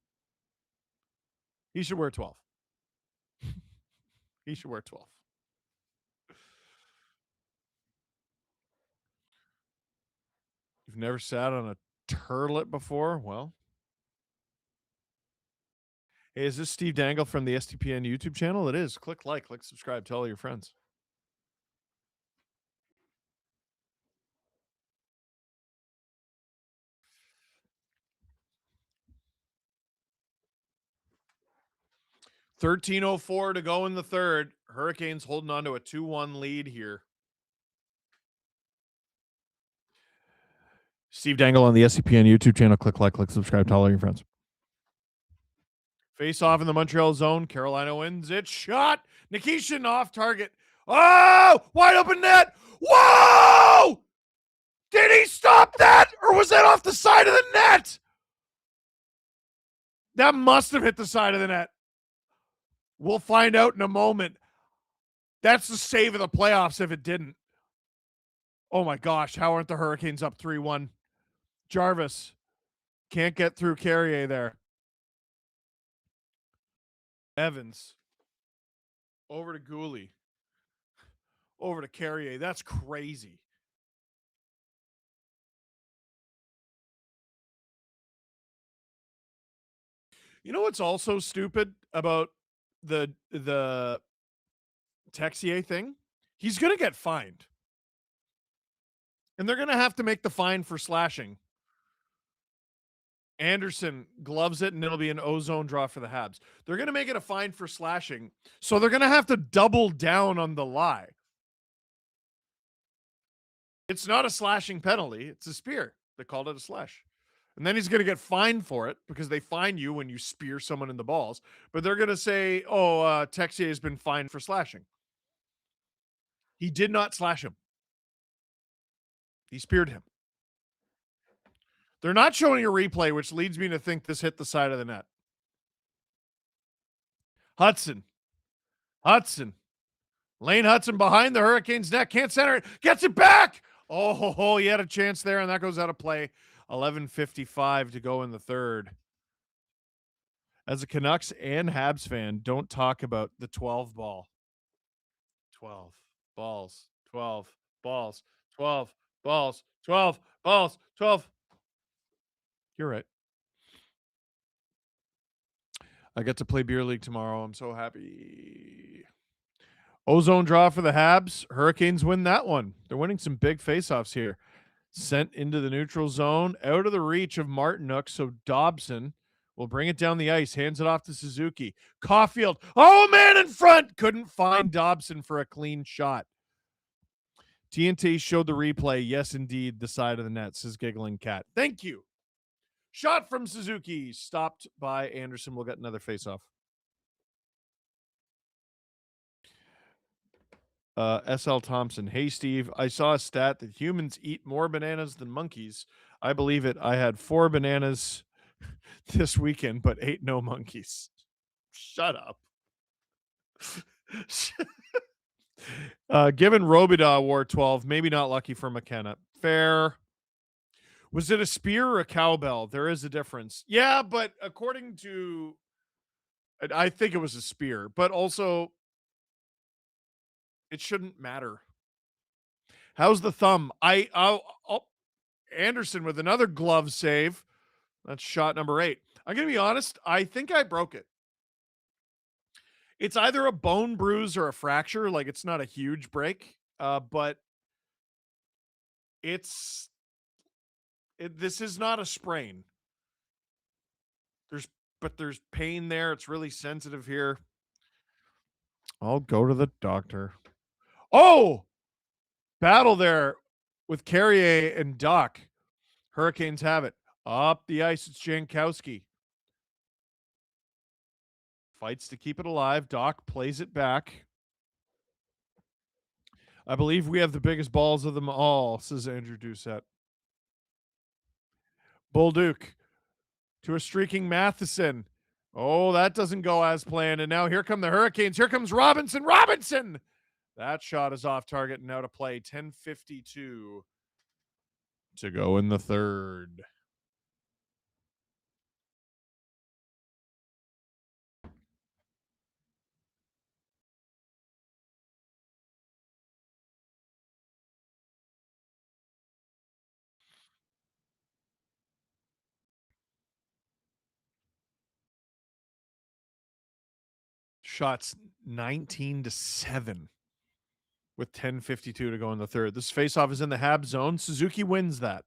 He should wear 12. He should wear 12. You've never sat on a turlet before? Well. Hey, is this Steve Dangle from the STPN YouTube channel? It is. Click like, click subscribe, tell all your friends. $13:04 to go in the third. Hurricanes holding on to a 2-1 lead here. Steve Dangle on the SCPN YouTube channel. Click like, click subscribe, tell all your friends. Face off in the Montreal zone. Carolina wins it. Shot. Nikishin off target. Oh, wide open net. Whoa! Did he stop that? Or was that off the side of the net? That must have hit the side of the net. We'll find out in a moment. That's the save of the playoffs if it didn't. Oh my gosh, how aren't the Hurricanes up 3-1? Jarvis can't get through Carrier there. Evans. Over to Gooley. Over to Carrier. That's crazy. You know what's also stupid about the Texier thing? He's going to get fined. And they're going to have to make the fine for slashing. Anderson gloves it, and it'll be an ozone draw for the Habs. They're going to make it a fine for slashing, so they're going to have to double down on the lie. It's not a slashing penalty. It's a spear. They called it a slash. And then he's going to get fined for it because they fine you when you spear someone in the balls. But they're going to say, Texier has been fined for slashing. He did not slash him. He speared him. They're not showing a replay, which leads me to think this hit the side of the net. Hudson. Lane Hudson behind the Hurricanes' net. Can't center it. Gets it back. Oh, he had a chance there, and that goes out of play. 11:55 to go in the third. As a Canucks and Habs fan, don't talk about the 12 ball. 12 balls. 12 balls. 12 balls. 12 balls. 12. You're right. I get to play beer league tomorrow. I'm so happy. Ozone draw for the Habs. Hurricanes win that one. They're winning some big faceoffs here. Sent into the neutral zone, out of the reach of Martinook, so Dobson will bring it down the ice, hands it off to Suzuki. Caulfield, man in front! Couldn't find Dobson for a clean shot. TNT showed the replay. Yes, indeed, the side of the net, says Giggling Cat. Thank you. Shot from Suzuki, stopped by Anderson. We'll get another faceoff. SL Thompson. Hey, Steve, I saw a stat that humans eat more bananas than monkeys. I believe it. I had 4 bananas this weekend, but ate no monkeys. Shut up. Given Robidaw wore 12, maybe not lucky for McKenna. Fair. Was it a spear or a cowbell? There is a difference. Yeah, but according to... I think it was a spear, but also... it shouldn't matter. How's the thumb? Anderson with another glove save. That's shot number 8. I'm going to be honest. I think I broke it. It's either a bone bruise or a fracture. Like, it's not a huge break, but this is not a sprain. There's pain there. It's really sensitive here. I'll go to the doctor. Oh, battle there with Carrier and Doc. Hurricanes have it. Up the ice, it's Jankowski. Fights to keep it alive. Doc plays it back. I believe we have the biggest balls of them all, says Andrew Doucette. Bull Duke to a streaking Matheson. Oh, that doesn't go as planned. And now here come the Hurricanes. Here comes Robinson. Robinson! That shot is off target and now to play. 10:52 to go in the third. Shots 19-7 with 10:52 to go in the third. This faceoff is in the Habs zone. Suzuki wins that.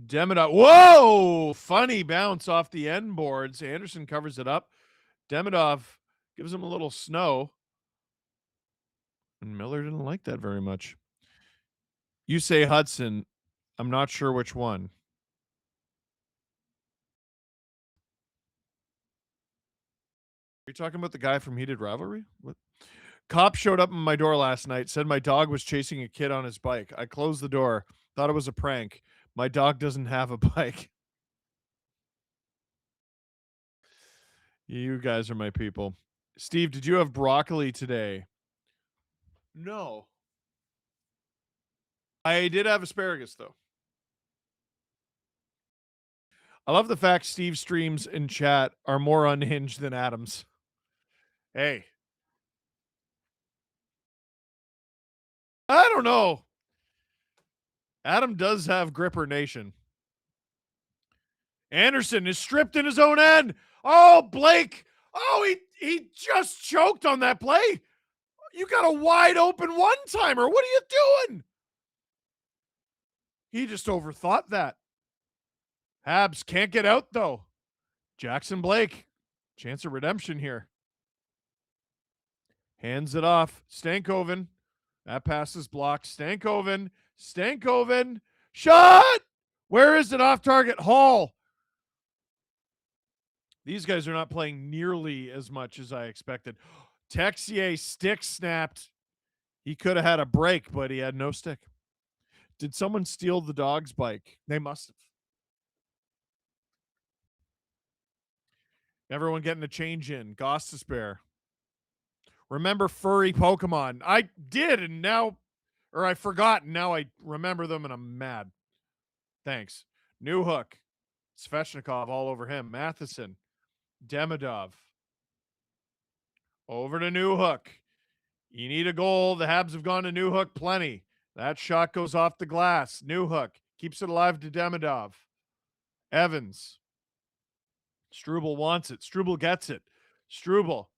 Demidov. Whoa! Funny bounce off the end boards. Anderson covers it up. Demidov gives him a little snow. And Miller didn't like that very much. You say Hudson. I'm not sure which one. Are you talking about the guy from Heated Rivalry? What? Cop showed up at my door last night, said my dog was chasing a kid on his bike. I closed the door, thought it was a prank. My dog doesn't have a bike. You guys are my people. Steve, did you have broccoli today? No. I did have asparagus, though. I love the fact Steve's streams in chat are more unhinged than Adam's. Hey. I don't know. Adam does have Gripper Nation. Anderson is stripped in his own end. Oh, Blake. Oh, he just choked on that play. You got a wide open one-timer. What are you doing? He just overthought that. Habs can't get out, though. Jackson Blake. Chance of redemption here. Hands it off. Stankoven. That pass is blocked. Stankoven. Shot! Where is it? Off target. Hall. These guys are not playing nearly as much as I expected. Texier stick snapped. He could have had a break, but he had no stick. Did someone steal the dog's bike? They must have. Everyone getting a change in. Goss to spare. Remember furry Pokemon. I did, and now, or I forgot, and now I remember them, and I'm mad. Thanks. New hook. Svechnikov all over him. Matheson. Demidov. Over to New Hook. You need a goal. The Habs have gone to New Hook plenty. That shot goes off the glass. New Hook keeps it alive to Demidov. Evans. Struble wants it. Struble gets it. Struble.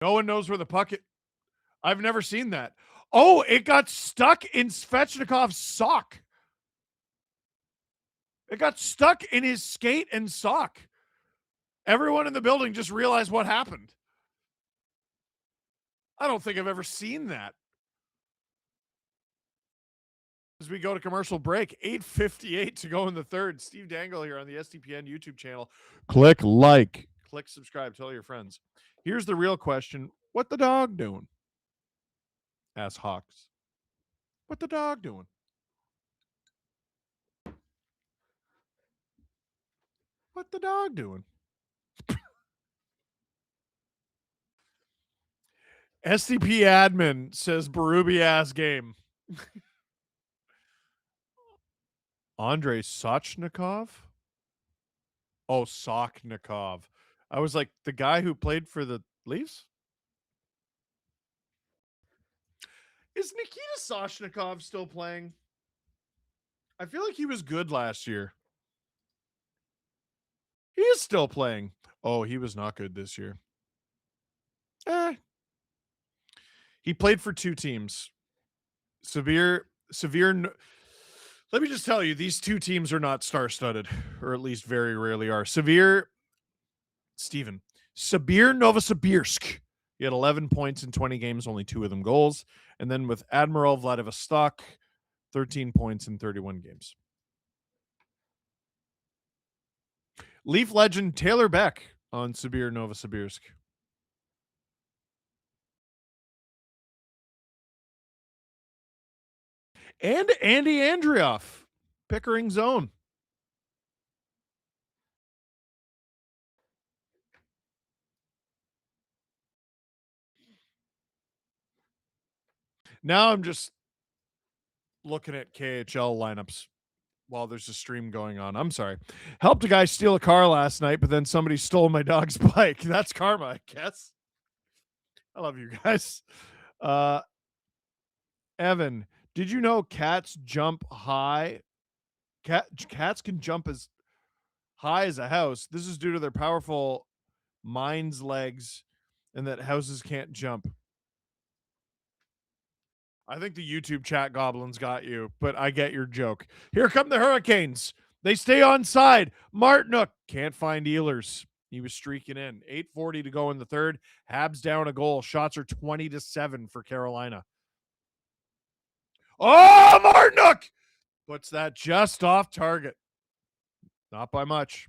No one knows where the puck is. I've never seen that. Oh, it got stuck in Svechnikov's sock. It got stuck in his skate and sock. Everyone in the building just realized what happened. I don't think I've ever seen that. As we go to commercial break, 8:58 to go in the third. Steve Dangle here on the SDPN YouTube channel. Click like. Click subscribe. Tell your friends. Here's the real question. What the dog doing? Ask Hawks. What the dog doing? What the dog doing? SDP admin says Berube ass game. Andrei Sochnikov? Oh, Sochnikov. I was like, the guy who played for the Leafs? Is Nikita Sochnikov still playing? I feel like he was good last year. He is still playing. Oh, he was not good this year. He played for two teams. Severe. Let me just tell you, these two teams are not star-studded, or at least very rarely are. Sabir Novosibirsk. He had 11 points in 20 games, only 2 of them goals. And then with Admiral Vladivostok, 13 points in 31 games. Leaf legend Taylor Beck on Sabir Novosibirsk. And Andy Andrioff, Pickering zone. Now I'm just looking at KHL lineups while there's a stream going on. I'm sorry. Helped a guy steal a car last night, but then somebody stole my dog's bike. That's karma, I guess. I love you guys. Evan, did you know cats jump high? Cats can jump as high as a house. This is due to their powerful mind's legs and that houses can't jump. I think the YouTube chat goblins got you, but I get your joke. Here come the Hurricanes. They stay on side. Martinook can't find Ehlers. He was streaking in. 8:40 to go in the third. Habs down a goal. Shots are 20-7 for Carolina. Oh, Martinook puts that just off target. Not by much.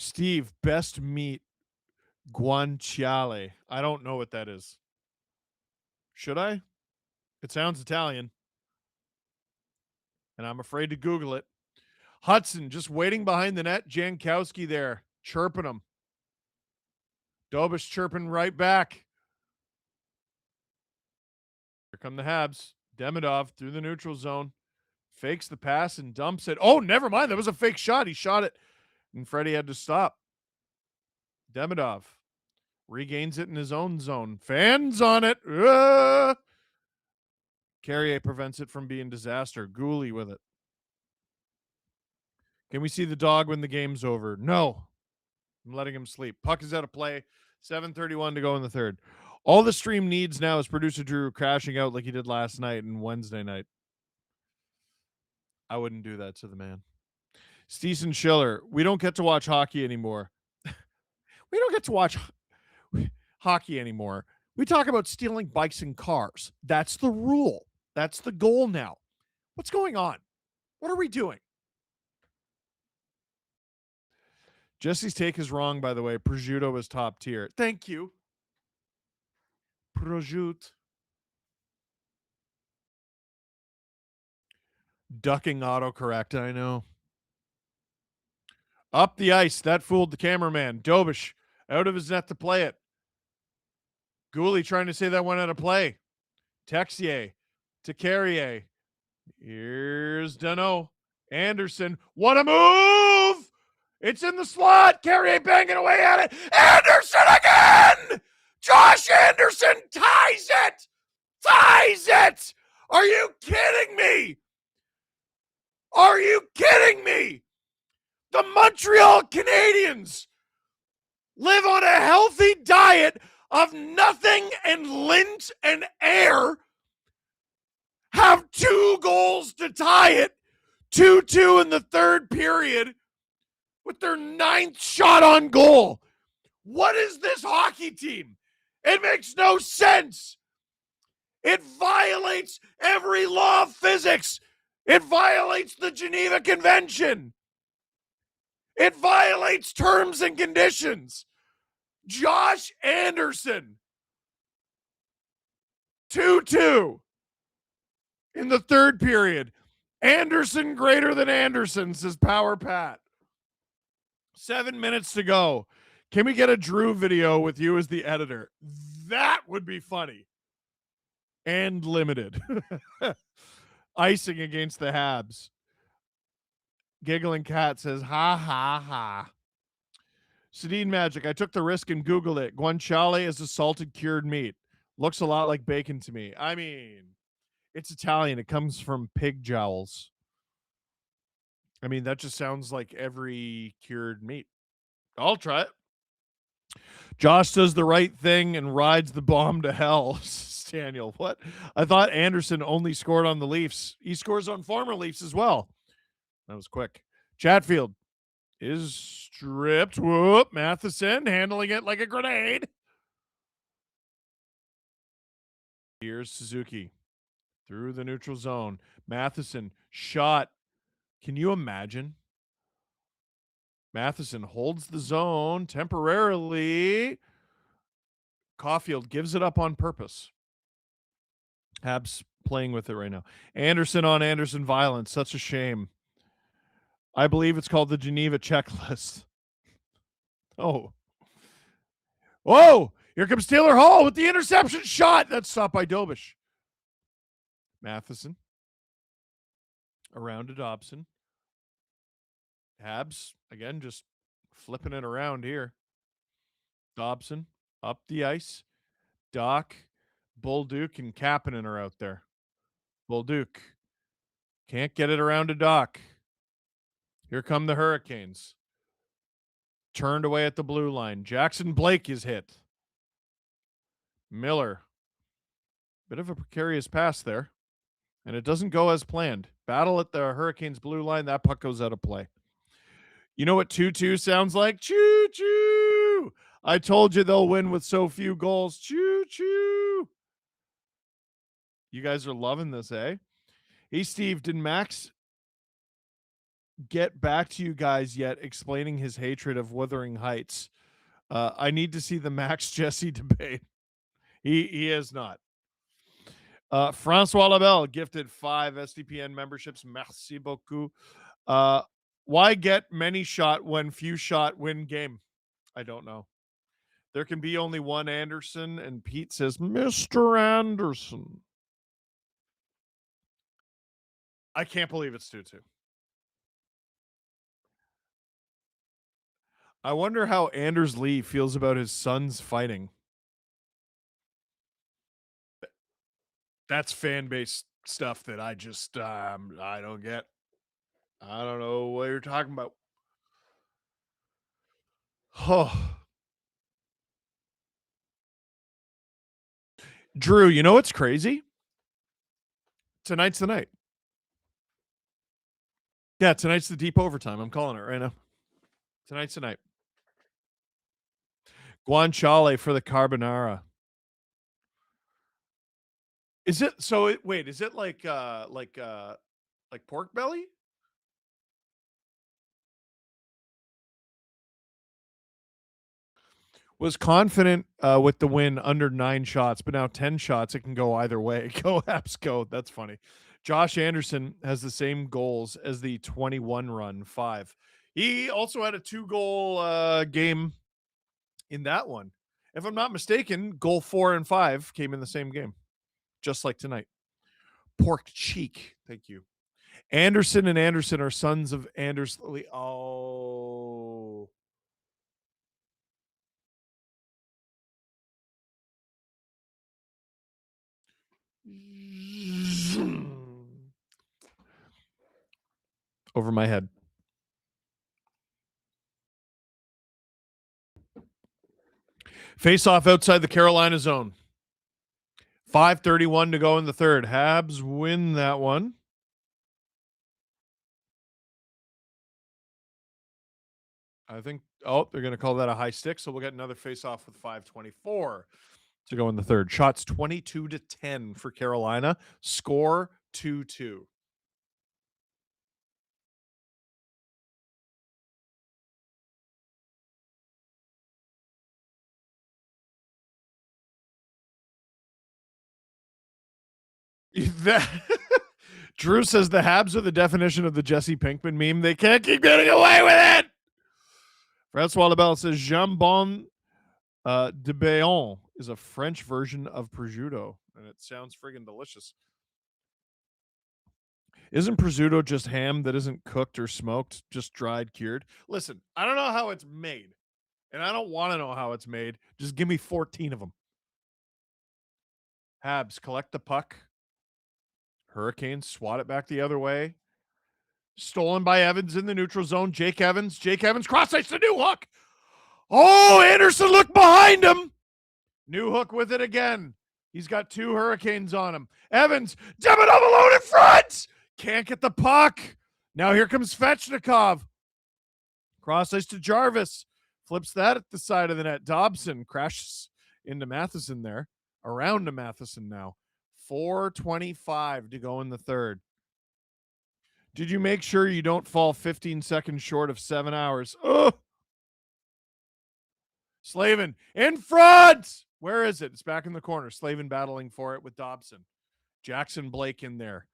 Steve, best meat guanciale. I don't know what that is. Should I? It sounds Italian. And I'm afraid to Google it. Hudson just waiting behind the net. Jankowski there, chirping him. Dobis chirping right back. Here come the Habs. Demidov through the neutral zone. Fakes the pass and dumps it. Oh, never mind. That was a fake shot. He shot it, and Freddie had to stop. Demidov regains it in his own zone. Fans on it. Carrier prevents it from being disaster. Gooley with it. Can we see the dog when the game's over? No. I'm letting him sleep. Puck is out of play. 7:31 to go in the third. All the stream needs now is producer Drew crashing out like he did last night and Wednesday night. I wouldn't do that to the man. Steven Schiller, we don't get to watch hockey anymore. We don't get to watch hockey anymore. We talk about stealing bikes and cars. That's the rule. That's the goal now. What's going on? What are we doing? Jesse's take is wrong, by the way. Prosciutto is top tier. Thank you. Prosciutto. Ducking autocorrect, I know. Up the ice. That fooled the cameraman. Dobish out of his net to play it. Gooley trying to say that went out of play. Texier to Carrier. Here's Dano. Anderson. What a move! It's in the slot. Carrier banging away at it. Anderson again! Josh Anderson ties it! Ties it! Are you kidding me? Are you kidding me? The Montreal Canadiens live on a healthy diet of nothing and lint and air, have 2 goals to tie it, 2-2 in the third period with their 9th shot on goal. What is this hockey team? It makes no sense. It violates every law of physics. It violates the Geneva Convention. It violates terms and conditions. Josh Anderson, 2-2 in the third period. Anderson greater than Anderson, says Power Pat. 7 minutes to go. Can we get a Drew video with you as the editor? That would be funny. And limited. Icing against the Habs. Giggling Cat says, ha, ha, ha. Sedin Magic, I took the risk and Googled it. Guanciale is a salted cured meat. Looks a lot like bacon to me. I mean, it's Italian. It comes from pig jowls. I mean, that just sounds like every cured meat. I'll try it. Josh does the right thing and rides the bomb to hell. Daniel, what? I thought Anderson only scored on the Leafs. He scores on former Leafs as well. That was quick. Chatfield is stripped. Whoop. Matheson handling it like a grenade. Here's Suzuki through the neutral zone. Matheson shot. Can you imagine? Matheson holds the zone temporarily. Caulfield gives it up on purpose. Habs playing with it right now. Anderson on Anderson violence. Such a shame. I believe it's called the Geneva checklist. Oh. Whoa! Here comes Taylor Hall with the interception shot. That's stopped by Dobish. Matheson. Around to Dobson. Habs, again, just flipping it around here. Dobson up the ice. Doc, Bolduc, and Kapanen are out there. Bolduc can't get it around to Doc. Here come the Hurricanes. Turned away at the blue line. Jackson Blake is hit. Miller. Bit of a precarious pass there. And it doesn't go as planned. Battle at the Hurricanes blue line. That puck goes out of play. You know what 2-2 sounds like? Choo-choo! I told you they'll win with so few goals. Choo-choo! You guys are loving this, eh? Hey, Steve, did Max get back to you guys yet explaining his hatred of Wuthering Heights? I need to see the Max Jesse debate. He has not. Francois Labelle gifted 5 SDPN memberships. Merci beaucoup. Why get many shot when few shot win game? I don't know. There can be only one Anderson, and Pete says, Mr. Anderson. I can't believe it's 2-2. I wonder how Anders Lee feels about his sons fighting. That's fan base stuff that I just I don't get. I don't know what you're talking about. Oh. Drew, you know what's crazy? Tonight's the night. Yeah, tonight's the deep overtime. I'm calling it right now. Tonight's the night. Guanciale for the carbonara. Is it so? Wait, is it like pork belly? Was confident with the win under 9 shots, but now 10 shots. It can go either way. Go Habs, go. That's funny. Josh Anderson has the same goals as the 21 run, 5. He also had a 2-goal game in that one. If I'm not mistaken, goal 4 and 5 came in the same game, just like tonight. Pork cheek. Thank you. Anderson and Anderson are sons of Anders. Oh. Over my head. Face off outside the Carolina zone. 5:31 to go in the third. Habs win that one. I think, they're going to call that a high stick, so we'll get another face off with 5:24 to go in the third. Shots 22-10 for Carolina. Score 2-2. That Drew says the Habs are the definition of the Jesse Pinkman meme. They can't keep getting away with it. Francois Labelle says jambon de Bayonne is a French version of prosciutto, and it sounds friggin' delicious. Isn't prosciutto just ham that isn't cooked or smoked, just dried, cured? Listen, I don't know how it's made, and I don't want to know how it's made. Just give me 14 of them. Habs collect the puck. Hurricanes swat it back the other way. Stolen by Evans in the neutral zone. Jake Evans cross ice to Newhook. Oh, Anderson looked behind him. Newhook with it again. He's got 2 Hurricanes on him. Evans, Demidov alone in front. Can't get the puck. Now here comes Svechnikov. Cross ice to Jarvis. Flips that at the side of the net. Dobson crashes into Matheson there. Around to Matheson now. 4:25 to go in the third. Did you make sure you don't fall 15 seconds short of 7 hours? Oh! Slavin in front. Where is it? It's back in the corner. Slavin battling for it with Dobson. Jackson Blake in there.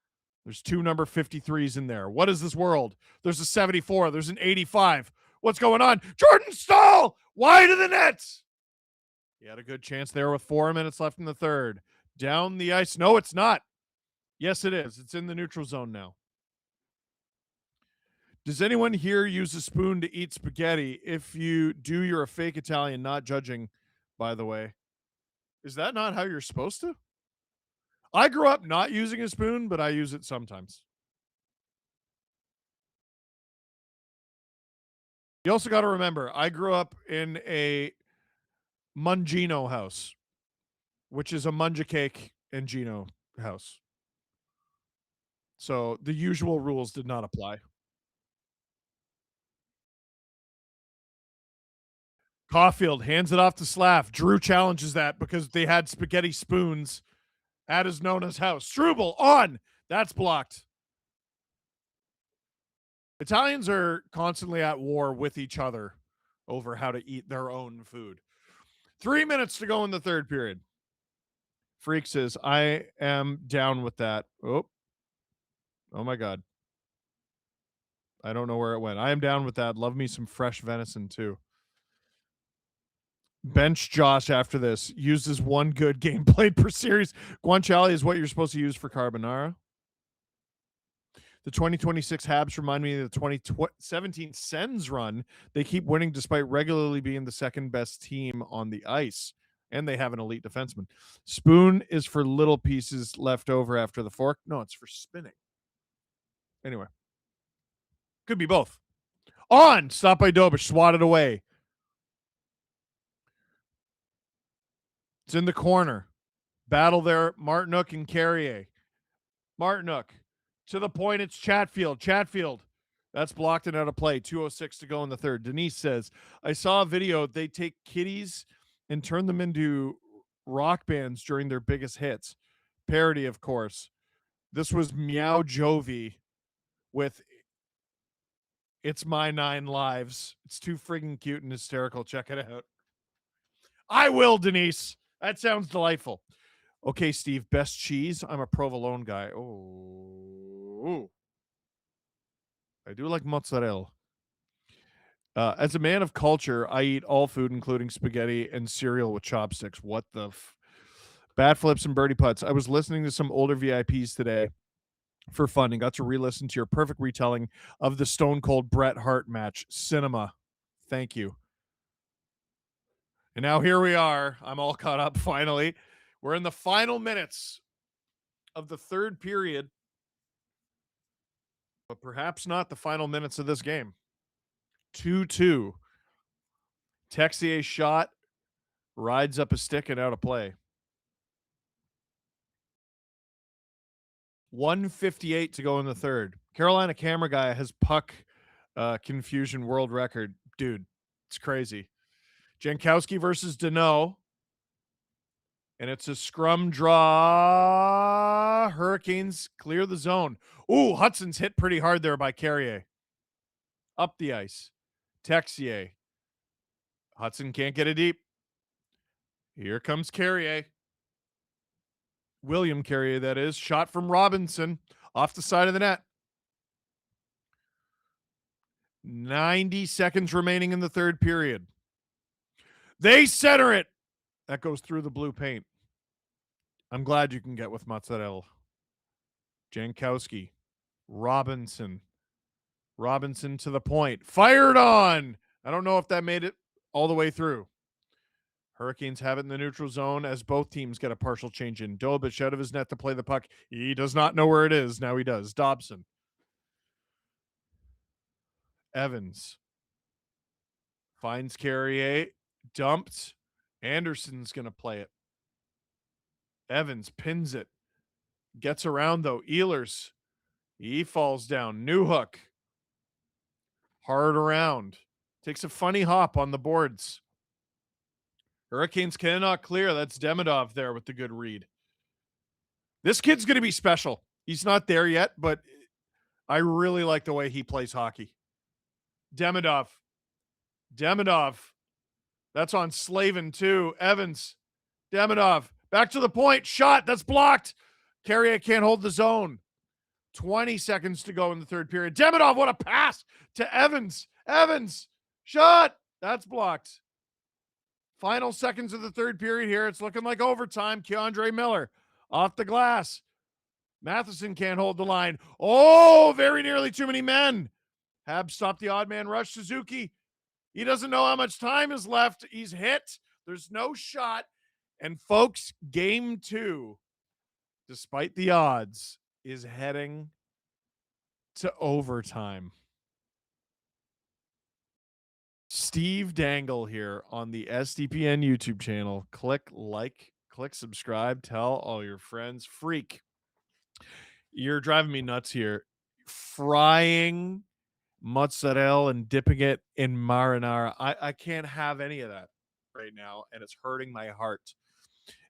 There's 2 number 53s in there. What is this world? There's a 74. There's an 85. What's going on? Jordan Stahl wide of the nets. He had a good chance there with 4 minutes left in the third. Down the ice. No, it's not. Yes, it is. It's in the neutral zone now. Does anyone here use a spoon to eat spaghetti? If you do, you're a fake Italian, not judging, by the way. Is that not how you're supposed to? I grew up not using a spoon, but I use it sometimes. You also got to remember, I grew up in a Mungino house, which is a Munja cake and Gino house. So the usual rules did not apply. Caulfield hands it off to Slav. Drew challenges that because they had spaghetti spoons at his Nona's house. Struble on. That's blocked. Italians are constantly at war with each other over how to eat their own food. 3 minutes to go in the third period. Freak says, I am down with that. Oh my God. I don't know where it went. I am down with that. Love me some fresh venison too. Bench Josh after this. Uses 1 good game played per series. Guanciale is what you're supposed to use for carbonara. The 2026 Habs remind me of the 2017 Sens run. They keep winning despite regularly being the second best team on the ice. And they have an elite defenseman. Spoon is for little pieces left over after the fork. No, it's for spinning. Anyway. Could be both. On! Stop by Dobish. Swatted away. It's in the corner. Battle there. Martinook and Carrier. Martinook. To the point, it's Chatfield. Chatfield. That's blocked and out of play. 2:06 to go in the third. Denise says, I saw a video. They take kitties and turn them into rock bands during their biggest hits. Parody, of course. This was Meow Jovi with It's My 9 Lives. It's too friggin' cute and hysterical. Check it out. I will, Denise. That sounds delightful. Okay, Steve, best cheese. I'm a provolone guy. Oh, I do like mozzarella. As a man of culture, I eat all food, including spaghetti and cereal with chopsticks. What the bat flips and birdie putts. I was listening to some older VIPs today for fun and got to re-listen to your perfect retelling of the Stone Cold Bret Hart match. Cinema. Thank you. And now here we are. I'm all caught up finally. We're in the final minutes of the third period, but perhaps not the final minutes of this game. 2-2. Texier shot, rides up a stick and out of play. 1:58 to go in the third. Carolina camera guy has puck confusion world record. Dude, it's crazy. Jankowski versus Deneau. And it's a scrum draw. Hurricanes clear the zone. Ooh, Hudson's hit pretty hard there by Carrier. Up the ice. Texier. Hudson can't get it deep. Here comes Carrier. William Carrier, that is. Shot from Robinson off the side of the net. 90 seconds remaining in the third period. They center it. That goes through the blue paint. I'm glad you can get with mozzarella. Jankowski. Robinson. Robinson to the point. Fired on. I don't know if that made it all the way through. Hurricanes have it in the neutral zone as both teams get a partial change in. Dobich out of his net to play the puck. He does not know where it is. Now he does. Dobson. Evans. Finds Carrier. Dumped. Anderson's going to play it. Evans pins it. Gets around, though. Ehlers. He falls down. Newhook. Hard around. Takes a funny hop on the boards. Hurricanes cannot clear. That's Demidov there with the good read. This kid's going to be special. He's not there yet, but I really like the way he plays hockey. Demidov. That's on Slavin too. Evans. Demidov. Back to the point. Shot. That's blocked. Carrier can't hold the zone. 20 seconds to go in the third period. Demidov, what a pass to Evans. Evans. Shot. That's blocked. Final seconds of the third period here. It's looking like overtime. Keandre Miller off the glass. Matheson can't hold the line. Oh, very nearly too many men. Habs stopped the odd man rush. Suzuki. He doesn't know how much time is left. He's hit. There's no shot. And folks, game 2, despite the odds, is heading to overtime. Steve Dangle here on the SDPN YouTube channel. Click like, click subscribe, tell all your friends. Freak. You're driving me nuts here. Frying mozzarella and dipping it in marinara. I can't have any of that right now, and it's hurting my heart.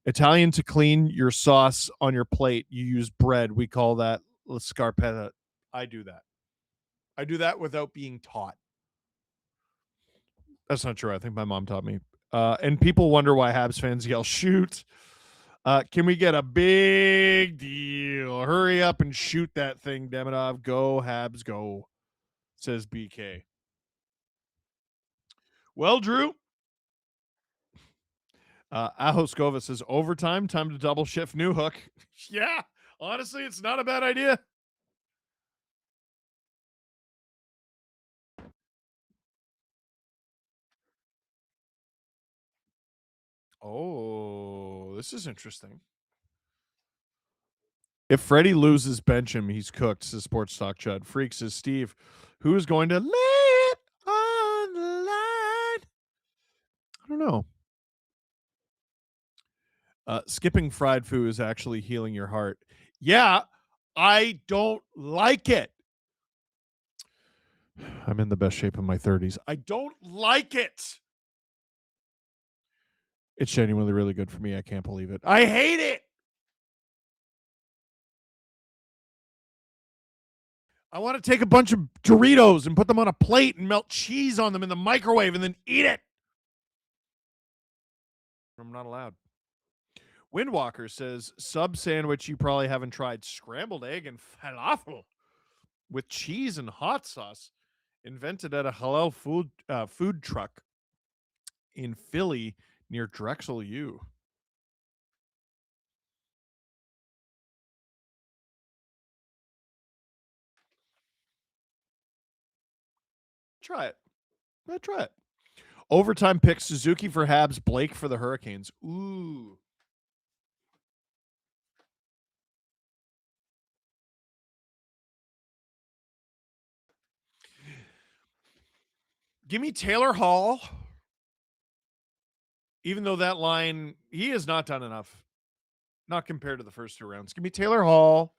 Italian, to clean your sauce on your plate, you use bread. We call that la scarpetta. I do that. I do that without being taught. That's not true. I think my mom taught me. And people wonder why Habs fans yell, shoot. Can we get a big deal? Hurry up and shoot that thing, Demidov. Go, Habs, go, says BK. Well, Drew. Ahoskova says, overtime, time to double shift New Hook. Yeah, honestly, it's not a bad idea. Oh, this is interesting. If Freddie loses, bench him. He's cooked, says Sports Talk Chud. Freak says, Steve, who's going to lay it on the line? I don't know. Skipping fried food is actually healing your heart. Yeah, I don't like it. I'm in the best shape of my 30s. I don't like it. It's genuinely really good for me. I can't believe it. I hate it. I want to take a bunch of Doritos and put them on a plate and melt cheese on them in the microwave and then eat it. I'm not allowed. Windwalker says, sub sandwich you probably haven't tried. Scrambled egg and falafel with cheese and hot sauce. Invented at a halal food truck in Philly near Drexel U. Try it. Try it. Overtime pick Suzuki for Habs, Blake for the Hurricanes. Ooh. Give me Taylor Hall. Even though that line, he has not done enough. Not compared to the first 2 rounds. Give me Taylor Hall.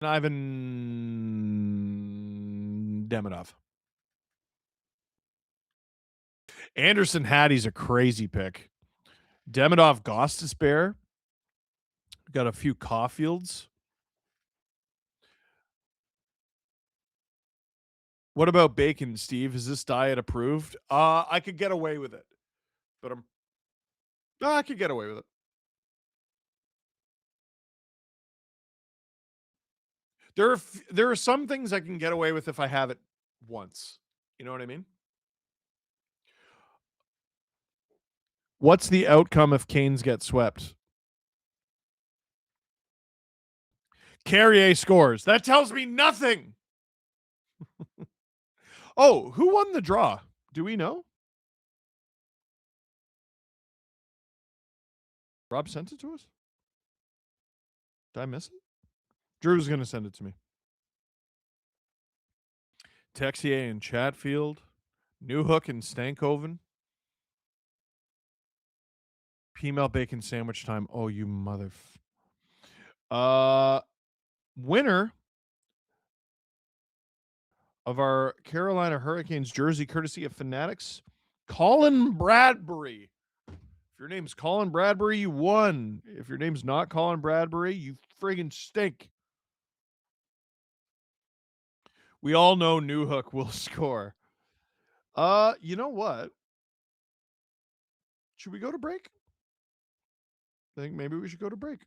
And Ivan Demidov. Anderson Hattie's a crazy pick. Demidov Gostisbehere. Got a few Caulfields. What about bacon, Steve? Is this diet approved? I could get away with it. But I could get away with it. There are some things I can get away with if I have it once. You know what I mean? What's the outcome if Canes get swept? Carrier scores. That tells me nothing. Oh, who won the draw? Do we know? Rob sent it to us? Did I miss it? Drew's going to send it to me. Texier and Chatfield. Newhook and Stankoven. P-Mel bacon sandwich time. Oh, you mother. Winner of our Carolina Hurricanes jersey, courtesy of Fanatics, Colin Bradbury. If your name's Colin Bradbury, you won. If your name's not Colin Bradbury, you friggin' stink. We all know Newhook will score. You know what? Should we go to break? I think maybe we should go to break.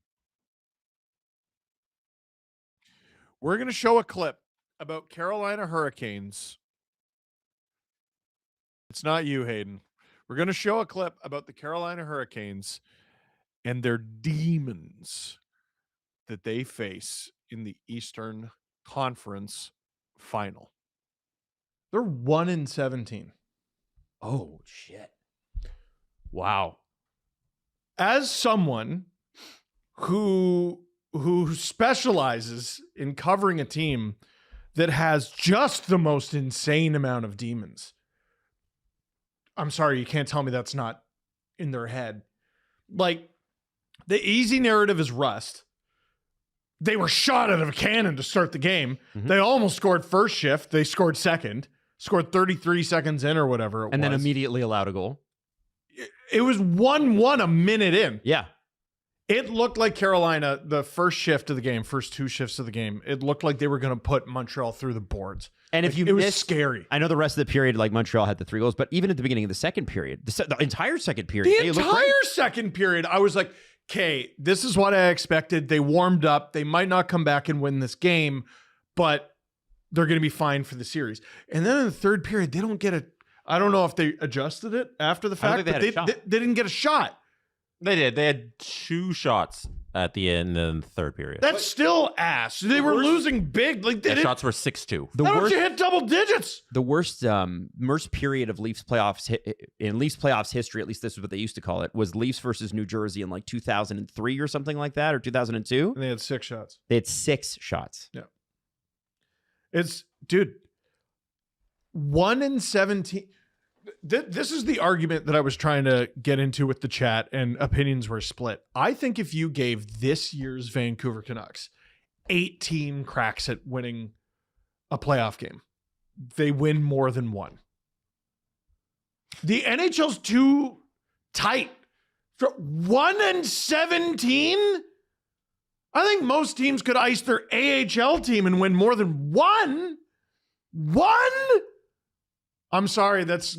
We're going to show a clip about Carolina Hurricanes. It's not you, Hayden. We're going to show a clip about the Carolina Hurricanes and their demons that they face in the Eastern Conference Final. They're 1-17. Oh, shit. Wow. As someone who specializes in covering a team that has just the most insane amount of demons, I'm sorry, you can't tell me that's not in their head. Like, the easy narrative is rust. They were shot out of a cannon to start the game. Mm-hmm. They almost scored first shift. They scored second, scored 33 seconds in or whatever it was. And then immediately allowed a goal. It was 1-1 a minute in. Yeah. It looked like Carolina, the first shift of the game, first two shifts of the game, it looked like they were going to put Montreal through the boards. And if it was scary. I know the rest of the period, like Montreal had the 3 goals, but even at the beginning of the second period, the entire second period, the entire second period, I was like, okay, this is what I expected. They warmed up. They might not come back and win this game, but they're going to be fine for the series. And then in the third period, they don't get a, I don't know if they adjusted it after the fact, but they didn't get a shot. They did. They had 2 shots at the end in the third period. That's still ass. They were losing big. Like the shots were 6-2. Why don't you hit double digits? The worst period of Leafs playoffs in Leafs playoffs history, at least this is what they used to call it, was Leafs versus New Jersey in like 2003 or something like that, or 2002. And they had 6 shots. They had 6 shots. Yeah. It's, dude, 1-17. This is the argument that I was trying to get into with the chat, and opinions were split. I think if you gave this year's Vancouver Canucks 18 cracks at winning a playoff game, they win more than 1. The NHL's too tight. 1-17? I think most teams could ice their AHL team and win more than 1. 1? I'm sorry, it's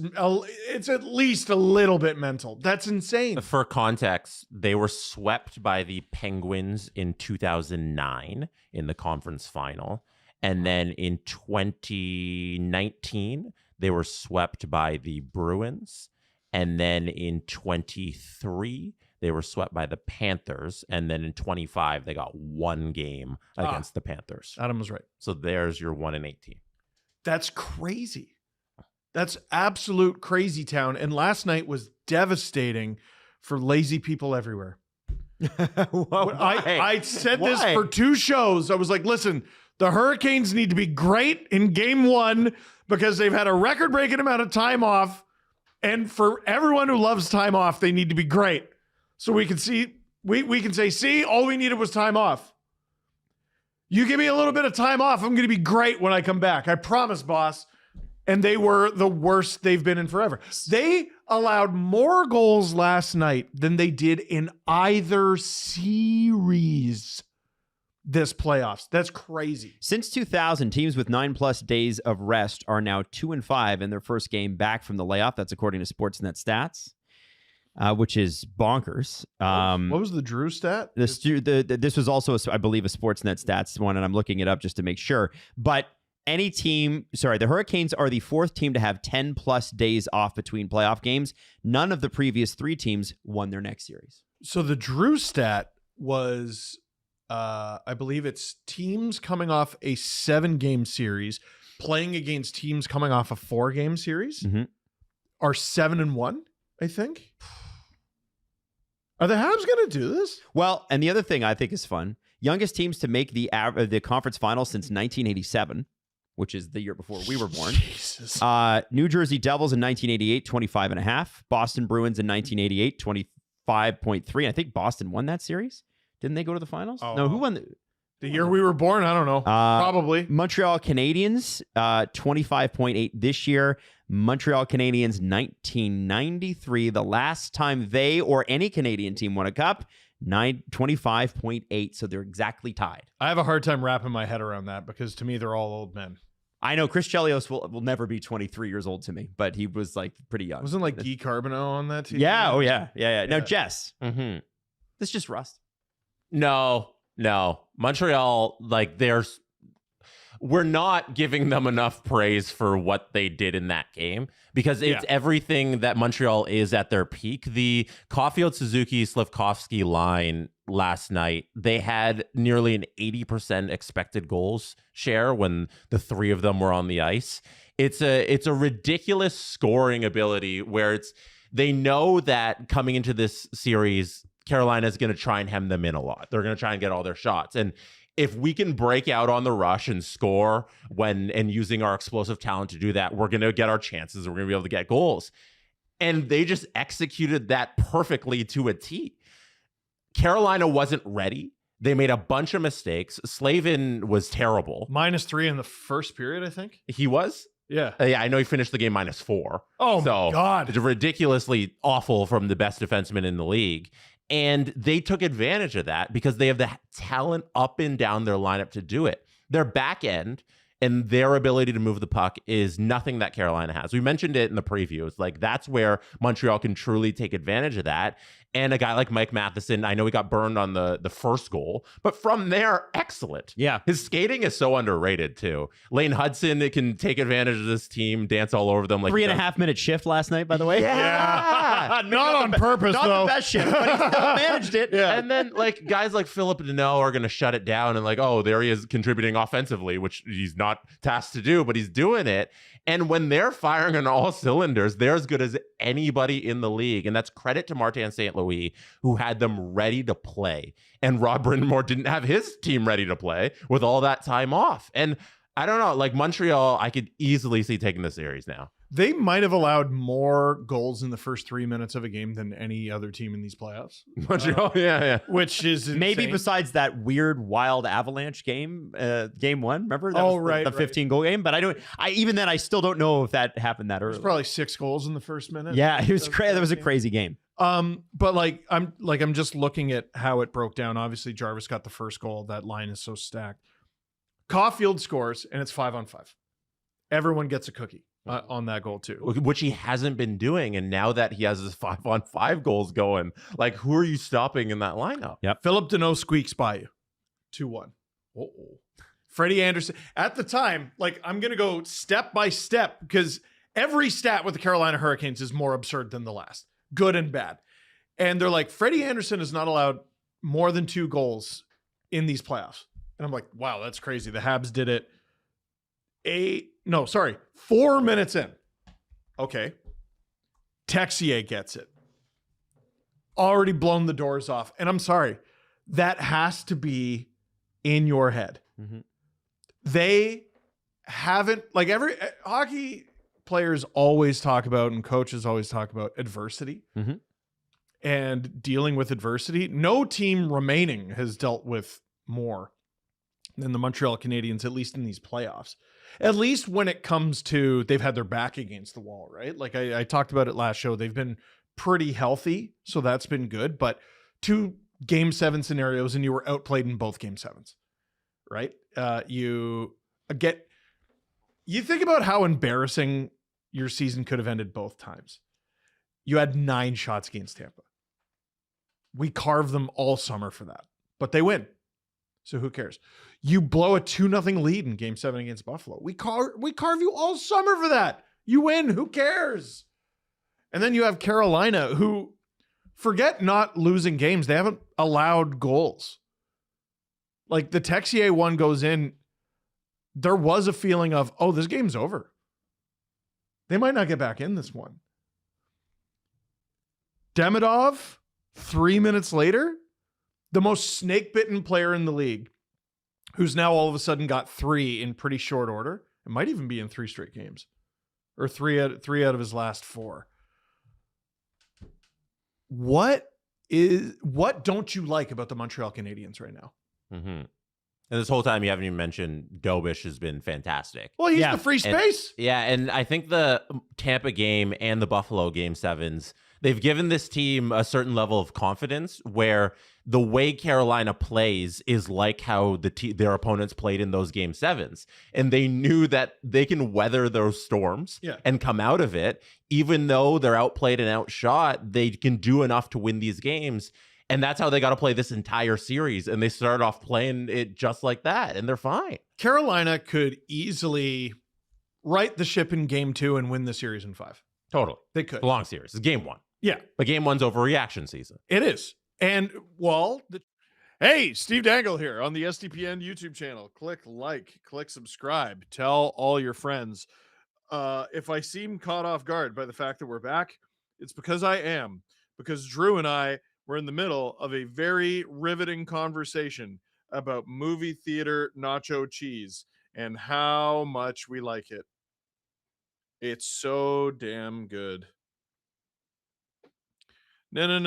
at least a little bit mental. That's insane. For context, they were swept by the Penguins in 2009 in the conference final. And then in 2019, they were swept by the Bruins. And then in 23, they were swept by the Panthers. And then in 25, they got 1 game against the Panthers. Adam was right. So there's your 1-18. That's crazy. That's absolute crazy town. And last night was devastating for lazy people everywhere. I said this for 2 shows. I was like, listen, the Hurricanes need to be great in game 1 because they've had a record-breaking amount of time off. And for everyone who loves time off, they need to be great. So we can see, we can say, see, all we needed was time off. You give me a little bit of time off, I'm going to be great when I come back. I promise, boss. And they were the worst they've been in forever. They allowed more goals last night than they did in either series this playoffs. That's crazy. Since 2000, teams with 9+ days of rest are now 2-5 in their first game back from the layoff. That's according to Sportsnet stats, which is bonkers. What was the Drew stat? This was also, I believe, a Sportsnet stats one, and I'm looking it up just to make sure. But the Hurricanes are the 4th team to have 10+ days off between playoff games. None of the previous 3 teams won their next series. So the Drew stat was, I believe it's teams coming off a 7-game series playing against teams coming off a 4-game series are 7-1, I think. Are the Habs going to do this? Well, and the other thing I think is fun, youngest teams to make the conference finals since 1987. Which is the year before we were born. Jesus. New Jersey Devils in 1988, 25.5. Boston Bruins in 1988, 25.3. I think Boston won that series. Didn't they go to the finals? Oh, no, who won? The year we were born? I don't know. Probably. Montreal Canadiens, 25.8 this year. Montreal Canadiens 1993, the last time they or any Canadian team won a cup, 25.8. So they're exactly tied. I have a hard time wrapping my head around that because to me, they're all old men. I know Chris Chelios will never be 23 years old to me, but he was like pretty young. Wasn't like Guy Carbonneau on that team? Yeah. Oh, yeah. Yeah. Now, Yeah. Jess, Mm-hmm. this just rust. No. Montreal, like we're not giving them enough praise for what they did in that game because it's everything that Montreal is at their peak. The Caulfield, Suzuki, Slafkovsky line last night, they had nearly an 80% expected goals share when the three of them were on the ice. It's a ridiculous scoring ability where they know that coming into this series, Carolina is going to try and hem them in a lot. They're going to try and get all their shots. And if we can break out on the rush and score and using our explosive talent to do that, we're going to get our chances. We're going to be able to get goals. And they just executed that perfectly to a T. Carolina wasn't ready. They made a bunch of mistakes. Slavin was terrible. -3 in the first period, I think. He was? Yeah. Yeah, I know he finished the game -4. Oh, So my God. it's ridiculously awful from the best defenseman in the league. And they took advantage of that because they have the talent up and down their lineup to do it. Their back end and their ability to move the puck is nothing that Carolina has. We mentioned it in the preview. It's like that's where Montreal can truly take advantage of that. And a guy like Mike Matheson, I know he got burned on the first goal, but from there, excellent. Yeah. His skating is so underrated too. Lane Hudson, it can take advantage of this team, dance all over them. Like 3.5 minute shift last night, by the way. Yeah. Not on purpose, Not though. the best shift, but he still managed it. Yeah. And then like guys like Philip Deneau are going to shut it down and like, oh, there he is contributing offensively, which he's not tasked to do, but he's doing it. And when they're firing on all cylinders, they're as good as anybody in the league. And that's credit to Martin St. Louis, who had them ready to play. And Rob Brindamore didn't have his team ready to play with all that time off. And I don't know, like Montreal, I could easily see taking the series now. They might have allowed more goals in the first 3 minutes of a game than any other team in these playoffs. Montreal, yeah. Which is Maybe insane. besides that weird wild Avalanche game, game one. Remember? That was right, the 15 goal game. But even then, I still don't know if that happened that early. There's probably 6 goals in the first minute. Yeah, it was crazy. That was a crazy game. But I'm just looking at how it broke down. Obviously, Jarvis got the first goal. That line is so stacked. Caulfield scores, and it's 5-on-5. Everyone gets a cookie on that goal too, Which he hasn't been doing. And now that he has his 5-on-5 goals going, like who are you stopping in that lineup? Yep. Philip Deneau squeaks by you, 2-1. Freddie Anderson at the time. Like I'm gonna go step by step because every stat with the Carolina Hurricanes is more absurd than the last, good and bad. And they're like, Freddie Anderson is not allowed more than 2 goals in these playoffs. And I'm like, wow, that's crazy. The Habs did it 4 minutes in. Okay. Texier gets it. Already blown the doors off. And I'm sorry, that has to be in your head. Mm-hmm. They haven't, like every hockey players always talk about and coaches always talk about adversity and dealing with adversity. No team remaining has dealt with more than the Montreal Canadiens, at least in these playoffs. At least when it comes to they've had their back against the wall, right? Like I talked about it last show. They've been pretty healthy, so that's been good. But 2 Game 7 scenarios, and you were outplayed in both Game 7s, right? You think about how embarrassing your season could have ended both times. You had 9 shots against Tampa. We carved them all summer for that, but they win. So who cares? You blow a 2-0 lead in Game 7 against Buffalo. We carve you all summer for that. You win. Who cares? And then you have Carolina, who forget not losing games. They haven't allowed goals. Like the Texier one goes in. There was a feeling of, oh, this game's over. They might not get back in this one. Demidov, 3 minutes later, the most snake-bitten player in the league, who's now all of a sudden got 3 in pretty short order. It might even be in 3 straight games, or 3 out of his last 4. What don't you like about the Montreal Canadiens right now? Mm-hmm. And this whole time, you haven't even mentioned Dobish has been fantastic. Well, he's Yeah. the free space. And I think the Tampa game and the Buffalo game sevens, they've given this team a certain level of confidence where the way Carolina plays is like how their opponents played in those game sevens. And they knew that they can weather those storms and come out of it. Even though they're outplayed and outshot, they can do enough to win these games. And that's how they got to play this entire series. And they started off playing it just like that, and they're fine. Carolina could easily right the ship in game 2 and win the series in 5. Totally. They could. It's a long series. It's game 1. Yeah. But game 1's overreaction season. It is. And, well, hey, Steve Dangle here on the SDPN YouTube channel. Click like, click subscribe. Tell all your friends. If I seem caught off guard by the fact that we're back, it's because I am. Because Drew and I were in the middle of a very riveting conversation about movie theater nacho cheese and how much we like it. It's so damn good. I'm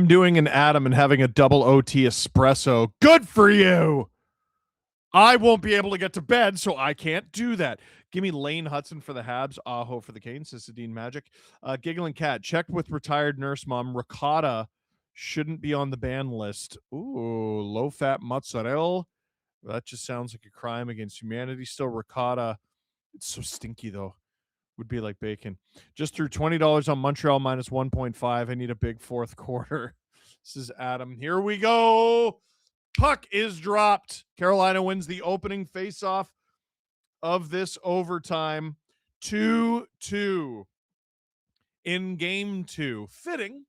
doing an Adam and having a double OT espresso. Good for you. I won't be able to get to bed, so I can't do that. Give me Lane Hudson for the Habs, Aho for the Canes, Cisadine Magic. Giggling Cat, checked with retired nurse mom. Ricotta shouldn't be on the ban list. Ooh, low-fat mozzarella. That just sounds like a crime against humanity. Still, ricotta. It's so stinky, though. Would be like bacon. Just threw $20 on Montreal minus 1.5. I need a big fourth quarter. This is Adam. Here we go. Puck is dropped. Carolina wins the opening faceoff of this overtime. 2-2 in game 2. Fitting.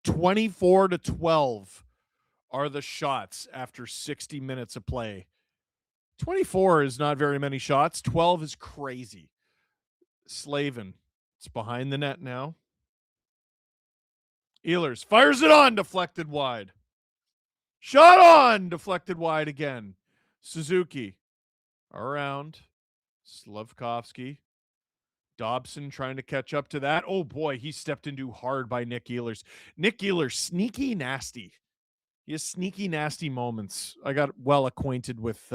24-12 are the shots after 60 minutes of play. 24 is not very many shots. 12 is crazy. Slavin. It's behind the net now. Ehlers fires it on, deflected wide. Shot on, deflected wide again. Suzuki around. Slavkovsky. Dobson trying to catch up to that. Oh boy, he stepped into hard by Nick Ehlers. Nick Ehlers, sneaky nasty. He has sneaky nasty moments. I got well acquainted with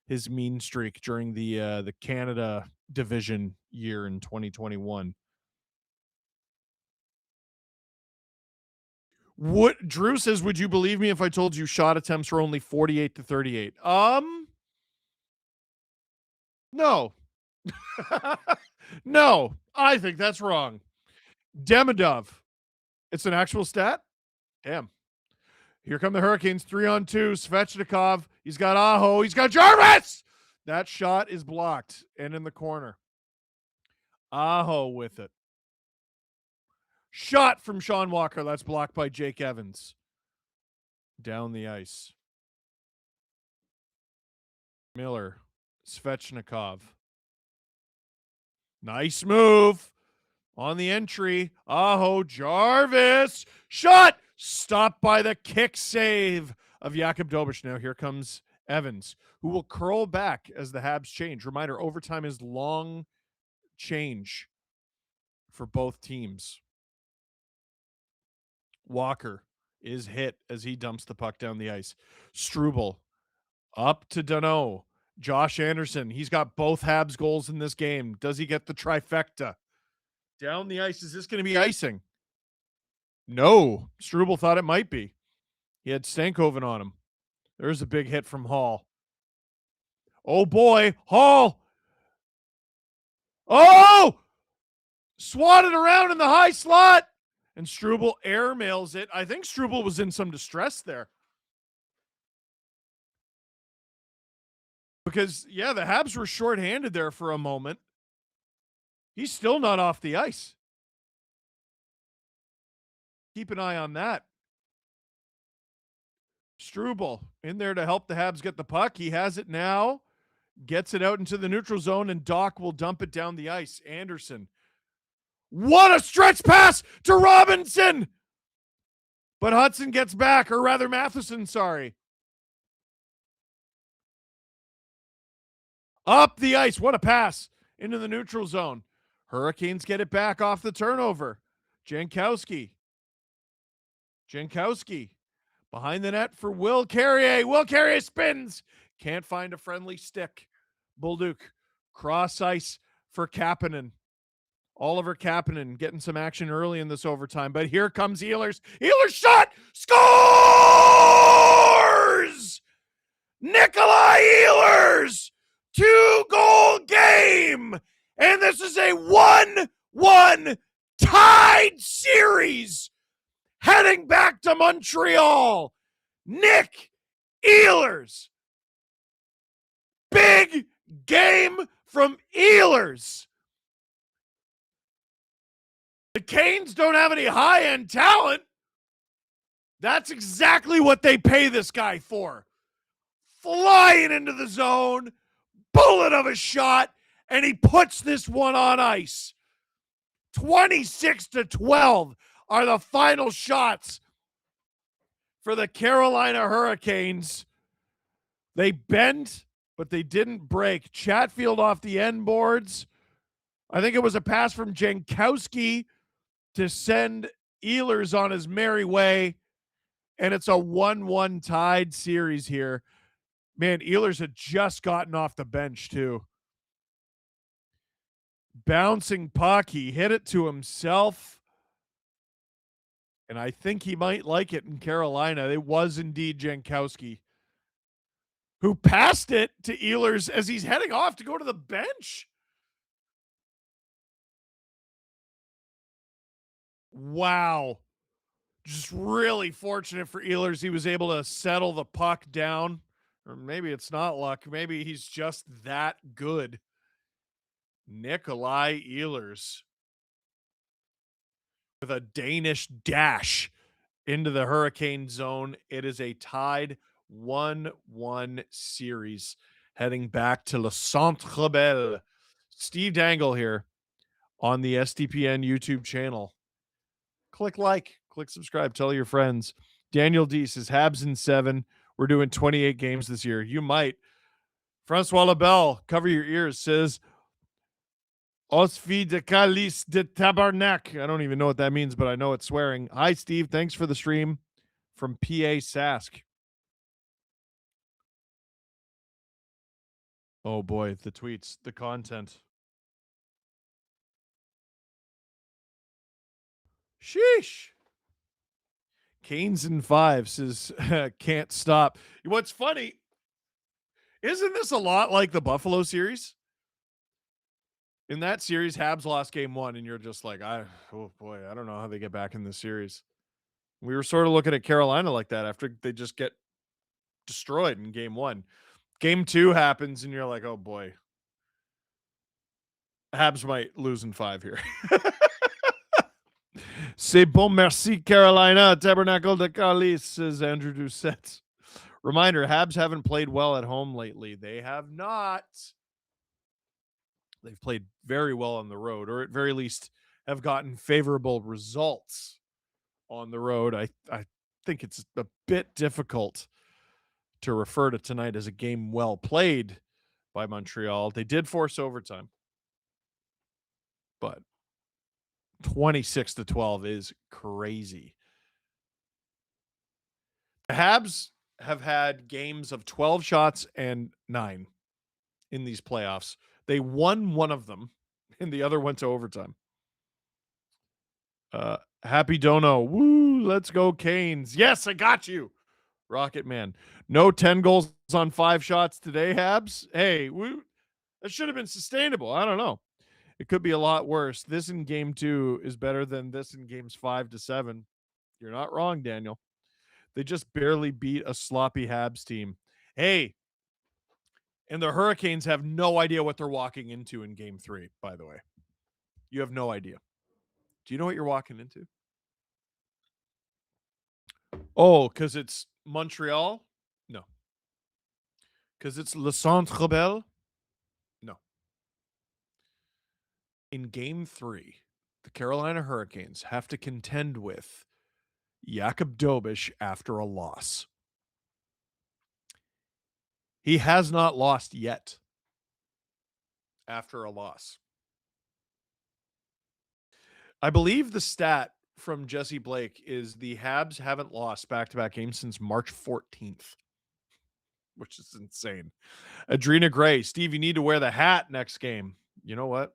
his mean streak during the Canada division year in 2021. What Drew says, would you believe me if I told you shot attempts were only 48-38? No. No, I think that's wrong. Demidov. It's an actual stat? Damn. Here come the Hurricanes, 3-on-2. Svechnikov. He's got Aho. He's got Jarvis. That shot is blocked and in the corner. Aho with it. Shot from Sean Walker. That's blocked by Jake Evans. Down the ice. Miller. Svechnikov. Nice move. On the entry. Aho. Jarvis. Shot. Stopped by the kick save of Jakub Dobish. Now here comes Evans, who will curl back as the Habs change. Reminder, overtime is long change for both teams. Walker is hit as he dumps the puck down the ice. Struble up to Danault. Josh Anderson, he's got both Habs goals in this game. Does he get the trifecta? Down the ice, is this going to be icing? No, Struble thought it might be. He had Stankoven on him. There's a big hit from Hall. Oh, boy. Hall. Oh! Swatted around in the high slot. And Struble airmails it. I think Struble was in some distress there. Because, yeah, the Habs were shorthanded there for a moment. He's still not off the ice. Keep an eye on that. Struble in there to help the Habs get the puck. He has it now. Gets it out into the neutral zone, and Doc will dump it down the ice. Anderson. What a stretch pass to Robinson! But Hudson gets back, or rather Matheson, sorry. Up the ice. What a pass into the neutral zone. Hurricanes get it back off the turnover. Jankowski. Behind the net for Will Carrier. Will Carrier spins. Can't find a friendly stick. Bolduc. Cross ice for Kapanen. Oliver Kapanen getting some action early in this overtime. But here comes Ehlers. Ehlers shot. Scores! Nikolai Ehlers. 2-goal game. And this is a 1-1 tied series heading back to Montreal. Nick Ehlers. Big game from Ehlers. The Canes don't have any high-end talent. That's exactly what they pay this guy for. Flying into the zone, bullet of a shot, and he puts this one on ice. 26-12 are the final shots for the Carolina Hurricanes. They bent, but they didn't break. Chatfield off the end boards. I think it was a pass from Jankowski to send Ehlers on his merry way. And it's a 1-1 tied series here. Man, Ehlers had just gotten off the bench, too. Bouncing puck. He hit it to himself. And I think he might like it in Carolina. It was indeed Jankowski who passed it to Ehlers as he's heading off to go to the bench. Wow. Just really fortunate for Ehlers. He was able to settle the puck down. Or maybe it's not luck. Maybe he's just that good. Nikolai Ehlers with a Danish dash into the Hurricane zone. It is a tied 1-1 series heading back to Le Centre Bell. Steve Dangle here on the SDPN YouTube channel. Click like, click subscribe, tell your friends. Daniel D says, Habs in 7. We're doing 28 games this year. You might. Francois Labelle, cover your ears, says, Os fi de calice de tabarnak. I don't even know what that means, but I know it's swearing. Hi, Steve. Thanks for the stream from PA Sask. Oh, boy. The tweets, the content. Sheesh. Canes in 5 says, can't stop. What's funny, isn't this a lot like the Buffalo series? In that series, Habs lost game 1, and you're just like, oh boy, I don't know how they get back in this series. We were sort of looking at Carolina like that after they just get destroyed in game 1. Game 2 happens, and you're like, oh boy, Habs might lose in 5 here. C'est bon, merci, Carolina. Tabernacle de Calice, says Andrew Doucette. Reminder, Habs haven't played well at home lately. They have not. They've played very well on the road, or at very least have gotten favorable results on the road. I think it's a bit difficult to refer to tonight as a game well played by Montreal. They did force overtime, but 26-12 is crazy. The Habs have had games of 12 shots and 9 in these playoffs. They won one of them, and the other went to overtime. Happy Dono. Woo, let's go Canes. Yes, I got you. Rocket Man. No 10 goals on 5 shots today, Habs. Hey, that should have been sustainable. I don't know. It could be a lot worse. This in game 2 is better than this in games 5 to 7. You're not wrong, Daniel. They just barely beat a sloppy Habs team. Hey, and the Hurricanes have no idea what they're walking into in game 3, by the way. You have no idea. Do you know what you're walking into? Oh, because it's Montreal? No. Because it's Le Centre Bell? No. In game 3, the Carolina Hurricanes have to contend with Jakub Dobiš after a loss. He has not lost yet after a loss. I believe the stat from Jesse Blake is the Habs haven't lost back-to-back games since March 14th, which is insane. Adrena Gray, Steve, you need to wear the hat next game. You know what?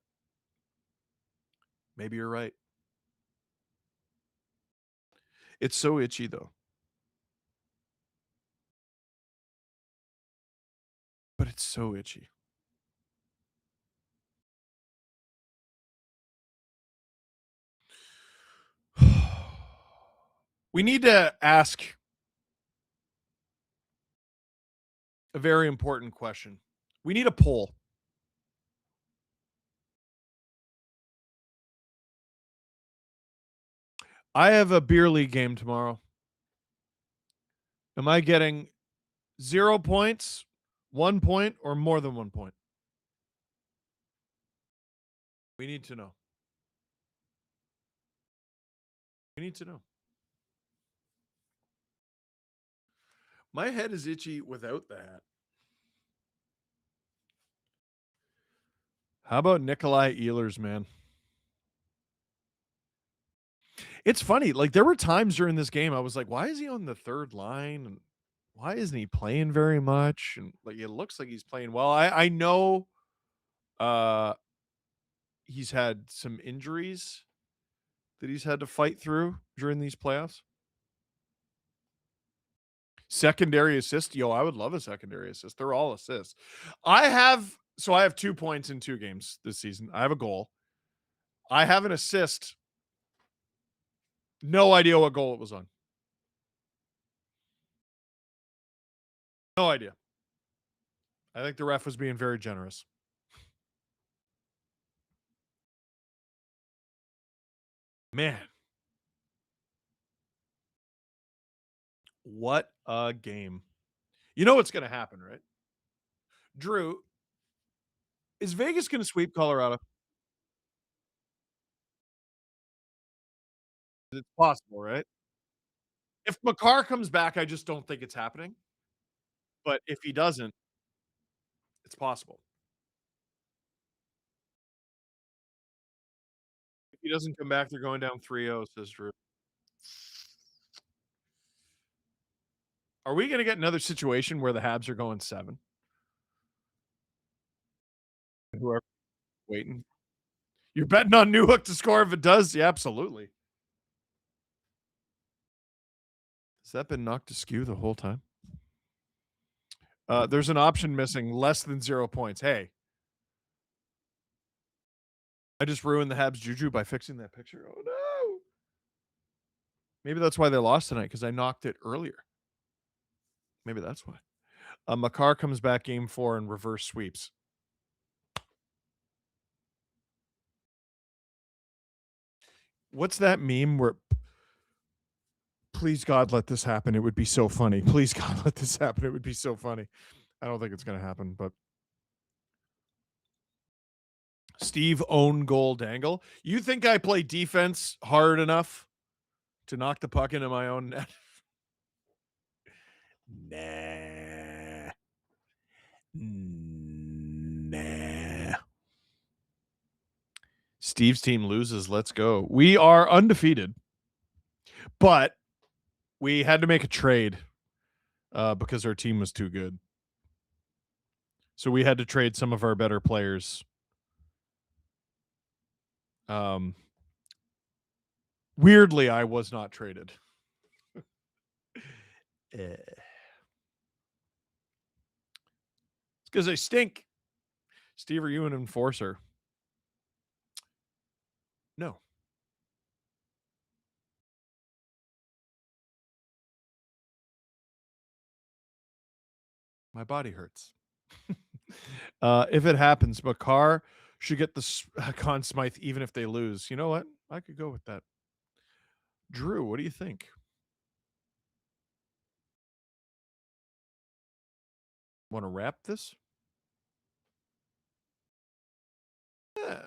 Maybe you're right. It's so itchy, though. But it's so itchy. We need to ask a very important question. We need a poll. I have a beer league game tomorrow. Am I getting 0 points, 1 point, or more than 1 point? We need to know. We need to know. My head is itchy without the hat. How about Nikolai Ehlers, man? It's funny. Like, there were times during this game I was like, why is he on the third line? And why isn't he playing very much? And like, it looks like he's playing well. I know he's had some injuries that he's had to fight through during these playoffs. Secondary assist. Yo, I would love a secondary assist. They're all assists. I have 2 points in 2 games this season. I have a goal. I have an assist. No idea what goal it was on. No idea. I think the ref was being very generous. Man. What a game. You know what's going to happen, right? Drew, is Vegas going to sweep Colorado? It's possible, right? If Makar comes back, I just don't think it's happening. But if he doesn't, it's possible. If he doesn't come back, they're going down 3-0, says Drew. Are we going to get another situation where the Habs are going 7? Whoever waiting. You're betting on Newhook to score if it does? Yeah, absolutely. Has that been knocked askew the whole time? There's an option missing, less than 0 points. Hey. I just ruined the Habs juju by fixing that picture. Oh, no. Maybe that's why they lost tonight, because I knocked it earlier. Maybe that's why. Makar comes back game 4 and reverse sweeps. What's that meme where, please God, let this happen. It would be so funny. Please God, let this happen. It would be so funny. I don't think it's going to happen, but Steve own goal Dangle. You think I play defense hard enough to knock the puck into my own net? Nah. Nah. Steve's team loses. Let's go. We are undefeated, but we had to make a trade because our team was too good. So we had to trade some of our better players. Weirdly, I was not traded. It's because I stink. Steve, are you an enforcer? No. My body hurts. If it happens, Makar should get the Conn Smythe even if they lose. You know what? I could go with that. Drew, what do you think? Want to wrap this? Yeah.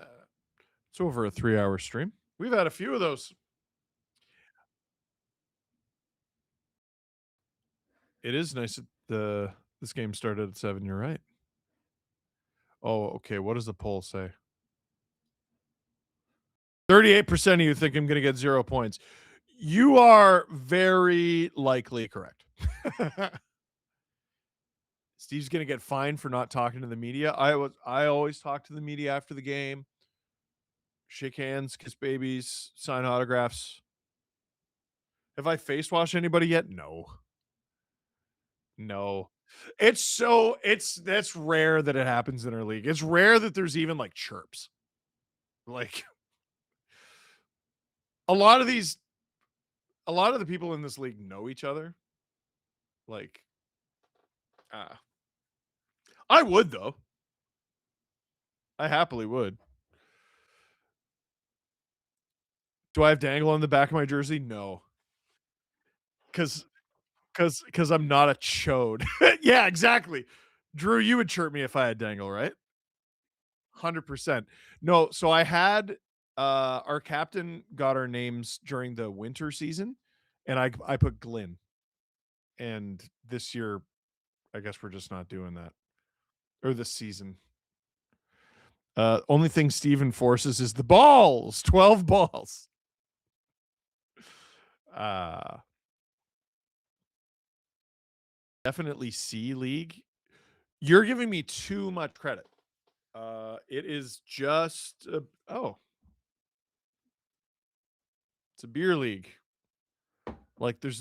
It's over a 3-hour stream. We've had a few of those. It is nice that this game started at 7. You're right. Oh, okay. What does the poll say? 38% of you think I'm going to get 0 points. You are very likely correct. Steve's going to get fined for not talking to the media. I always talk to the media after the game. Shake hands, kiss babies, sign autographs. Have I face washed anybody yet? No. That's rare that it happens in our league. It's rare that there's even like chirps. Like a lot of the people in this league know each other. Like, I would though. I happily would. Do I have Dangle on the back of my jersey? No. Cause I'm not a chode. Yeah, exactly. Drew, you would chirp me if I had Dangle, right? 100%. No, so I had our captain got our names during the winter season, and I put Glynn. And this year, I guess we're just not doing that. Or this season. Only thing Steve enforces is the balls. 12 balls. Definitely C League. You're giving me too much credit. It is just it's a beer league. Like there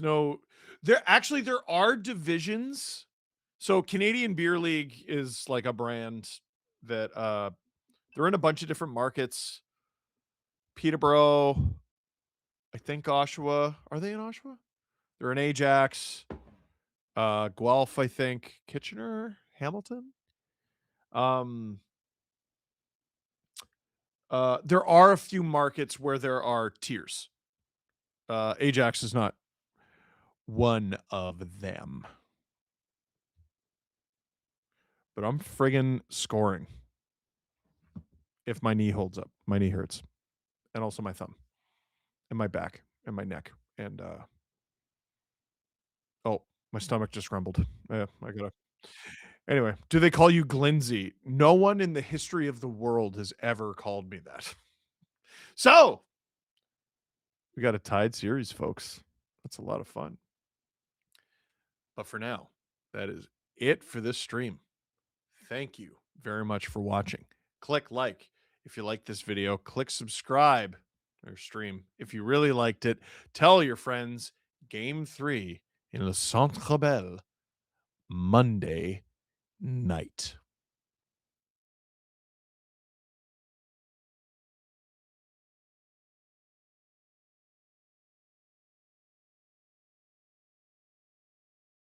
are divisions. So Canadian Beer League is like a brand that they're in a bunch of different markets. Peterborough, I think Oshawa. Are they in Oshawa? They're in Ajax. Guelph, I think. Kitchener, Hamilton. There are a few markets where there are tiers. Ajax is not one of them. But I'm friggin' scoring. If my knee holds up. My knee hurts. And also my thumb. And my back. And my neck. And my stomach just rumbled. Yeah, I gotta. Anyway, do they call you Glindsey? No one in the history of the world has ever called me that. So, we got a tied series, folks. That's a lot of fun. But for now, that is it for this stream. Thank you very much for watching. Click like if you like this video. Click subscribe or stream if you really liked it. Tell your friends. Game 3 in Le Centre Bell Monday night.